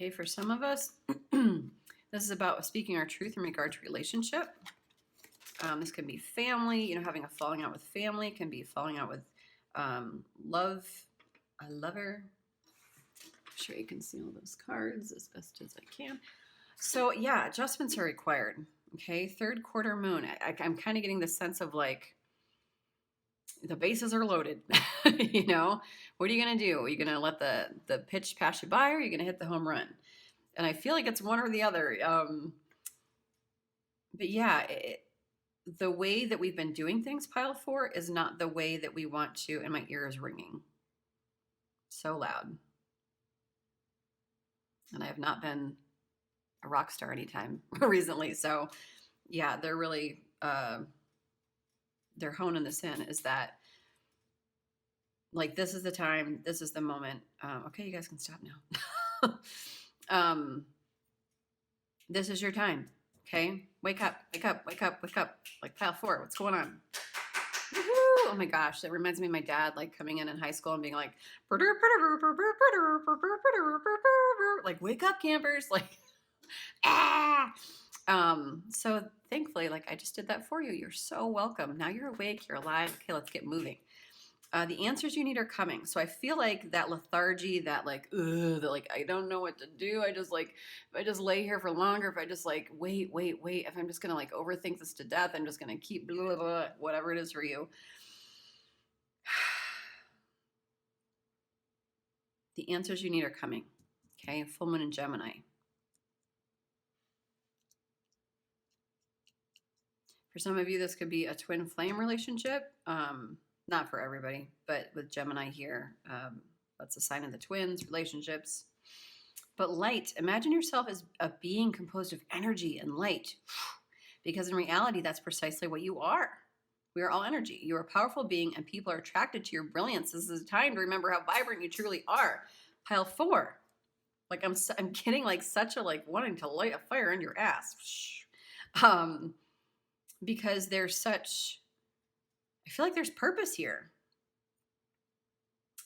Okay, for some of us, this is about speaking our truth in regard to relationship. This can be family, having a falling out with family. It can be falling out with a lover. I'm sure you can see all those cards as best as I can. So yeah, adjustments are required. Okay, 3rd quarter moon. I'm kind of getting the sense of like, the bases are loaded. What are you going to do? Are you going to let the pitch pass you by, or are you going to hit the home run? And I feel like it's one or the other. But yeah, the way that we've been doing things, pile 4, is not the way that we want to, and my ear is ringing so loud. And I have not been a rock star anytime recently. So yeah, they're really they're honing this in, is that like, this is the time, this is the moment. Okay, you guys can stop now. This is your time. Okay, wake up, wake up, wake up, wake up. Like pile 4, what's going on? Woo-hoo! Oh my gosh, that reminds me of my dad, like coming in high school and being like, like, wake up, campers, like, ah. So thankfully, like, I just did that for you. You're so welcome. Now you're awake, you're alive. Okay, let's get moving. The answers you need are coming. So I feel like that lethargy, that like, ugh, that like, I don't know what to do. I just like, if I just lay here for longer, if I just like, wait, if I'm just going to like overthink this to death, I'm just going to keep blah, blah, blah, whatever it is for you. The answers you need are coming. Okay. Full moon in Gemini. For some of you, this could be a twin flame relationship. Not for everybody, but with Gemini here, that's a sign of the twins, relationships. But light, imagine yourself as a being composed of energy and light, because in reality, that's precisely what you are. We are all energy. You are a powerful being, and people are attracted to your brilliance. This is a time to remember how vibrant you truly are. Pile 4, like I'm getting like such a like wanting to light a fire in your ass, because there's such. I feel like there's purpose here.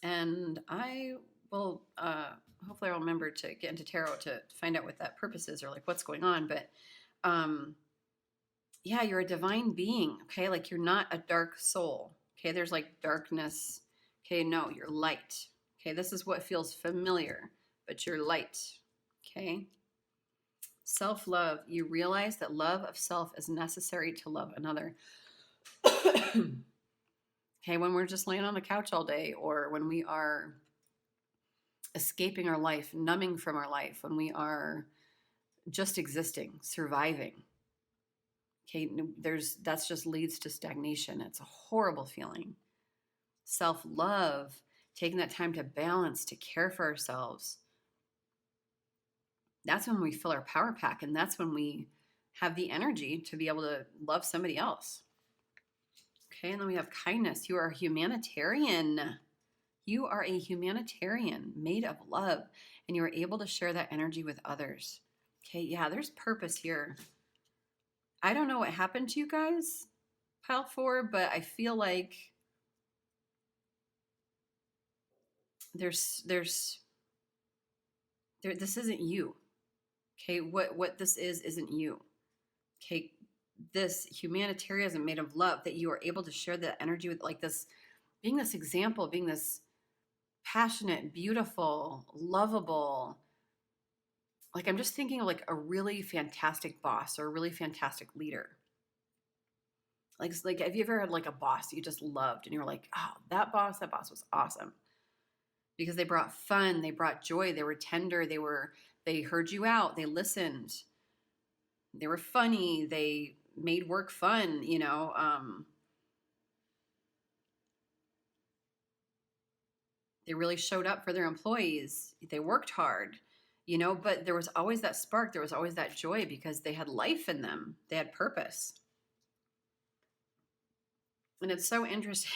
And I will, hopefully I'll remember to get into tarot to find out what that purpose is or like what's going on. But yeah, you're a divine being. Okay. Like, you're not a dark soul. Okay. There's like darkness. Okay. No, you're light. Okay. This is what feels familiar, but you're light. Okay. Self-love. You realize that love of self is necessary to love another. Okay, when we're just laying on the couch all day, or when we are escaping our life, numbing from our life, when we are just existing, surviving. Okay, that's just leads to stagnation. It's a horrible feeling. Self-love, taking that time to balance, to care for ourselves. That's when we fill our power pack, and that's when we have the energy to be able to love somebody else. Okay, and then we have kindness. You are a humanitarian. You are a humanitarian made of love, and you are able to share that energy with others. Okay, yeah, there's purpose here. I don't know what happened to you guys, pile 4, but I feel like this isn't you. Okay, what this isn't you. Okay, this humanitarianism made of love, that you are able to share that energy with, like, this, being this example, being this passionate, beautiful, lovable. Like, I'm just thinking of like a really fantastic boss or a really fantastic leader. Like, have you ever had like a boss you just loved and you were like, oh, that boss was awesome, because they brought fun, they brought joy, they were tender, they heard you out, they listened, they were funny, they made work fun, you know. They really showed up for their employees. They worked hard, you know, but there was always that spark. There was always that joy, because they had life in them. They had purpose. And it's so interesting.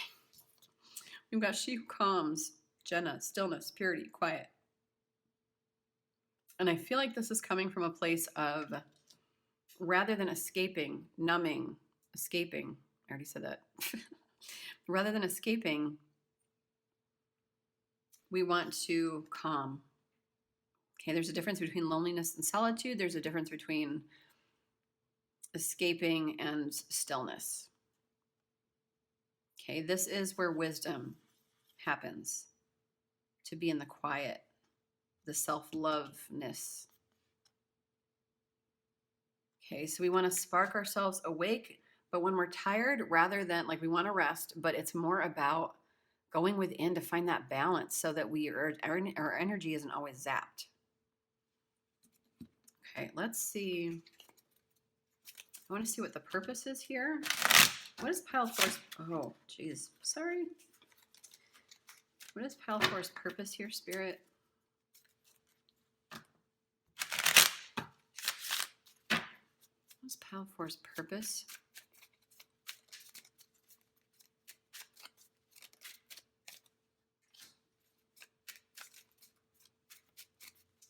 We've got she who calms, Jenna, stillness, purity, quiet. And I feel like this is coming from a place of, rather than escaping, numbing, escaping. I already said that. Rather than escaping, we want to calm. Okay, there's a difference between loneliness and solitude. There's a difference between escaping and stillness. Okay, this is where wisdom happens, to be in the quiet, the self-loveness. Okay, so we want to spark ourselves awake, but when we're tired, rather than, like, we want to rest, but it's more about going within to find that balance, so that our energy isn't always zapped. Okay, let's see. I want to see what the purpose is here. What is pile 4's? Oh, geez. Sorry. What is pile 4's purpose here, Spirit? What's pile 4's purpose?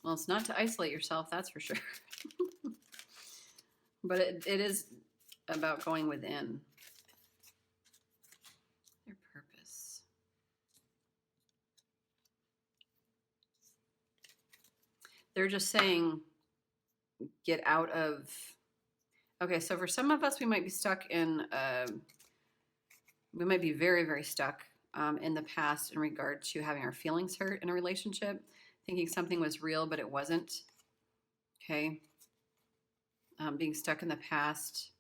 Well, it's not to isolate yourself, that's for sure. But it is about going within. Their purpose. They're just saying, get out of... Okay, so for some of us, we might be stuck in... we might be very, very stuck in the past in regard to having our feelings hurt in a relationship, thinking something was real, but it wasn't. Okay. Being stuck in the past,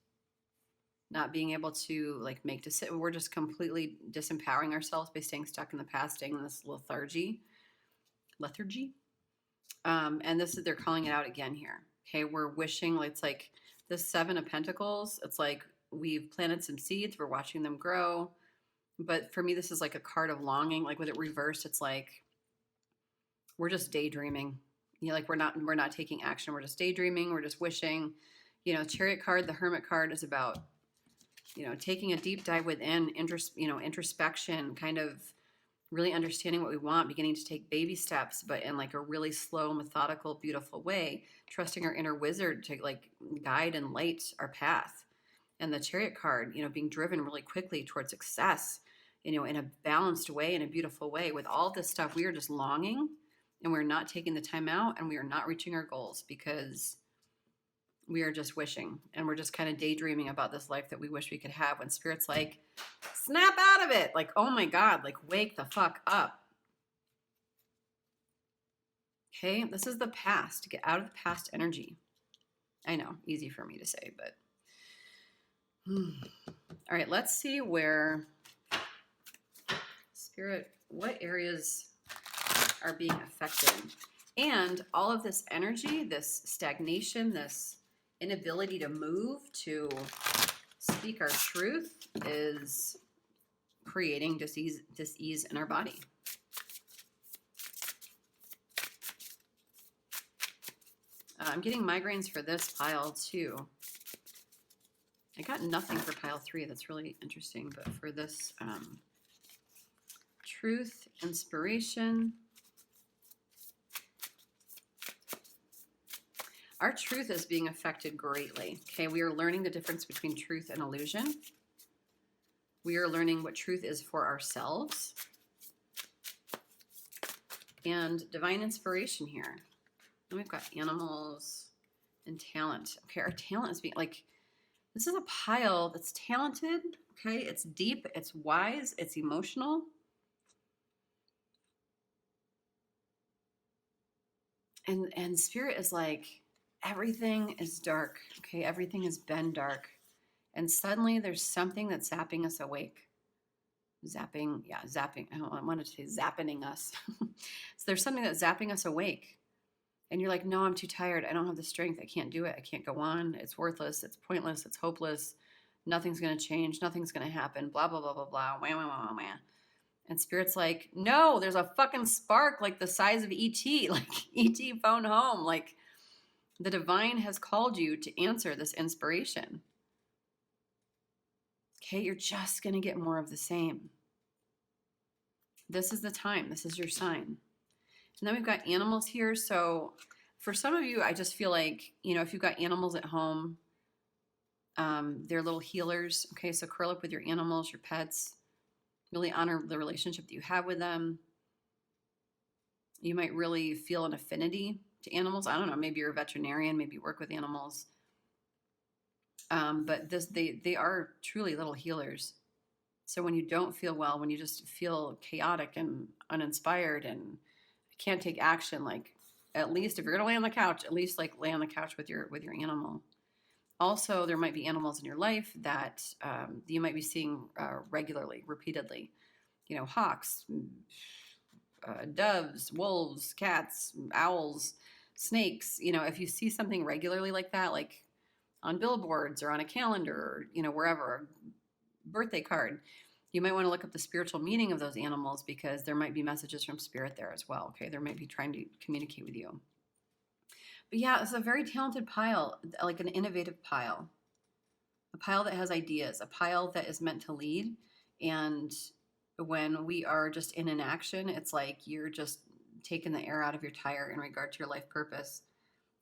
not being able to like make decisions. We're just completely disempowering ourselves by staying stuck in the past, staying in this lethargy. And this is, they're calling it out again here. Okay. We're wishing, it's like the 7 of Pentacles. It's like we've planted some seeds. We're watching them grow. But for me, this is like a card of longing. Like with it reversed, it's like we're just daydreaming. You know, like we're not taking action. We're just daydreaming. We're just wishing. You know, Chariot card, the Hermit card is about, you know, taking a deep dive within, introspection, kind of really understanding what we want, beginning to take baby steps, but in like a really slow, methodical, beautiful way, trusting our inner wizard to like guide and light our path. And the Chariot card, you know, being driven really quickly towards success, you know, in a balanced way, in a beautiful way. With all this stuff, we are just longing, and we're not taking the time out, and we are not reaching our goals because we are just wishing, and we're just kind of daydreaming about this life that we wish we could have, when Spirit's like, snap out of it. Like, oh my God, like wake the fuck up. Okay, this is the past. Get out of the past energy. I know, easy for me to say, but all right, let's see where Spirit, what areas are being affected. And all of this energy, this stagnation, this inability to move, to speak our truth, is creating dis-ease in our body. I'm getting migraines for this pile too. I got nothing for pile 3. That's really interesting. But for this truth, inspiration. Our truth is being affected greatly. Okay, we are learning the difference between truth and illusion. We are learning what truth is for ourselves. And divine inspiration here. And we've got animals and talent. Okay, our talent is being like, this is a pile that's talented, okay? It's deep, it's wise, it's emotional. And Spirit is like, everything is dark, okay? Everything has been dark. And suddenly there's something that's zapping us awake. Zapping. I wanted to say zappening us. So there's something that's zapping us awake. And you're like, no, I'm too tired. I don't have the strength. I can't do it. I can't go on. It's worthless. It's pointless. It's hopeless. Nothing's going to change. Nothing's going to happen. Blah, blah, blah, blah, blah. Wah, wah, wah, wah. And Spirit's like, no, there's a fucking spark like the size of E.T. Like E.T. phone home. Like the divine has called you to answer this inspiration. Okay, you're just going to get more of the same. This is the time. This is your sign. And then we've got animals here. So for some of you, I just feel like, you know, if you've got animals at home, they're little healers. Okay, so curl up with your animals, your pets. Really honor the relationship that you have with them. You might really feel an affinity to animals. I don't know, maybe you're a veterinarian, maybe you work with animals. But they are truly little healers. So when you don't feel well, when you just feel chaotic and uninspired and can't take action, like at least if you're gonna lay on the couch, at least like lay on the couch with your animal. Also, there might be animals in your life that you might be seeing regularly, repeatedly. You know, hawks, doves, wolves, cats, owls, snakes. You know, if you see something regularly like that, like on billboards or on a calendar, or, you know, wherever, birthday card, you might want to look up the spiritual meaning of those animals, because there might be messages from Spirit there as well. Okay, they might be trying to communicate with you. But yeah, it's a very talented pile, like an innovative pile. A pile that has ideas, a pile that is meant to lead. And when we are just in inaction, it's like you're just taken the air out of your tire in regard to your life purpose,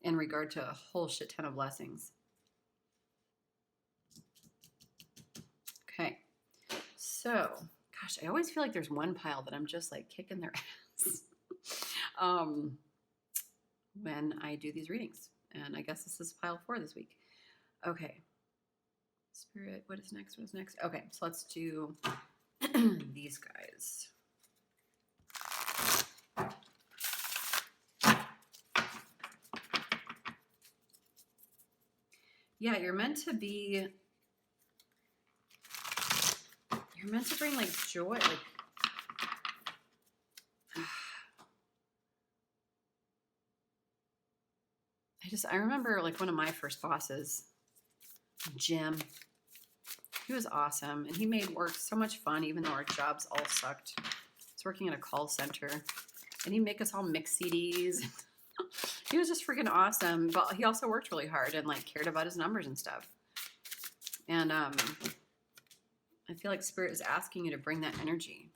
in regard to a whole shit ton of blessings. Okay. So, gosh, I always feel like there's one pile that I'm just like kicking their ass when I do these readings. And I guess this is pile 4 this week. Okay. Spirit, what is next? What is next? Okay, so let's do these guys. Yeah, you're meant to bring like joy, like I remember like one of my first bosses, Jim. He was awesome, and he made work so much fun, even though our jobs all sucked. He's working at a call center, and he'd make us all mix CDs. He was just freaking awesome, but he also worked really hard and like cared about his numbers and stuff. And I feel like Spirit is asking you to bring that energy.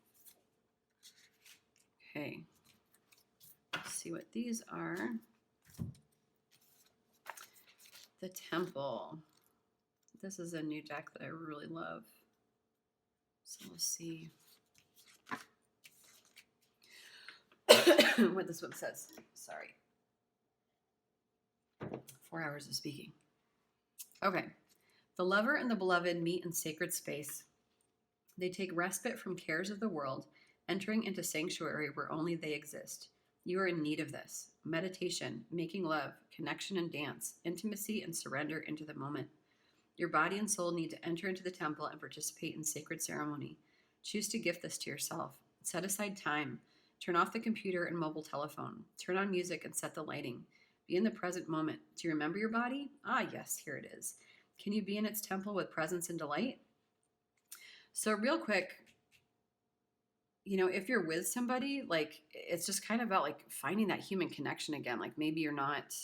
Okay. Let's see what these are. The Temple. This is a new deck that I really love. So we'll see what this one says. Sorry. 4 hours of speaking. Okay. The lover and the beloved meet in sacred space. They take respite from cares of the world, entering into sanctuary where only they exist. You are in need of this. Meditation, making love, connection and dance, intimacy and surrender into the moment. Your body and soul need to enter into the temple and participate in sacred ceremony. Choose to gift this to yourself. Set aside time. Turn off the computer and mobile telephone. Turn on music and set the lighting. Be in the present moment. Do you remember your body? Ah, yes, here it is. Can you be in its temple with presence and delight? So real quick, if you're with somebody, like, it's just kind of about like finding that human connection again. Like maybe you're not,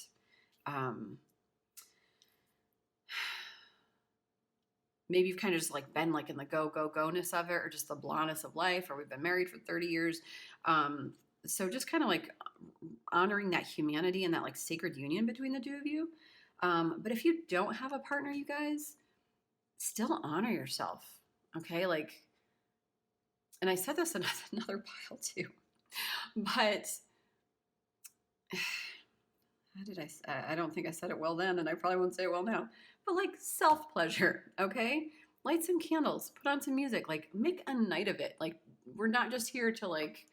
maybe you've kind of just like been like in the go-ness of it, or just the blondness of life, or we've been married for 30 years. So just kind of like honoring that humanity and that like sacred union between the two of you. But if you don't have a partner, you guys, still honor yourself. Okay. Like, and I said this in another pile too, but how did I don't think I said it well then, and I probably won't say it well now, but like self-pleasure. Okay. Light some candles, put on some music, like make a night of it. Like we're not just here to like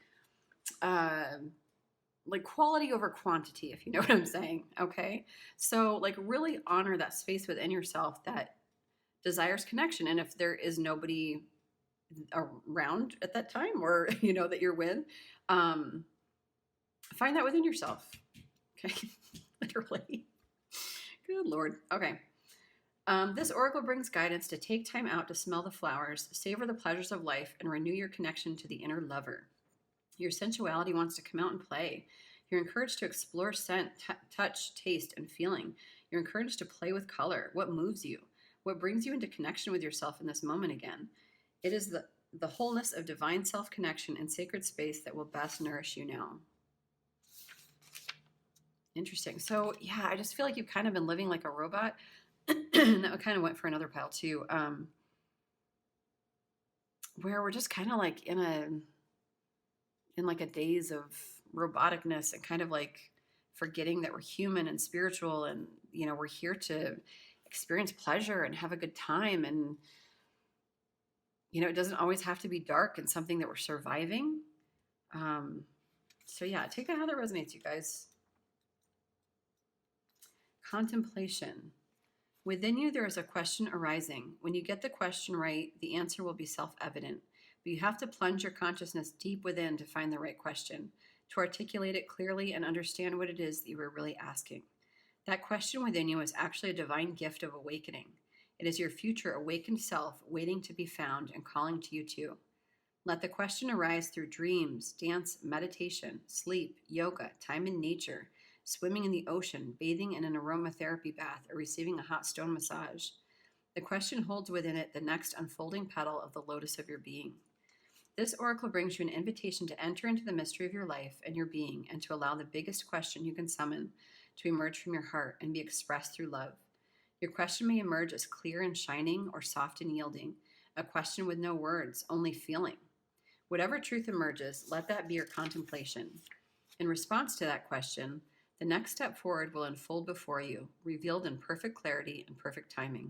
quality over quantity, if you know what I'm saying. Okay. So like really honor that space within yourself that desires connection. And if there is nobody around at that time, or, that you're with, find that within yourself. Okay. Literally. Good Lord. Okay. This oracle brings guidance to take time out to smell the flowers, savor the pleasures of life, and renew your connection to the inner lover. Your sensuality wants to come out and play. You're encouraged to explore scent, touch, taste, and feeling. You're encouraged to play with color. What moves you? What brings you into connection with yourself in this moment again? It is the wholeness of divine self-connection and sacred space that will best nourish you now. Interesting. So yeah, I just feel like you've kind of been living like a robot. That kind of went for another pile too. Where we're just kind of like in like a daze of roboticness, and kind of like forgetting that we're human and spiritual, and we're here to experience pleasure and have a good time. And it doesn't always have to be dark and something that we're surviving. So yeah, take that how that resonates, you guys. Contemplation. Within you, there is a question arising. When you get the question right, the answer will be self-evident. But you have to plunge your consciousness deep within to find the right question, to articulate it clearly and understand what it is that you were really asking. That question within you is actually a divine gift of awakening. It is your future awakened self waiting to be found and calling to you too. Let the question arise through dreams, dance, meditation, sleep, yoga, time in nature, swimming in the ocean, bathing in an aromatherapy bath, or receiving a hot stone massage. The question holds within it the next unfolding petal of the lotus of your being. This oracle brings you an invitation to enter into the mystery of your life and your being, and to allow the biggest question you can summon to emerge from your heart and be expressed through love. Your question may emerge as clear and shining or soft and yielding, a question with no words, only feeling. Whatever truth emerges, let that be your contemplation. In response to that question, the next step forward will unfold before you, revealed in perfect clarity and perfect timing.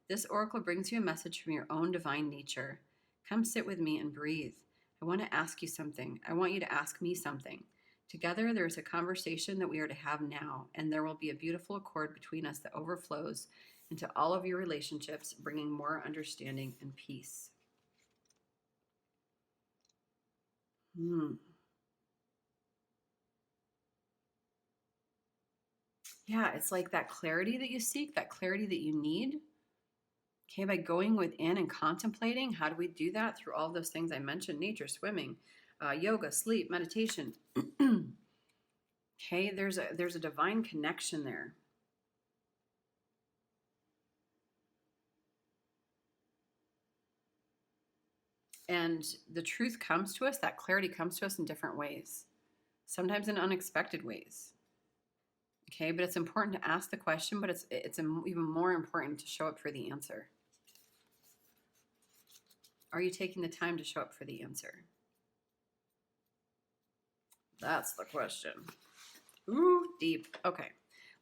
This oracle brings you a message from your own divine nature. Come sit with me and breathe. I want to ask you something. I want you to ask me something. Together, there is a conversation that we are to have now, and there will be a beautiful accord between us that overflows into all of your relationships, bringing more understanding and peace. Yeah, it's like that clarity that you seek, that clarity that you need. Okay, by going within and contemplating, how do we do that? Through all those things I mentioned: nature, swimming, yoga, sleep, meditation. Okay, there's a divine connection there. And the truth comes to us, that clarity comes to us in different ways, sometimes in unexpected ways. Okay, but it's important to ask the question, but it's even more important to show up for the answer. Are you taking the time to show up for the answer? That's the question. Ooh, deep. Okay.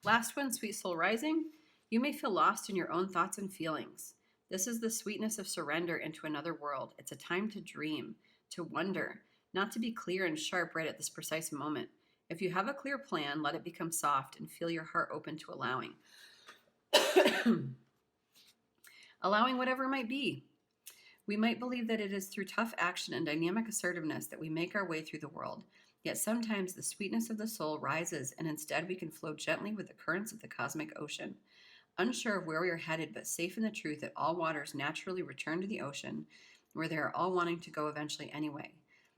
Last one, Sweet Soul Rising. You may feel lost in your own thoughts and feelings. This is the sweetness of surrender into another world. It's a time to dream, to wonder, not to be clear and sharp right at this precise moment. If you have a clear plan, let it become soft and feel your heart open to allowing. Allowing whatever it might be. We might believe that it is through tough action and dynamic assertiveness that we make our way through the world. Yet sometimes the sweetness of the soul rises, and instead we can flow gently with the currents of the cosmic ocean. Unsure of where we are headed, but safe in the truth that all waters naturally return to the ocean, where they are all wanting to go eventually anyway.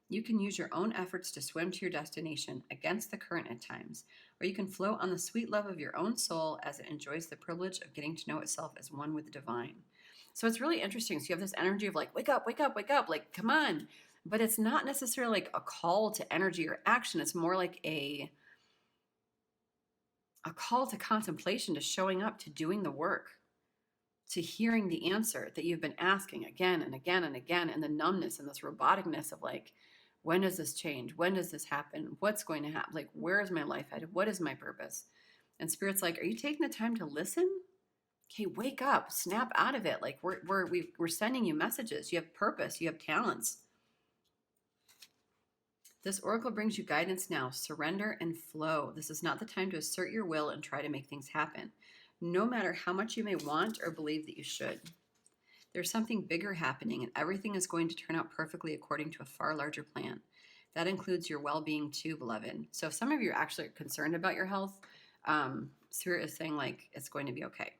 You can use your own efforts to swim to your destination, against the current at times, or you can float on the sweet love of your own soul as it enjoys the privilege of getting to know itself as one with the divine. So it's really interesting. So you have this energy of like, wake up, wake up, wake up, like, come on. But it's not necessarily like a call to energy or action. It's more like a call to contemplation, to showing up, to doing the work, to hearing the answer that you've been asking again and again and again, and the numbness and this roboticness of like, when does this change? When does this happen? What's going to happen? Like, where is my life headed? What is my purpose? And Spirit's like, are you taking the time to listen? Okay, wake up, snap out of it. Like we're sending you messages. You have purpose. You have talents. This oracle brings you guidance now. Surrender and flow. This is not the time to assert your will and try to make things happen, no matter how much you may want or believe that you should. There's something bigger happening, and everything is going to turn out perfectly according to a far larger plan. That includes your well-being too, beloved. So if some of you are actually concerned about your health, Spirit is saying like it's going to be okay.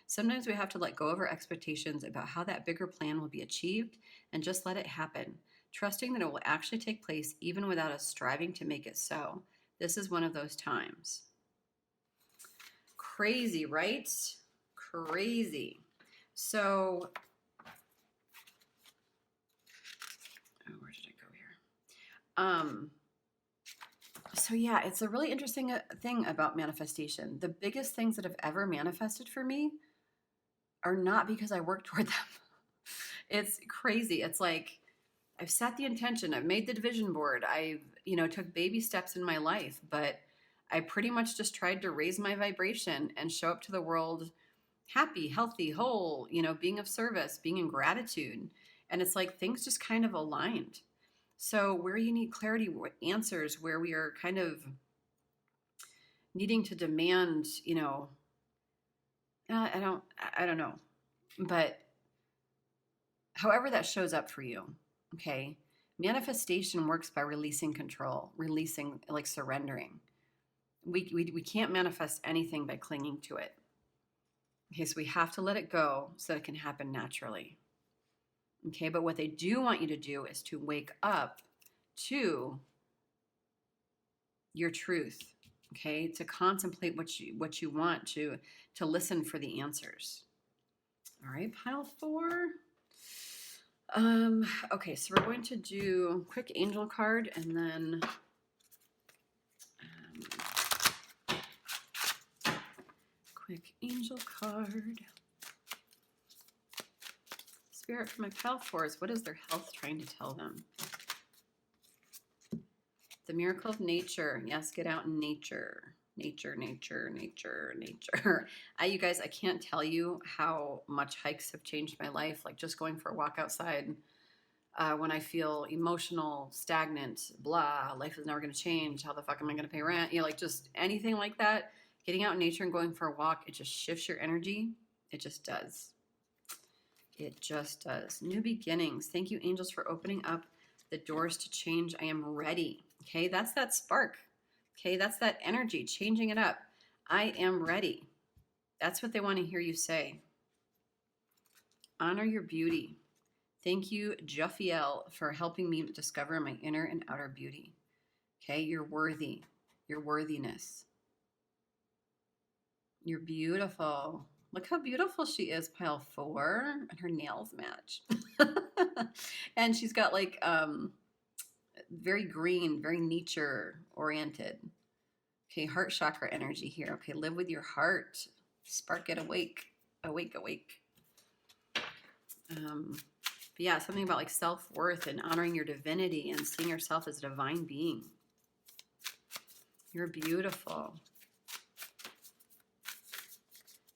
Sometimes we have to let go of our expectations about how that bigger plan will be achieved and just let it happen, trusting that it will actually take place even without us striving to make it so. This is one of those times. Crazy, right? Crazy. So, where did it go here? So yeah, it's a really interesting thing about manifestation. The biggest things that have ever manifested for me are not because I work toward them. It's crazy. It's like I've set the intention, I've made the vision board, I've, took baby steps in my life, but I pretty much just tried to raise my vibration and show up to the world happy, healthy, whole, being of service, being in gratitude. And it's like things just kind of aligned. So where you need clarity, answers, where we are kind of needing to demand, I don't know, but however that shows up for you, okay, manifestation works by releasing control, releasing, like surrendering. We can't manifest anything by clinging to it. Okay, so we have to let it go so that it can happen naturally. Okay, but what they do want you to do is to wake up to your truth. Okay, to contemplate what you want, to listen for the answers. All right, pile 4. Okay, so we're going to do quick angel card and then quick angel card. Spirit from my pile fours, what is their health trying to tell them? The miracle of nature. Yes, get out in nature. Nature, nature, nature, nature. You guys, I can't tell you how much hikes have changed my life. Like just going for a walk outside when I feel emotional, stagnant, blah, life is never going to change. How the fuck am I going to pay rent? You know, like just anything like that. Getting out in nature and going for a walk, it just shifts your energy. It just does. It just does. New beginnings. Thank you, angels, for opening up the doors to change. I am ready. Okay, that's that spark. Okay, that's that energy, changing it up. I am ready. That's what they want to hear you say. Honor your beauty. Thank you, Juffiel, for helping me discover my inner and outer beauty. Okay, you're worthy. Your worthiness. You're beautiful. Look how beautiful she is, pile 4, and her nails match. And she's got like very green, very nature oriented. Okay, heart chakra energy here. Okay, live with your heart. Spark it awake. Awake, awake. But yeah, something about like self-worth and honoring your divinity and seeing yourself as a divine being. You're beautiful.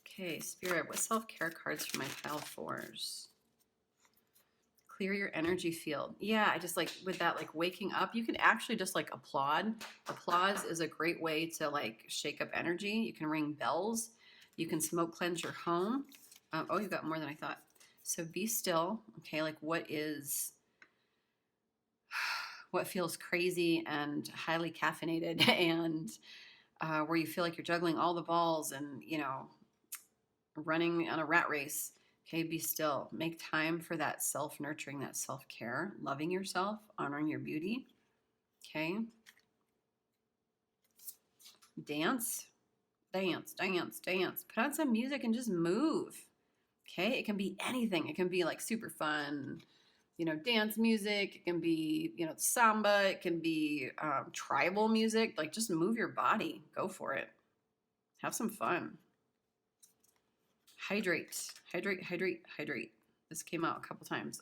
Okay, Spirit, what self-care cards for my pile 4s? Clear your energy field. Yeah, I just like with that, like waking up, you can actually just like applaud. Applause is a great way to like shake up energy. You can ring bells. You can smoke cleanse your home. Oh, you got more than I thought. So be still. Okay, like what feels crazy and highly caffeinated and where you feel like you're juggling all the balls and, you know, running on a rat race. Okay, be still. Make time for that self-nurturing, that self-care, loving yourself, honoring your beauty. Okay. Dance, dance, dance, dance. Put on some music and just move. Okay, it can be anything. It can be like super fun, you know, dance music. It can be, you know, samba. It can be tribal music. Like just move your body. Go for it. Have some fun. Hydrate, hydrate, hydrate, hydrate. This came out a couple times.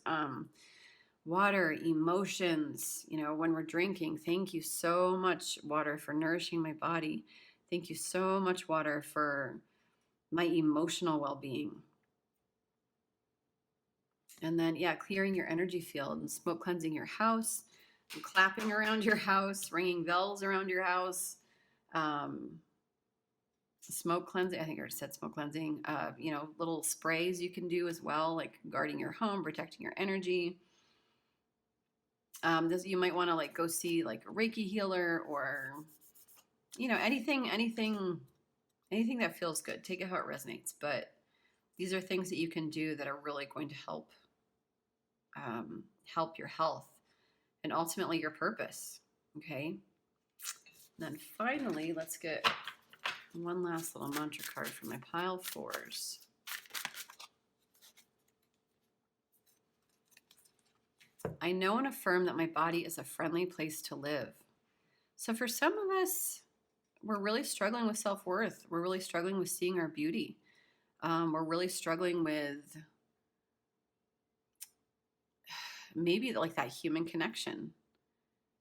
Water, emotions, you know, when we're drinking, thank you so much, water, for nourishing my body. Thank you so much, water, for my emotional well-being. And then, yeah, clearing your energy field and smoke cleansing your house, and clapping around your house, ringing bells around your house. Smoke cleansing, I think I already said smoke cleansing. You know, little sprays you can do as well, like guarding your home, protecting your energy. This, you might want to like go see like a Reiki healer or, you know, anything that feels good. Take it how it resonates. But these are things that you can do that are really going to help help your health and ultimately your purpose. Okay. And then finally, let's get one last little mantra card for my pile 4s. I know and affirm that my body is a friendly place to live. So for some of us, we're really struggling with self-worth. We're really struggling with seeing our beauty. We're really struggling with maybe like that human connection.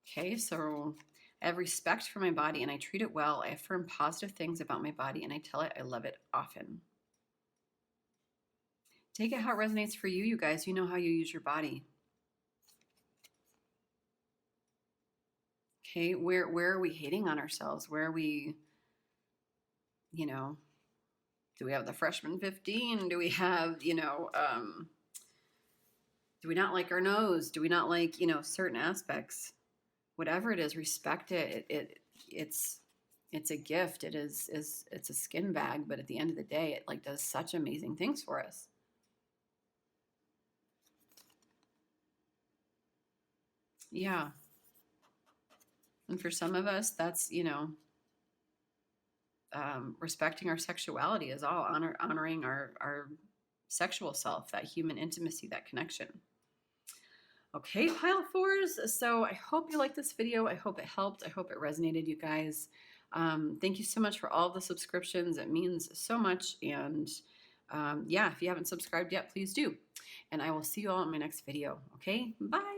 Okay, so I have respect for my body and I treat it well. I affirm positive things about my body and I tell it I love it often. Take it how it resonates for you, you guys. You know how you use your body. Okay, where are we hating on ourselves? Where are we, you know, do we have the freshman 15? Do we have, you know, do we not like our nose? Do we not like, you know, certain aspects? Whatever it is, respect it. It's a gift. It's a skin bag, but at the end of the day, it like does such amazing things for us. Yeah. And for some of us, that's, you know, respecting our sexuality is all honoring our sexual self, that human intimacy, that connection. Okay, pile fours. So I hope you liked this video. I hope it helped. I hope it resonated, you guys. Thank you so much for all the subscriptions. It means so much. And yeah, if you haven't subscribed yet, please do. And I will see you all in my next video. Okay, bye.